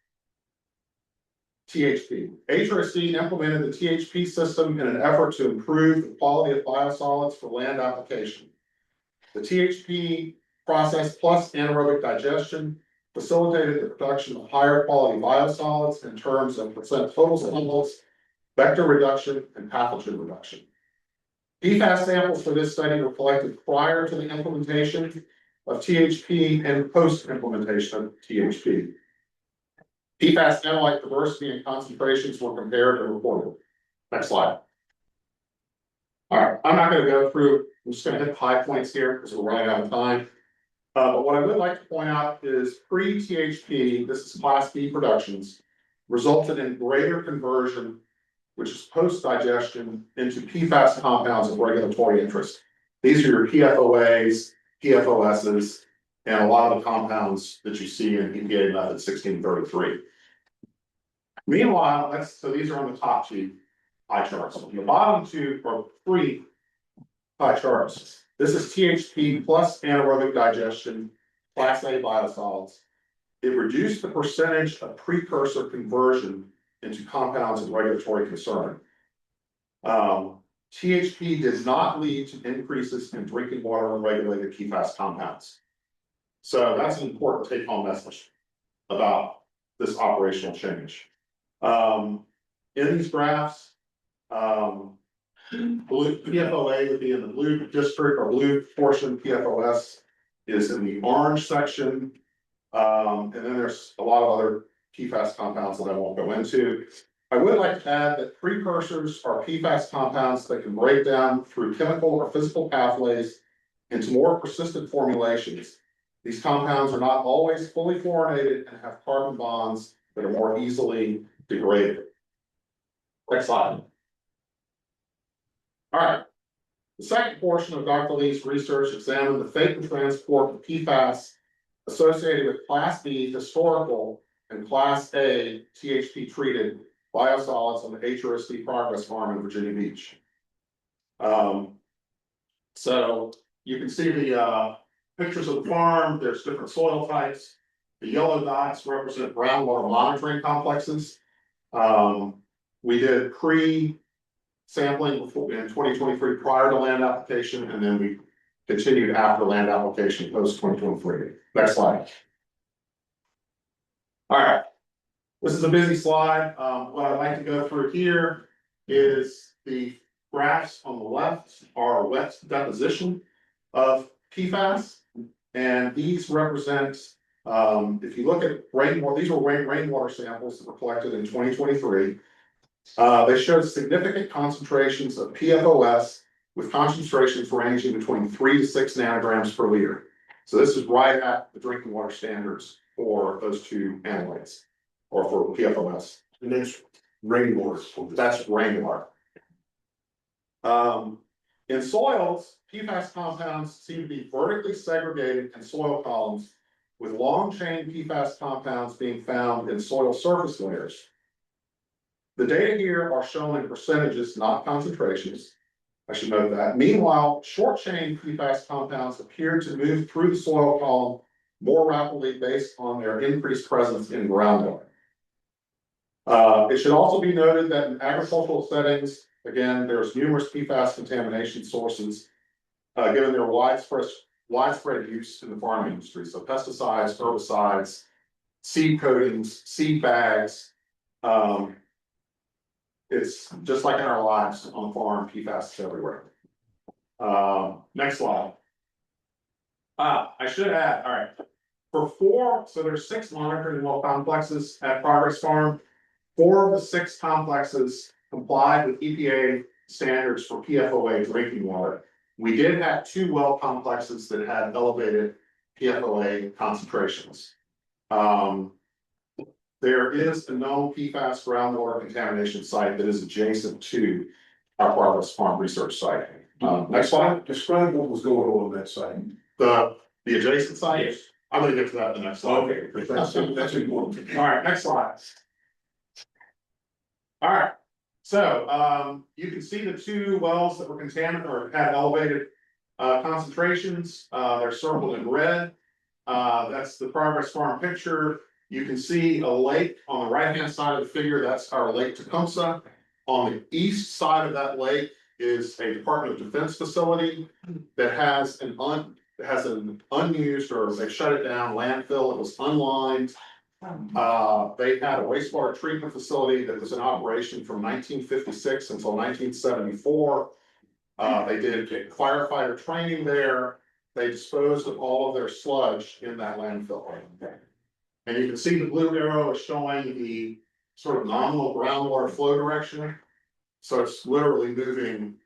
THP. HRSD implemented the THP system in an effort to improve the quality of biosolids for land application. The THP process plus anaerobic digestion facilitated the production of higher quality biosolids in terms of percent total samples, vector reduction, and pathogen reduction. PFAS samples for this study were collected prior to the implementation of THP and post-implementation of THP. PFAS analyte diversity and concentrations were compared and reported. Next slide. All right, I'm not going to go through, I'm just going to hit high points here because we're running out of time. But what I would like to point out is pre-THP, this is Class B productions, resulted in greater conversion, which is post-digestion, into PFAS compounds of regulatory interest. These are your PFOAs, PFOSs, and a lot of the compounds that you see in EPA method 1633. Meanwhile, so these are on the top two pie charts. The bottom two are three pie charts. This is THP plus anaerobic digestion, Class A biosolids. It reduced the percentage of precursor conversion into compounds of regulatory concern. THP did not lead to increases in drinking water and regulated PFAS compounds. So that's an important take-home message about this operational change. In these graphs, blue PFOA would be in the blue district or blue portion, PFOS is in the orange section. And then there's a lot of other PFAS compounds that I won't go into. I would like to add that precursors are PFAS compounds that can break down through chemical or physical pathways into more persistent formulations. These compounds are not always fully fluorinated and have carbon bonds that are more easily degraded. Next slide. All right. The second portion of Dr. Lee's research examined the fate and transport of PFAS associated with Class B historical and Class A THP treated biosolids on the HRSD Progress Farm in Virginia Beach. So you can see the pictures of the farm. There's different soil types. The yellow dots represent groundwater monitoring complexes. We did pre-sampling before in 2023 prior to land application, and then we continued after land application post 2023. Next slide. All right. This is a busy slide. What I'd like to go through here is the graphs on the left are wet deposition of PFAS, and these represent, if you look at rainwater, these were rainwater samples that were collected in 2023. They showed significant concentrations of PFOS with concentrations ranging between 3 to 6 nanograms per liter. So this is right at the drinking water standards for those two analytes, or for PFOS. And that's rainwater. That's rainwater. In soils, PFAS compounds seem to be vertically segregated in soil columns, with long chain PFAS compounds being found in soil surface layers. The data here are shown in percentages, not concentrations. I should note that. Meanwhile, short chain PFAS compounds appear to move through the soil column more rapidly based on their increased presence in groundwater. It should also be noted that in agricultural settings, again, there's numerous PFAS contamination sources, given their widespread use in the farming industry. So pesticides, herbicides, seed coatings, seed bags. It's just like in our lives on farm, PFAS is everywhere. Next slide. I should add, all right, so there's 6 monitoring well complexes at Progress Farm. 4 of the 6 complexes complied with EPA standards for PFOA drinking water. We did have 2 well complexes that had elevated PFOA concentrations. There is a known PFAS groundwater contamination site that is adjacent to our Progress Farm research site. Next slide. Describe what was going on that site. The adjacent site? Yes. I'm gonna get to that in the next slide. Okay, that's important. All right, next slide. All right, so you can see the 2 wells that were contaminated or had elevated concentrations. They're circled in red. That's the Progress Farm picture. You can see a lake on the right-hand side of the figure. That's our Lake Tecumseh. On the east side of that lake is a Department of Defense facility that has an unused, or they shut it down, landfill. It was unlined. They had a wastewater treatment facility that was in operation from 1956 until 1974. They did firefighter training there. They disposed of all of their sludge in that landfill. And you can see the blue arrow is showing the sort of nominal groundwater flow direction. So it's literally moving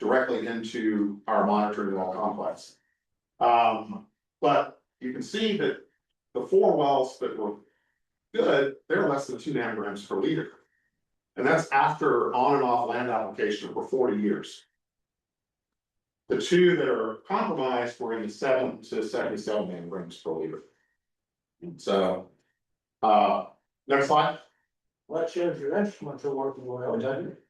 directly into our monitoring well complex. But you can see that the 4 wells that were good, they're less than 2 nanograms per liter. And that's after on and off land application for 40 years. The 2 that are compromised were in the 7 to 77 nanograms per liter. So, next slide. Well, that shows your instruments are working well, doesn't it?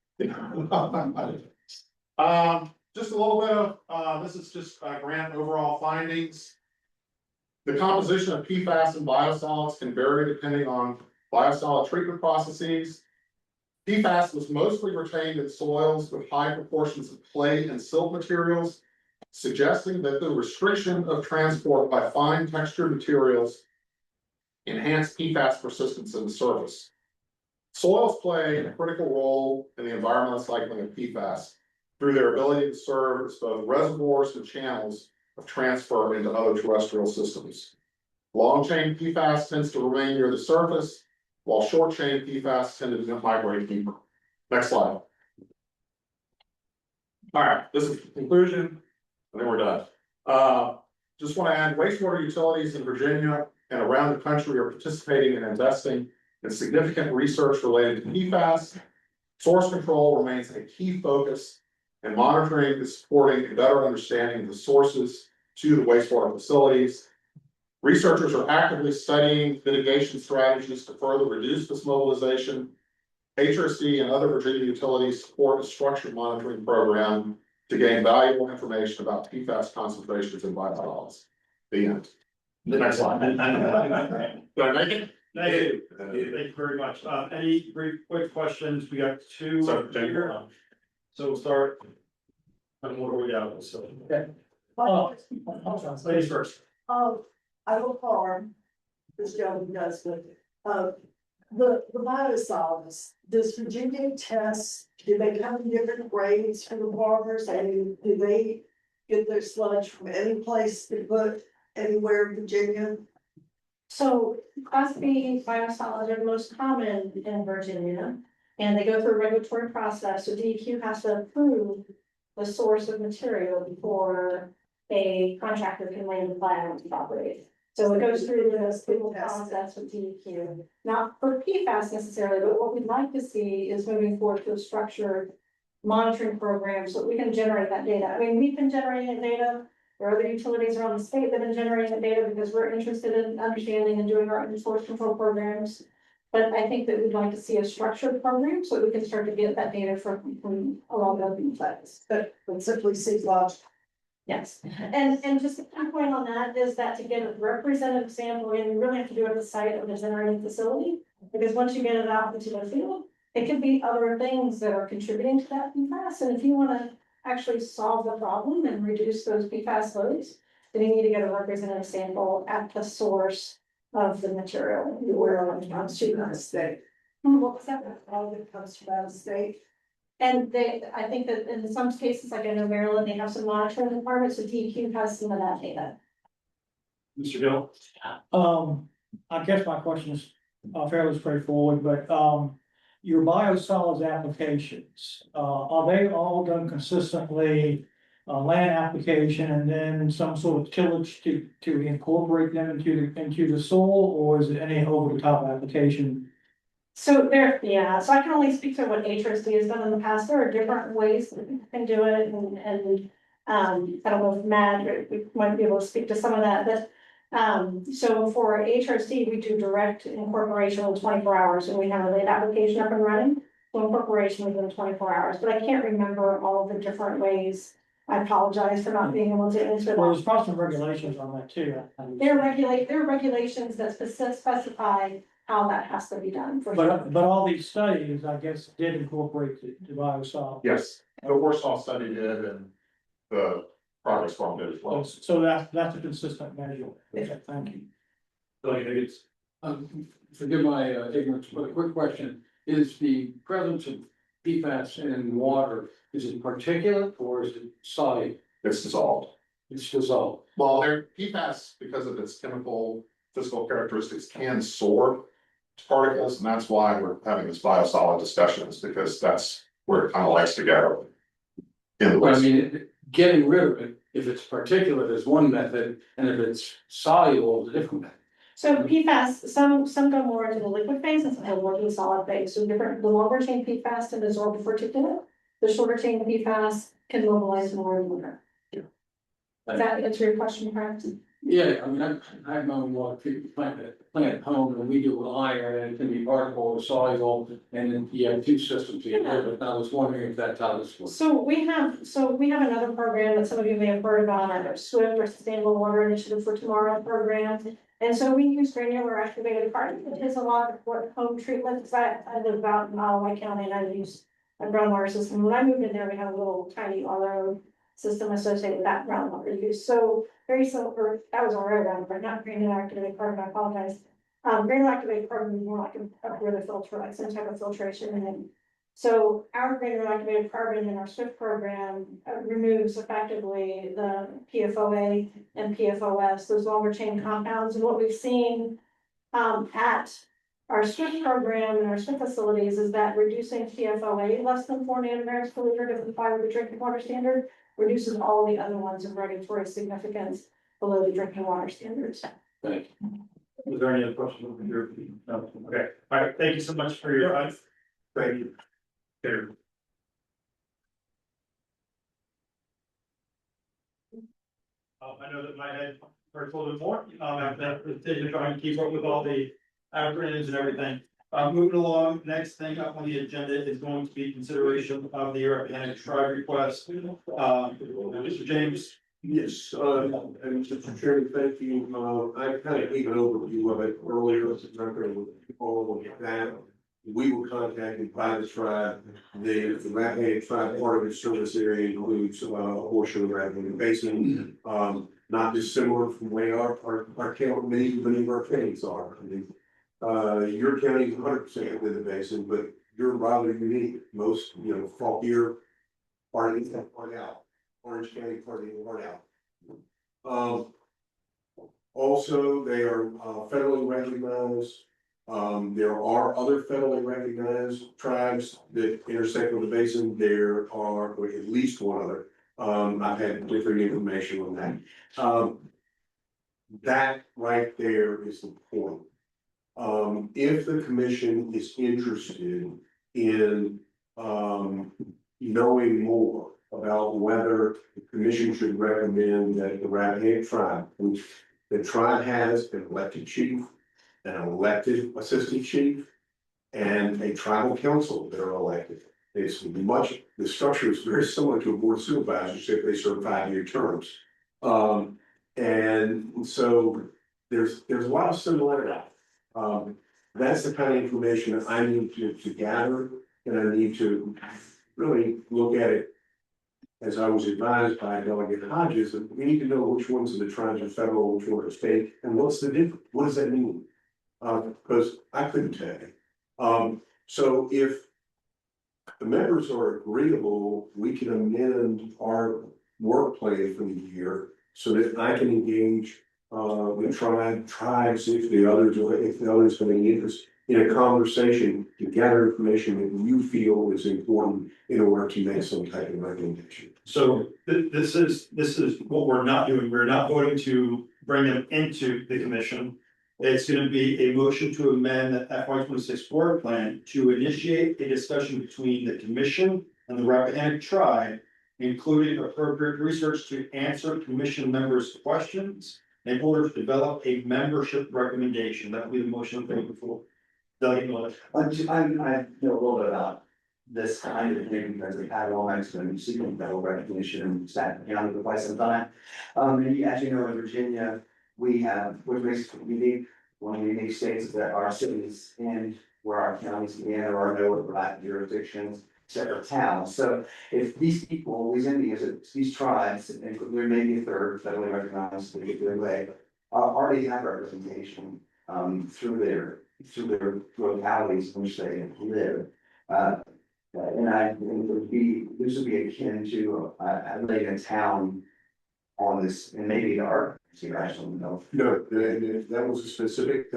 Just a little bit of, this is just grant overall findings. The composition of PFAS and biosolids can vary depending on biosolid treatment processes. PFAS was mostly retained in soils with high proportions of clay and silt materials, suggesting that the restriction of transport by fine textured materials enhanced PFAS persistence in the surface. Soils play a critical role in the environmental cycling of PFAS through their ability to serve as both reservoirs and channels of transfer into other terrestrial systems. Long chain PFAS tends to remain near the surface, while short chain PFAS tend to migrate deeper. Next slide. All right, this is the conclusion, and then we're done. Just want to add, wastewater utilities in Virginia and around the country are participating and investing in significant research related to PFAS. Source control remains a key focus, and monitoring is supporting a better understanding of the sources to the wastewater facilities. Researchers are actively studying mitigation strategies to further reduce this mobilization. HRSD and other Virginia utilities support a structured monitoring program to gain valuable information about PFAS concentrations in biosolids. The end. The next slide. Did I make it? Thank you. Thank you very much. Any brief, quick questions? We got two here. So we'll start. And what do we got? So, Okay. ladies first. I will farm, this gentleman does, but, the biosolids, does Virginia test, do they come in different grades for the farmers? And do they get their sludge from any place to put anywhere in Virginia? So Class B biosolids are the most common in Virginia, and they go through a regulatory process, so DEQ has to approve the source of material before a contractor can land the plant on the property. So it goes through this approval process with DEQ, not for PFAS necessarily, but what we'd like to see is moving forward to a structured monitoring program so that we can generate that data. I mean, we've been generating data. There are other utilities around the state that have been generating the data because we're interested in understanding and doing our own source control programs. But I think that we'd like to see a structured program so that we can start to get that data from along the sites. But simply see sludge. Yes, and just a key point on that is that to get a representative sample, and you really have to do it at the site of the generating facility. Because once you get it out into the field, it could be other things that are contributing to that PFAS. And if you want to actually solve the problem and reduce those PFAS loads, then you need to get a representative sample at the source of the material. Where it comes to the state. What was that? All of it comes from out of state. And I think that in some cases, like I know Maryland, they have some monitoring departments, so DEQ has some of that data. Mr. Gill. I guess my question is fairly straightforward, but your biosolids applications, are they all done consistently? Land application and then some sort of tillage to incorporate them into the soil, or is it any over the top application? So so I can only speak to what HRSD has done in the past. There are different ways that you can do it, and I don't know if Matt, we might be able to speak to some of that, but so for HRSD, we do direct incorporation in 24 hours, and we have a late application up and running. So incorporation within 24 hours, but I can't remember all of the different ways. I apologize for not being able to answer that. Well, there's probably some regulations on that too. There are regulations that specify how that has to be done. But all these studies, I guess, did incorporate the biosolids. Yes, the Warsaw study did, and the progress farm did as well. So that's a consistent measure. Okay, thank you. Forgive my ignorance, but a quick question. Is the presence of PFAS in water, is it particulate or is it solid? It's dissolved. It's dissolved. Well, PFAS, because of its chemical, physical characteristics, can soar particles, and that's why we're having this biosolid discussion, is because that's where it kind of likes to go. But I mean, getting rid of it, if it's particulate is one method, and if it's soluble is a different method. So PFAS, some go more into the liquid phase and some go more into the solid phase. So the longer chain PFAS can absorb the particulate, the shorter chain PFAS can mobilize more and more. Yeah. Does that answer your question, correct? Yeah, I mean, I've known water treatment plant at home, and we do iron, and it can be particle or soluble, and then you have two systems here, but I was wondering if that's how this works. So we have another program that some of you may have heard about, our SWIFT, or Sustainable Water Initiative for Tomorrow program. And so we use granular activated carbon. It is a lot of what home treatment, because I live out in Maloney County and I use a groundwater system. When I moved in there, we had a little tiny RO system associated with that groundwater use. So very similar, that was our groundwater, not granular activated carbon, I apologize. Granular activated carbon is more like a further filter, like some type of filtration. And So our greater activated carbon in our SWIFT program removes effectively the PFOA and PFOS, those longer chain compounds. And what we've seen at our SWIFT program and our SWIFT facilities is that reducing PFOA less than 4 nanomoles per liter to comply with the drinking water standard reduces all the other ones of regulatory significance below the drinking water standards. Thank you. Was there any other questions? No, okay, all right, thank you so much for your time. Thank you. Here. I know that my head hurts a little bit more, after trying to keep up with all the acronyms and everything. Moving along, next thing up on the agenda is going to be consideration of the Rappahannock tribe request. Mr. James. Yes, and Mr. Chairman, thank you. I kind of gave an overview of it earlier, so I'm not going to all of that. We were contacted by the tribe. The Rappahannock tribe, part of its service area includes a portion of the Rappahannock Basin, not dissimilar from where our county, many of our counties are. I mean, your county is 100% within the basin, but you're rather unique. Most, Fauquier, part out. Orange County, part out. Also, they are federally recognized. There are other federally recognized tribes that intersect with the basin. There are at least one other. I've had different information on that. That right there is the point. If the commission is interested in knowing more about whether the commission should recommend that the Rappahannock tribe, which the tribe has an elected chief, an elected assistant chief, and a tribal council that are elected. The structure is very similar to a board of supervisors, except they serve 5-year terms. And so there's a lot of similarity. That's the kind of information that I need to gather, and I need to really look at it. As I was advised by Delegate Hodges, that we need to know which ones of the tribes are federal, which ones are state, and what's the difference? What does that mean? Because I couldn't tell you. So if the members are agreeable, we can amend our work plan for the year so that I can engage the tribes if the others have any interest in a conversation to gather information that you feel is important in order to make some type of recommendation. So this is what we're not doing. We're not voting to bring them into the commission. It's going to be a motion to amend the FY26 work plan to initiate a discussion between the commission and the Rappahannock tribe, including appropriate research to answer commission members' questions in order to develop a membership recommendation. That will be the motion I'm thinking for. I know a little bit about this kind of thing because we've had all kinds of seeking federal recognition in Staten County for quite some time. And as you know, in Virginia, we have, which makes it unique, one of the unique states that our cities end where our counties begin, there are no overlapping jurisdictions, separate towns. So if these people, these Indians, these tribes, and there may be a third federally recognized in a good way, already have representation through their localities in which they live. And this would be akin to living in a town on this, and maybe our, I don't know. No, that was a specific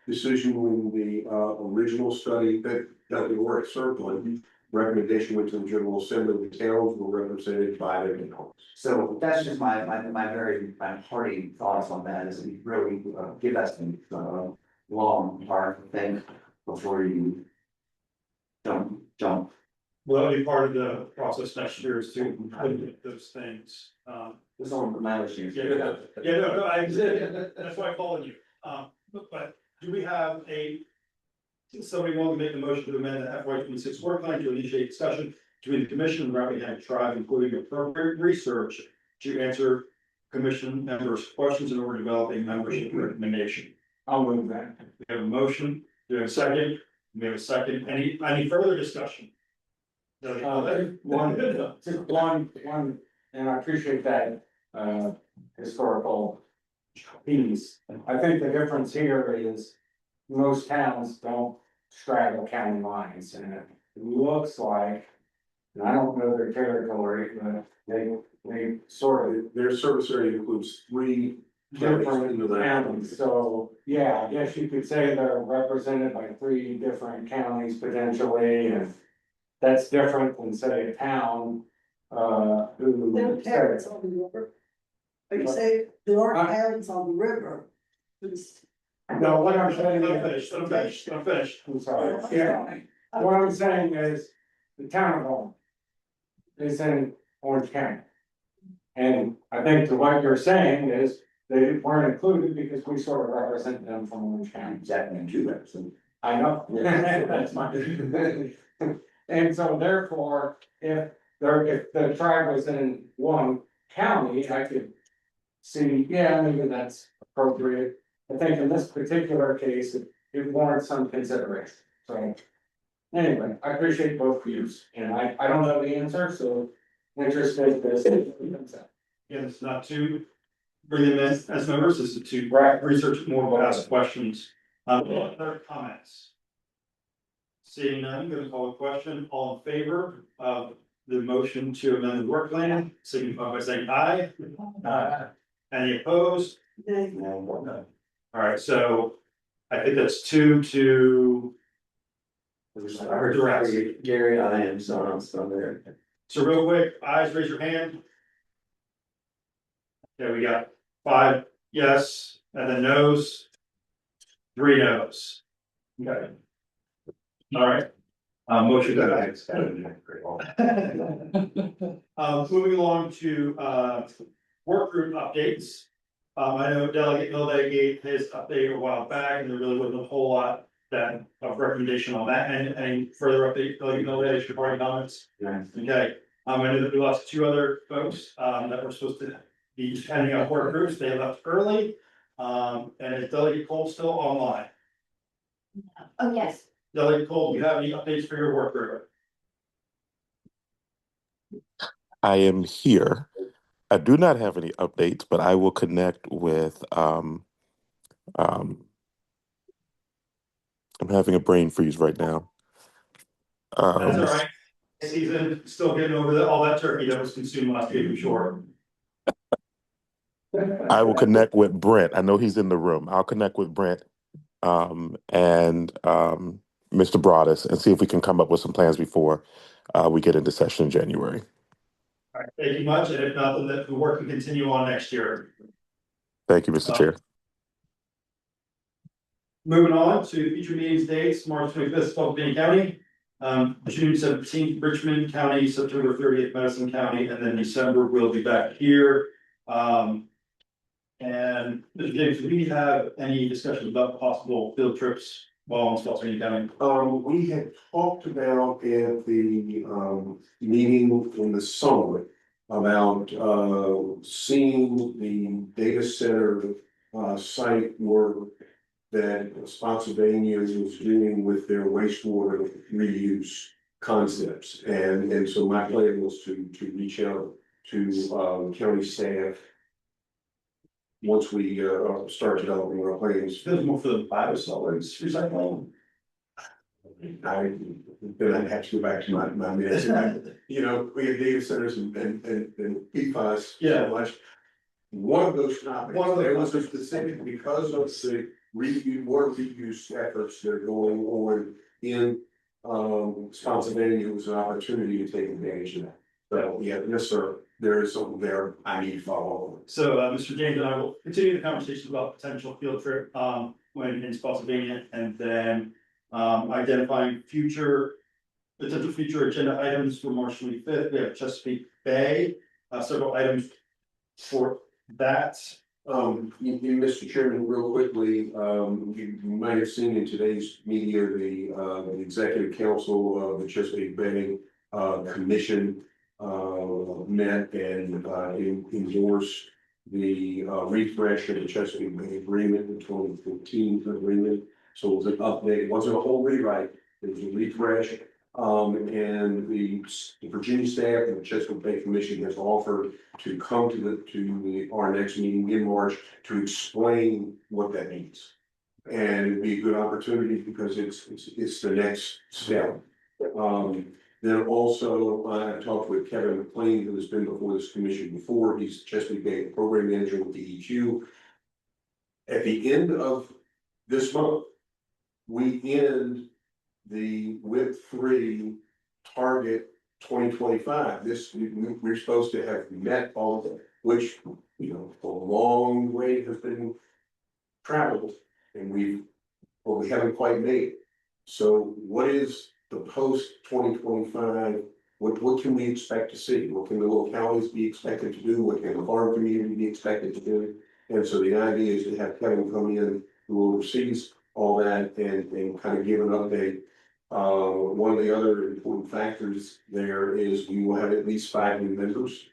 decision when the original study that we were circling. Recommendation went to the General Assembly. The towns were represented by their towns. So that's just my very hearty thoughts on that, is to really give us some long, hard think before you jump. Well, that'll be part of the process next year is to include those things. This one, my issues. No, that's why I called you. But do we have somebody want to make the motion to amend the FY26 work plan to initiate discussion between the commission and the Rappahannock tribe, including appropriate research to answer commission members' questions in order to develop a membership recommendation? I'll move that. We have a motion. Do we have a second? We have a second. Any further discussion? One, and I appreciate that historical piece. I think the difference here is most towns don't straddle county lines, and looks like, and I don't know their territory, but they sort of Their service area includes 3 different counties. counties, so, yeah, I guess you could say they're represented by 3 different counties potentially, and that's different than, say, a town, who. There are parents on the river. Like you say, there are parents on the river. No, what I'm saying I'm is. finished, I'm finished, I'm finished. I'm sorry, yeah, what I'm saying is, the town of Holmes is in Orange County. And I think to what you're saying is, they weren't included because we sort of represent them from Orange County. Exactly, and 2 represent. I know, that's my. And so therefore, if the tribe was in one county, I could see, yeah, maybe that's appropriate. I think in this particular case, it warrants some consideration, so. Anyway, I appreciate both views, and I don't know the answer, so interested this. Again, it's not to bring them in as members, this is to Right. research more, ask questions. Other comments? Seeing none, I'm gonna call a question, all in favor of the motion to amend the work plan, signify by saying aye. Any opposed? All right, so I think that's 2 to. Gary, I am, so I'm still there. So real quick, ayes, raise your hand. Okay, we got 5 yes, and then no's. 3 no's. Okay. All right. Motion carries. Moving along to work group updates. I know Delegate Milday gave his update a while back, and there really wasn't a whole lot of recommendation on that. And any further update, Delegate Milday, should party comments? Okay, I know that we lost 2 other folks that were supposed to be heading up work groups. They left early. And is Delegate Cole still online? Oh, yes. Delegate Cole, do you have any updates for your work group? I am here. I do not have any updates, but I will connect with I'm having a brain freeze right now. That's all right. Season, still getting over all that turkey that was consumed last week, I'm sure. I will connect with Brent. I know he's in the room. I'll connect with Brent and Mr. Broadus and see if we can come up with some plans before we get into session in January. All right, thank you much, and if not, then the work can continue on next year. Thank you, Mr. Chair. Moving on to future meetings dates, March 25th, Spokane County, June 17th, Richmond County, September 30th, Madison County, and then December we'll be back here. And Mr. James, do we have any discussion about possible field trips while in Spokane County? We had talked about at the meeting in the summer about seeing the data center site work that Spotsylvania was doing with their wastewater reuse concepts. And so my plan was to reach out to county staff once we start developing our plans. This is more for the biosolids recycling. Then I'd have to go back to my minutes. You know, we have data centers and PFAS so much. One of those topics, there was a specific, because of the water reuse efforts that are going on in Spotsylvania, it was an opportunity to take advantage of that. So, yeah, yes, sir, there is something there I need to follow up. So, Mr. James and I will continue the conversation about potential field trip when in Spotsylvania, and then identifying potential future agenda items for March 25th. We have Chesapeake Bay, several items for that. Mr. Chairman, real quickly, you might have seen in today's media, the executive council of the Chesapeake Bay Commission met and endorsed the refresh of the Chesapeake Bay Agreement, the 2014 agreement. So it was an update, it wasn't a whole rewrite, it was a refresh. And the Virginia staff and the Chesapeake Bay Commission has offered to come to our next meeting in March to explain what that means. And it'd be a good opportunity because it's the next step Then also, I talked with Kevin McLean, who has been before this commission before. He's Chesapeake Bay Program Manager with DEQ. At the end of this month, we end the WIP 3 target 2025. We're supposed to have met all of them, which, you know, a long way has been traveled, and we haven't quite made it. So what is the post 2025? What can we expect to see? What can the localities be expected to do? What can the farm community be expected to do? And so the idea is to have Kevin come in, who oversees all that, and kind of give an update. One of the other important factors there is we will have at least 5 new members.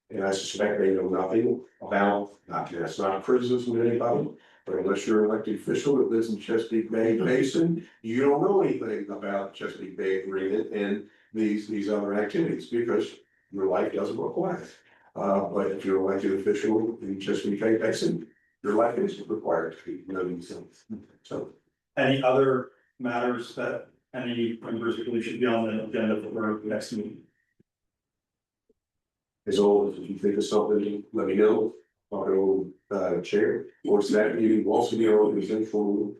And I suspect they know nothing about, that's not a criticism to anybody, but unless you're an elected official that lives in Chesapeake Bay Basin, you don't know anything about Chesapeake Bay Agreement and these other activities, because your life doesn't require it. But if you're an elected official in Chesapeake Bay Basin, your life is required to be knowing these things. So, Any other matters that any members believe should be on the agenda for next meeting? as always, if you think of something, let me know. I'll go chair, or that meeting will also be our organizational.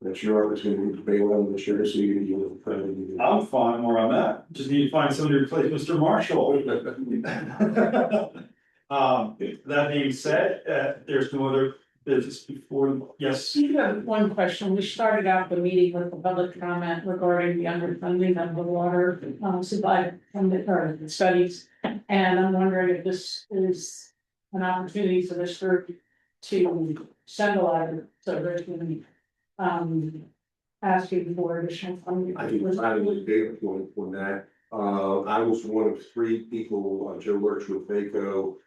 That's your opportunity to bail out the chair, so you can. I'm fine where I'm at, just need to find somebody to replace Mr. Marshall. That being said, there's no other business before, yes. You have one question. We started out the meeting with the public comment regarding the underfunding of the water supply from the studies. And I'm wondering if this is an opportunity for this group to send a letter so they can ask you for additional funding. I think I was data point on that. I was one of 3 people, Joe works with VACO,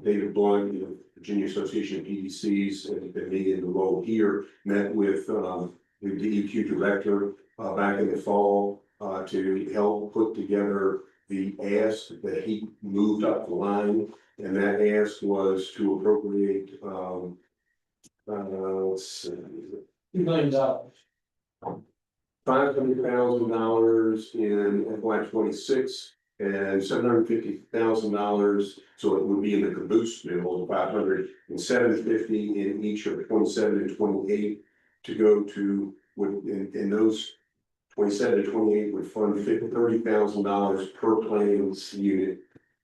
David Blunt, Virginia Association of EDCs, and me in the role here, met with the DEQ director back in the fall to help put together the ask that he moved up the line, and that ask was to appropriate let's see, $2 million. $500,000 in FY 26 and $750,000. So it would be in the caboose bill, 500 and 750 in each of 27 and 28 to go to, in those 27 to 28 would fund $30,000 per plans unit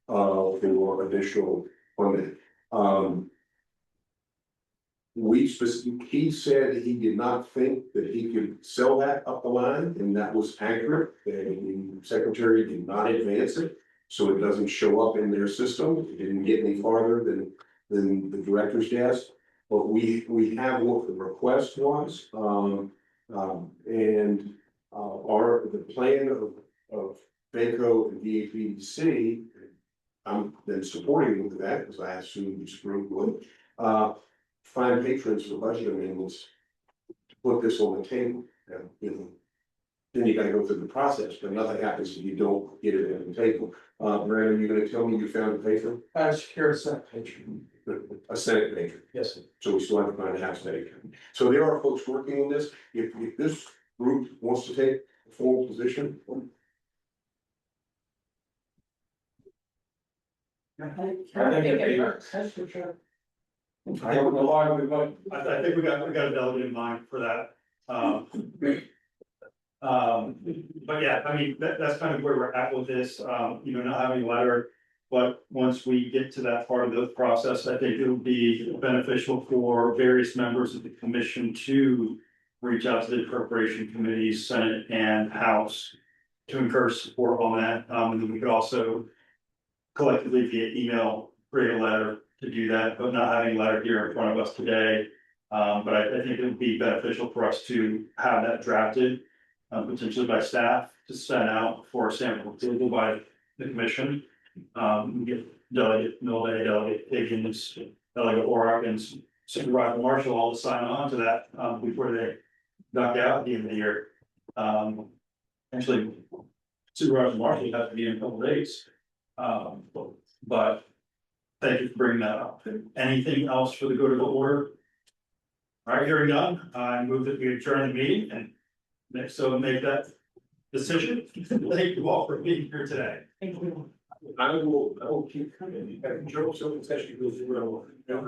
for additional funding. He said he did not think that he could sell that up the line, and that was accurate. The secretary did not advance it, so it doesn't show up in their system. It didn't get any farther than the director's desk. But we have what the request was, and the plan of VACO and DAPDC. I'm then supporting with that because I assume this group would. Find patrons for budget amendments to put this on the table. And, then you gotta go through the process, but nothing happens if you don't get it on the table. Brandon, you gonna tell me you found a patron? I secured a Senate patron. A Senate patron. Yes. So we still have to find a House patron. So there are folks working on this. If this group wants to take a formal position. I think that's for sure. I don't know why we vote. I think we got a delegate in mind for that. But yeah, I mean, that's kind of where we're at with this, not having a letter. But once we get to that part of the process, I think it'll be beneficial for various members of the commission to reach out to the appropriation committees, Senate and House, to encourage support on that. And then we could also collectively via email create a letter to do that, but not having a letter here in front of us today. But I think it would be beneficial for us to have that drafted, potentially by staff, to send out for sample approval by the commission. Get Delegate Milday, Delegate Higgins, Delegate Orrock, and Supervisor Marshall all to sign on to that before they knock out at the end of the year. Actually, Supervisor Marshall has to be in a couple days. But thank you for bringing that up. Anything else for the good of the order? All right, hearing none, I move that we adjourn the meeting and So make that decision. Thank you all for being here today. I will keep coming. Joe, so it's actually goes through. Yeah.